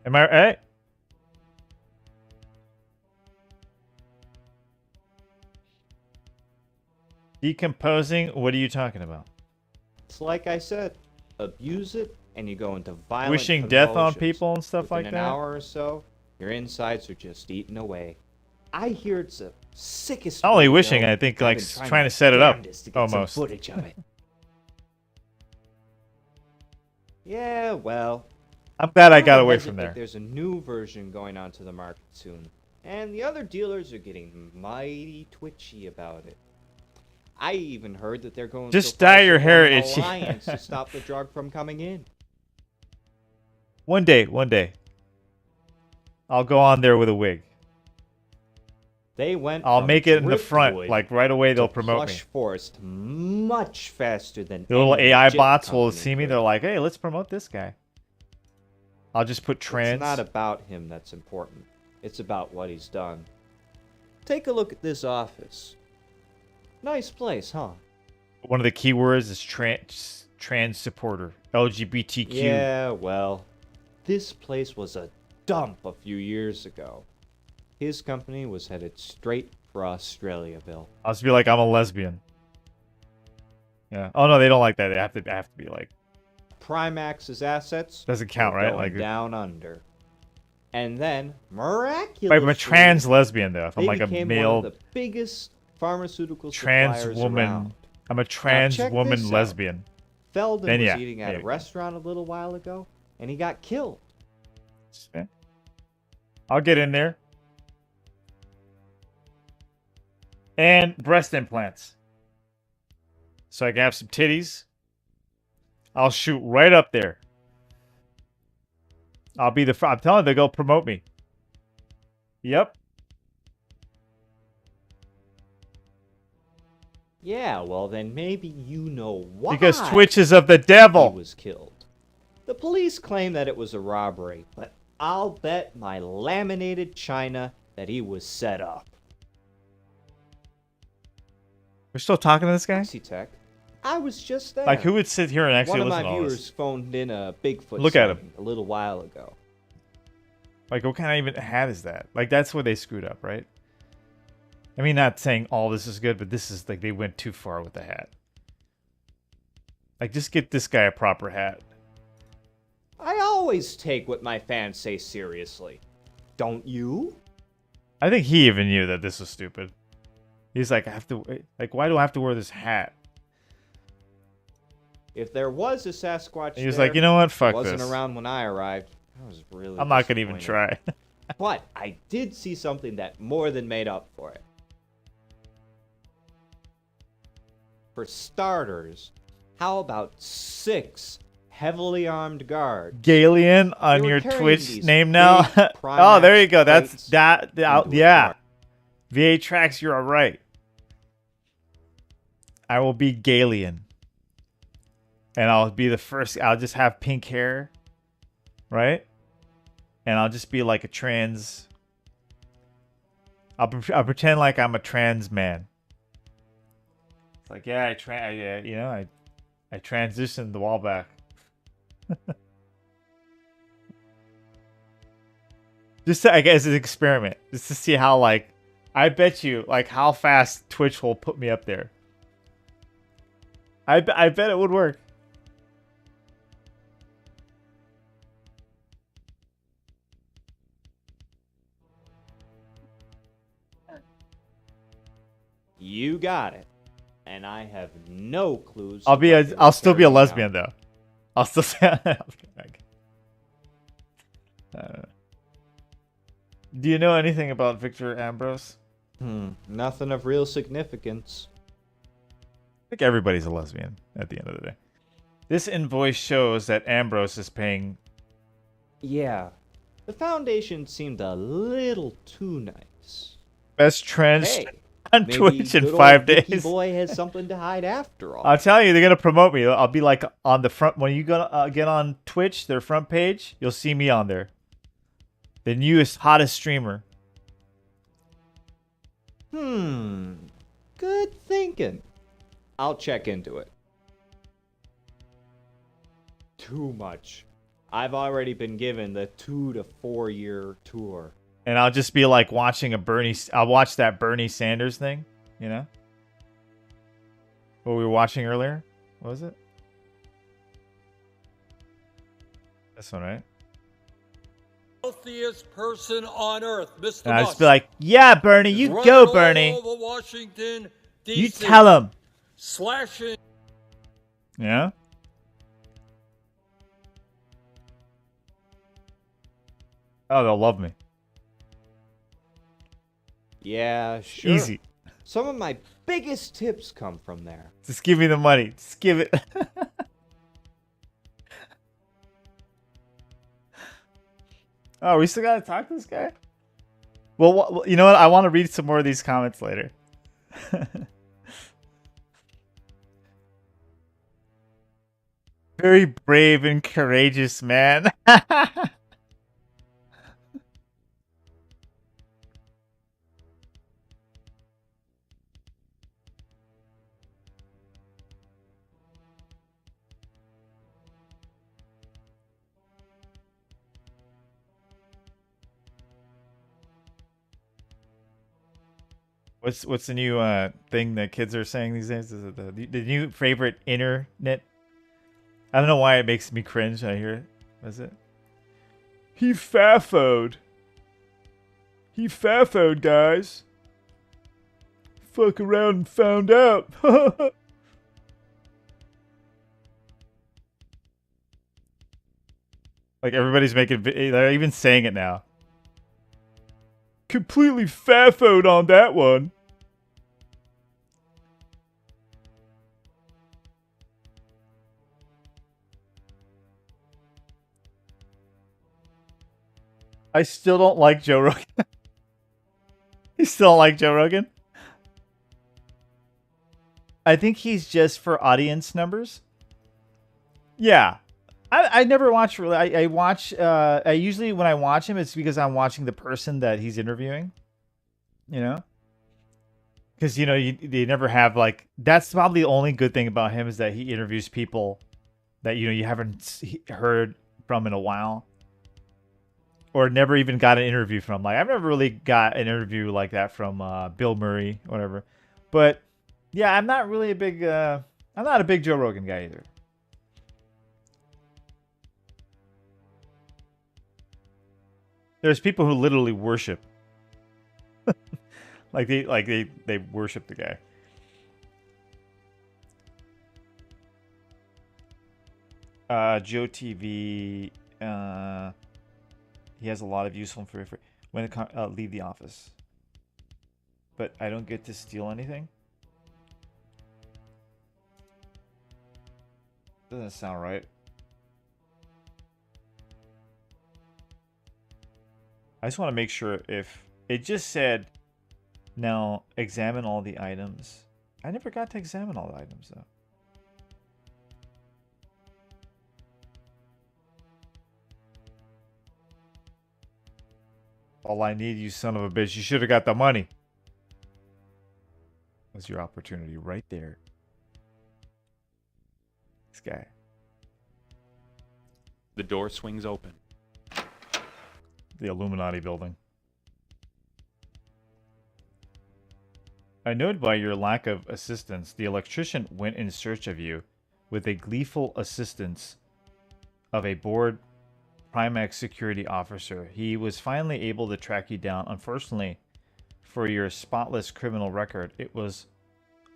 Am I right? Decomposing? What are you talking about? It's like I said, abuse it and you go into violent Wishing death on convulsions. people and stuff Within like an that? hour or so, your insides are just eating away. I hear it's the sickest. Not only way to wishing, go. I think, I've like, been trying my to set it up, damnedest to get some almost. footage of it. Yeah, well. I'm glad I got rumor away has it from that there. There's a new version going onto the market soon, and the other dealers are getting mighty twitchy about it. I even heard that they're going Just so far dye as your to hair form an itchy. alliance to stop the drug from coming in. One day. I'll go on there with a wig. They went. I'll from make it in the front, Driftwood like right away they'll to promote me. Plush Forest much faster than The little any AI legit bots will company see me, could. they're like, hey, let's promote this guy. I'll just put trans. It's not about him that's important. It's about what he's done. Take a look at this office. Nice place, huh? One of the keywords is trans supporter. LGBTQ. Yeah, well, this place was a dump a few years ago. His company was headed straight for Australia, Bill. I'll just be like, I'm a lesbian. Yeah. Oh no, they don't like that. They have to be like, Primax's assets doesn't count, were right? going Like, down under. And then, miraculously, wait, I'm a trans lesbian though. If I'm they like a became male one of the biggest pharmaceutical trans suppliers woman. around. I'm a trans check woman this out. lesbian. Feldon Then was yeah, eating at yeah. a restaurant a little while ago, and he got killed. Yeah. I'll get in there. And breast implants. So I can have some titties. I'll shoot right up there. I'll be the. I'm telling you, they're gonna promote me. Yep. Yeah, well then maybe you know why. Because Twitch is of the devil. He was killed. The police claim that it was a robbery, but I'll bet my laminated china that he was set up. We're still talking to this guy? Tech. I was just there. Like, who would sit here and actually One of listen my to all viewers this? phoned in a Bigfoot Look at him. sighting a little while ago. Like, what kind of even hat is that? Like, that's where they screwed up, right? I mean, not saying all this is good, but this is like they went too far with the hat. Like, just get this guy a proper hat. I always take what my fans say seriously. Don't you? I think he even knew that this was stupid. He's like, I have to, like, why do I have to wear this hat? If there was a Sasquatch He was there, like, you know what? Fuck it wasn't this. around when I arrived. I was really I'm not gonna even disappointed. try. But I did see something that more than made up for it. For starters, how about 6 heavily armed guard. Galian on were your carrying Twitch these name now. big Oh, there you Primax go. That's crates that. into a Yeah. car. VA Tracks, you're all right. I will be Galian. And I'll be the first. I'll just have pink hair. Right? And I'll just be like a trans. I'll pretend like I'm a trans man. It's like, yeah, I transitioned the wall back. Just I guess, as an experiment, just to see how, like, I bet you, like, how fast Twitch will put me up there. I bet it would work. You got it. And I have no clues. I'll still be a lesbian though. I'll still say. Do you know anything about Victor Ambrose? Nothing of real significance. I think everybody's a lesbian at the end of the day. This invoice shows that Ambrose is paying. Yeah. The foundation seemed a little too nice. Best trans Hey, on maybe Twitch in good old 5 Vicky days. Boy has something to hide after all. I'll tell you, they're gonna promote me. I'll be like on the front when you get on Twitch, their front page. You'll see me on there. The newest, hottest streamer. Good thinking. I'll check into it. Too much. I've already been given the 2 to 4 year tour. And I'll just be like watching I'll watch that Bernie Sanders thing, you know? What we were watching earlier? What was it? This one, right? Healthiest person on earth, Mr. And I'll just Musk. be like, yeah, Bernie, you Running go, all Bernie. over Washington, You D.C., tell him. slashing. Yeah? Oh, they'll love me. Yeah, sure. Easy. Some of my biggest tips come from there. Just give me the money. Just give it. Oh, we still gotta talk to this guy? Well, you know what? I want to read some more of these comments later. Very brave and courageous man. What's the new thing that kids are saying these days? Is it the new favorite internet? I don't know why it makes me cringe when I hear it. What is it? He fafoed. He fafoed, guys. Fuck around and found out. Like everybody's making, they're even saying it now. Completely fafoed on that one. I still don't like Joe Rogan. You still don't like Joe Rogan? I think he's just for audience numbers. Yeah. I never watch really. I watch. I usually when I watch him, it's because I'm watching the person that he's interviewing. You know, because you know they never have like. That's probably the only good thing about him is that he interviews people that you know you haven't heard from in a while, or never even got an interview from. Like I've never really got an interview like that from Bill Murray, whatever. But yeah, I'm not really a big. I'm not a big Joe Rogan guy either. There's people who literally worship. they worship the guy. Joe TV. He has a lot of useful information when leave the office. But I don't get to steal anything. Doesn't sound right. I just want to make sure if it just said, now examine all the items. I never got to examine all the items though. All I need, you son of a bitch. You should have got the money. That's your opportunity right there. This guy. The door swings open. The Illuminati building. Annoyed by your lack of assistance, the electrician went in search of you with a gleeful assistance of a bored Primex security officer. He was finally able to track you down. Unfortunately, for your spotless criminal record, it was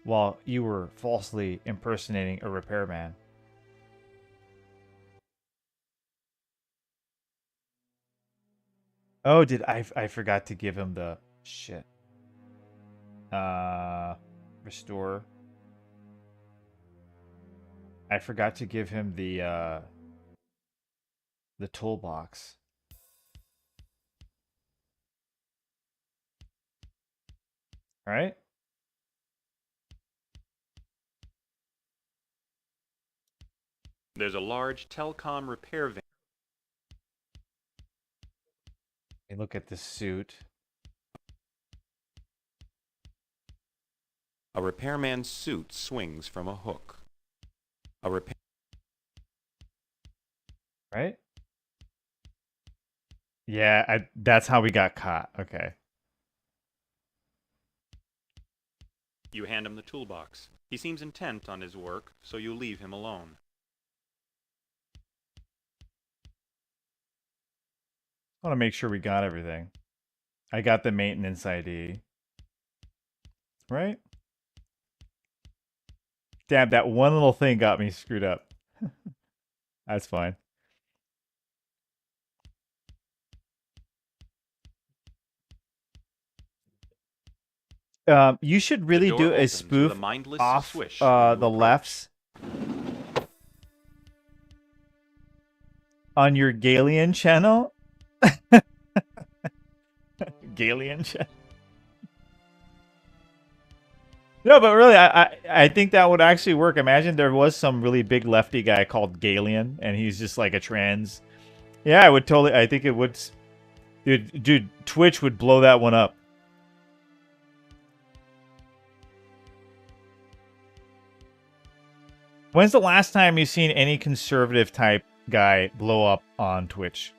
while you were falsely impersonating a repairman. Oh, did I forgot to give him the shit. Restore. I forgot to give him the toolbox. All right? There's a large telecom repair van. Hey, look at this suit. A repairman's suit swings from a hook. A repair. Right? Yeah, that's how we got caught. Okay. You hand him the toolbox. He seems intent on his work, so you leave him alone. I want to make sure we got everything. I got the maintenance ID. Right? Damn, that one little thing got me screwed up. That's fine. You should really do a spoof off the lefts on your Galian channel. Galian channel. No, but really, I think that would actually work. Imagine there was some really big lefty guy called Galian, and he's just like a trans. Yeah, I would totally. I think it would. Dude, Twitch would blow that one up. When's the last time you've seen any conservative type guy blow up on Twitch?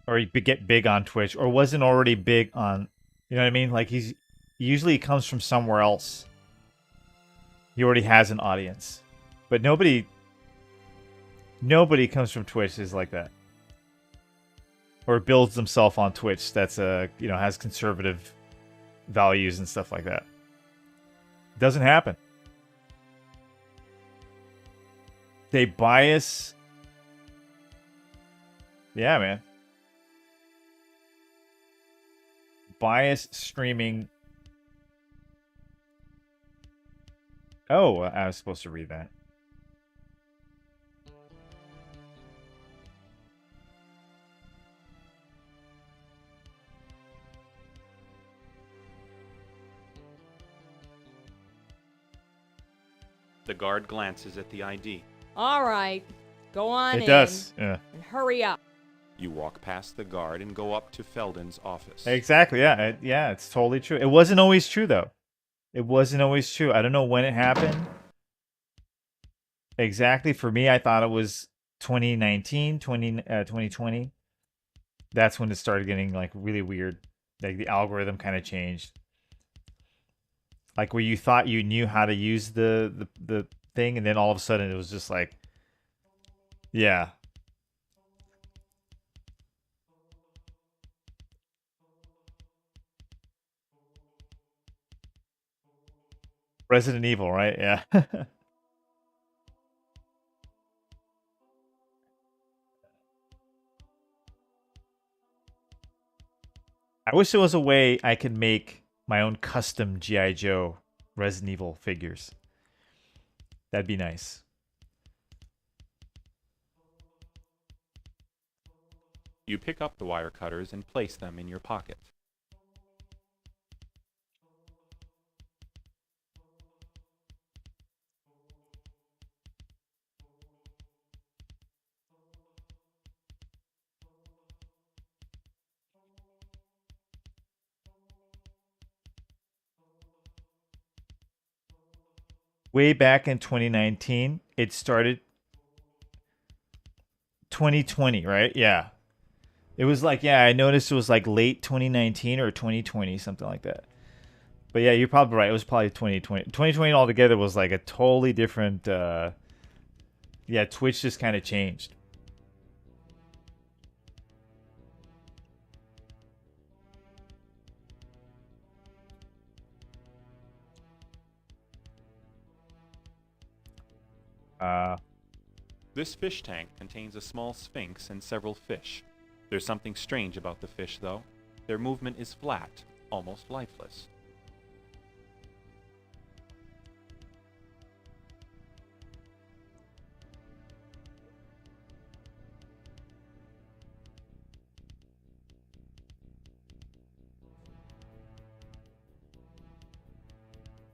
Or get big on Twitch, or wasn't already big on, you know what I mean? Like he usually comes from somewhere else. He already has an audience, but nobody comes from Twitch is like that, or builds themselves on Twitch. That's has conservative values and stuff like that. Doesn't happen. They bias. Yeah, man. Bias streaming. Oh, I was supposed to read that. The guard glances at the ID. All right, go on in. It does, yeah. And hurry up. You walk past the guard and go up to Felden's office. Exactly, yeah. Yeah, it's totally true. It wasn't always true, though. It wasn't always true. I don't know when it happened. Exactly. For me, I thought it was 2019, 2020. That's when it started getting, like, really weird. Like, the algorithm kind of changed. Like, where you thought you knew how to use the thing, and then all of a sudden it was just like, yeah. Resident Evil, right? Yeah. I wish there was a way I could make my own custom G.I. Joe Resident Evil figures. That'd be nice. You pick up the wire cutters and place them in your pocket. Way back in 2019, it started 2020, right? Yeah. It was like, yeah, I noticed it was like late 2019 or 2020, something like that. But yeah, you're probably right. It was probably 2020. 2020 altogether was like a totally different yeah, Twitch just kind of changed. This fish tank contains a small sphinx and several fish. There's something strange about the fish, though. Their movement is flat, almost lifeless.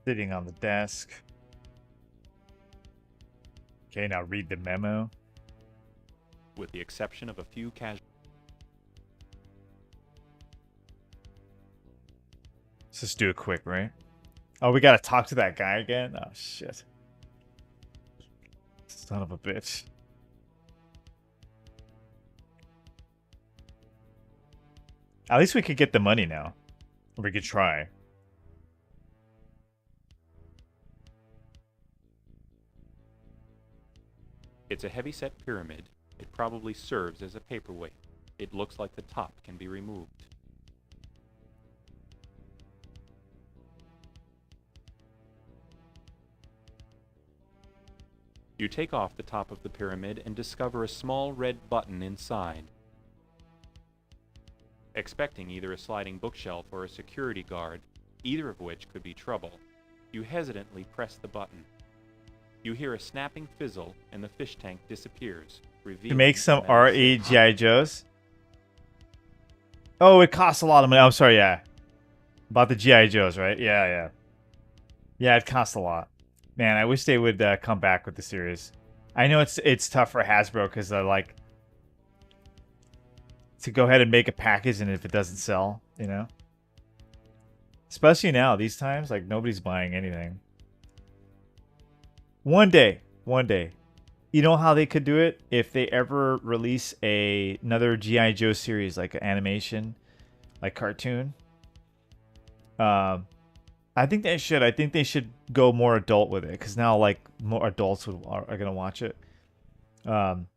Sitting on the desk. Okay, now read the memo. With the exception of a few casual. Let's just do it quick, right? Oh, we gotta talk to that guy again? Oh, shit. Son of a bitch. At least we could get the money now. Or we could try. It's a heavy-set pyramid. It probably serves as a paperweight. It looks like the top can be removed. You take off the top of the pyramid and discover a small red button inside. Expecting either a sliding bookshelf or a security guard, either of which could be trouble, you hesitantly press the button. You hear a snapping fizzle and the fish tank disappears, revealing To make some a menacing- RE Joes. Oh, it costs a lot of money. I'm sorry, yeah. About the GI Joes, right? Yeah, yeah. Yeah, it costs a lot. Man, I wish they would come back with the series. I know it's tough for Hasbro because like to go ahead and make a package and if it doesn't sell, you know. Especially now, these times, like nobody's buying anything. One day. You know how they could do it? If they ever release another G.I. Joe series, like an animation, like cartoon. I think they should. I think they should go more adult with it. Because now, like, more adults are going to watch it. And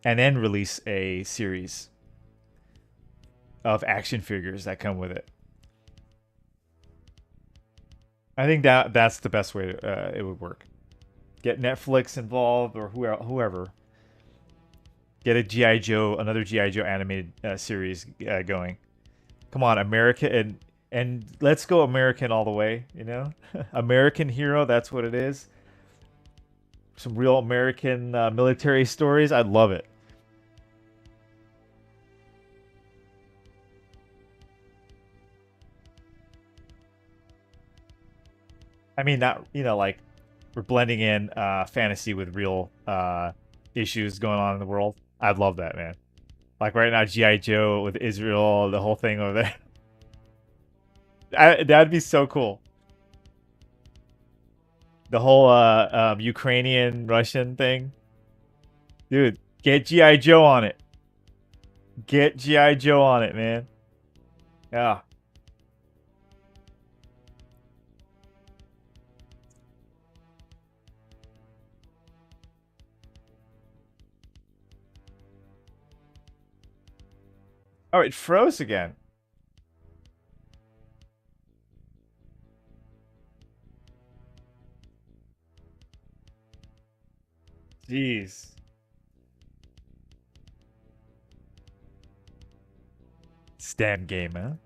then release a series of action figures that come with it. I think that's the best way it would work. Get Netflix involved or whoever. Get a G.I. Joe, another G.I. Joe animated series going. Come on, America, and let's go American all the way, you know? American hero, that's what it is. Some real American military stories. I'd love it. I mean, not, you know, like, we're blending in fantasy with real issues going on in the world. I'd love that, man. Like right now, G.I. Joe with Israel, the whole thing over there. That'd be so cool. The whole Ukrainian Russian thing. Dude, get G.I. Joe on it. Get G.I. Joe on it, man. Yeah. Oh, it froze again. Jeez. Stan gamer.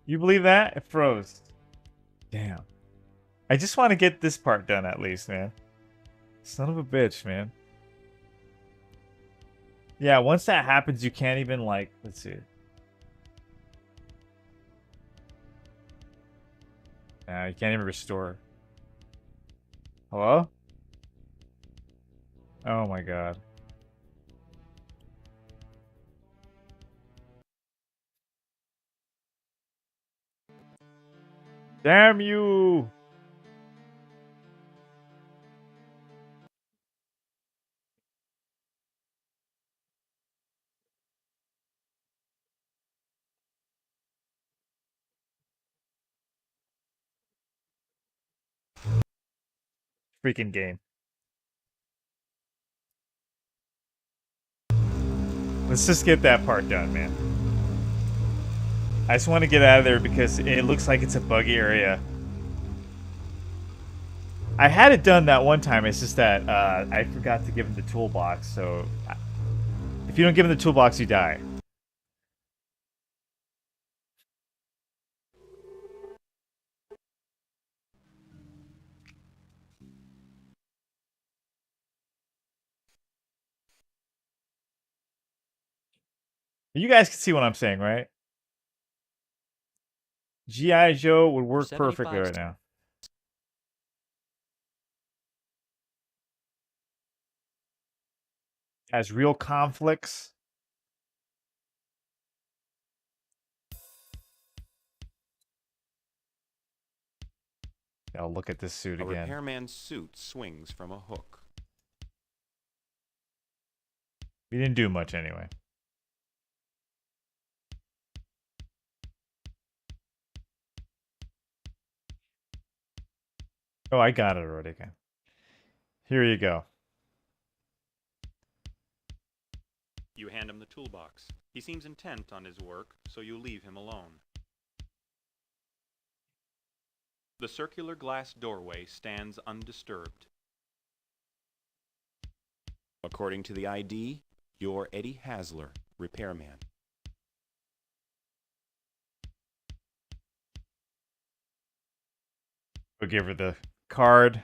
You believe that? It froze. Damn. I just want to get this part done at least, man. Son of a bitch, man. Yeah, once that happens, you can't even, like, let's see. You can't even restore. Hello? Oh my god. Damn you! Freaking game. Let's just get that part done, man. I just want to get out of there because it looks like it's a buggy area. I had it done that one time. It's just that I forgot to give him the toolbox. So if you don't give him the toolbox, you die. You guys can see what I'm saying, right? G.I. Joe would work perfectly right now. Has real conflicts. I'll look at this suit A again. repairman's suit swings from a hook. We didn't do much anyway. Oh, I got it already. Okay. Here you go. You hand him the toolbox. He seems intent on his work, so you leave him alone. The circular glass doorway stands undisturbed. According to the ID, you're Eddie Hasler, repairman. We'll give her the card.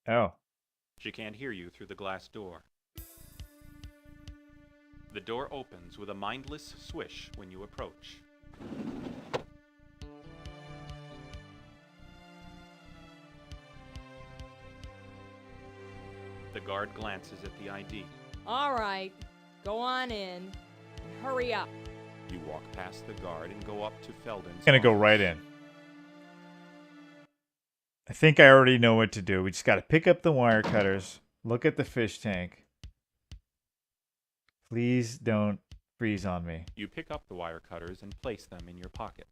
Oh. She can't hear you through the glass door. The door opens with a mindless swish when you approach. The guard glances at the ID. All right, go on in. Hurry up. You walk past the guard and go up to Felden's Gonna go office. right in. I think I already know what to do. We just gotta pick up the wire cutters. Look at the fish tank. Please don't freeze on me. You pick up the wire cutters and place them in your pocket.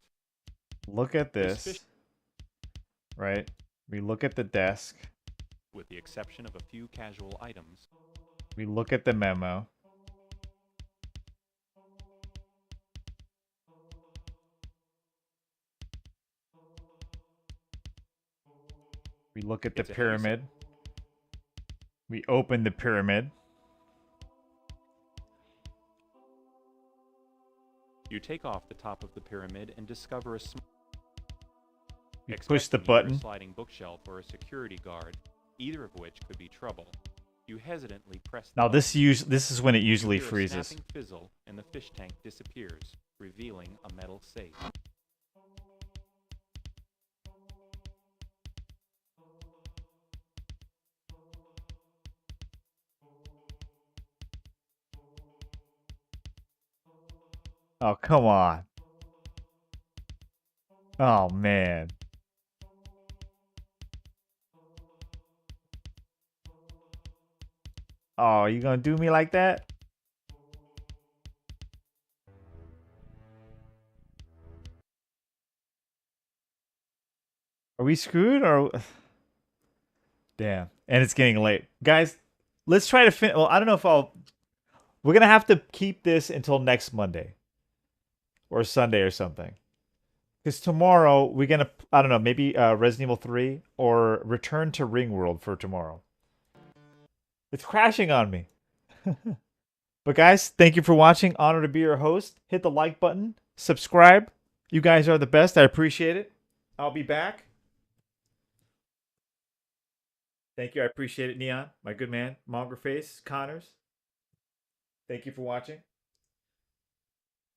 Look at This this. fish- Right? We look at the desk. With the exception of a few casual items, We look at the memo. We look at the It's a heavy pyramid. We open the pyramid. you take off the top of the pyramid and discover a small. We push the button. A sliding bookshelf or a security guard, either of which could be trouble. You hesitantly press the Now button. this is when it usually You hear a freezes. snapping fizzle and the fish tank disappears, revealing a metal safe. Oh, come on. Oh, man. Oh, you gonna do me like that? Are we screwed or... Damn. And it's getting late. Guys, let's try to finish... Well, I don't know if I'll... We're gonna have to keep this until next Monday. or Sunday or something. Because tomorrow we're gonna, I don't know, maybe Resident Evil 3 or Return to Ringworld for tomorrow. It's crashing on me. But guys, thank you for watching. Honor to be your host. Hit the like button. Subscribe. You guys are the best. I appreciate it. I'll be back. Thank you. I appreciate it, Neon. My good man. Mongerface. Connors. Thank you for watching.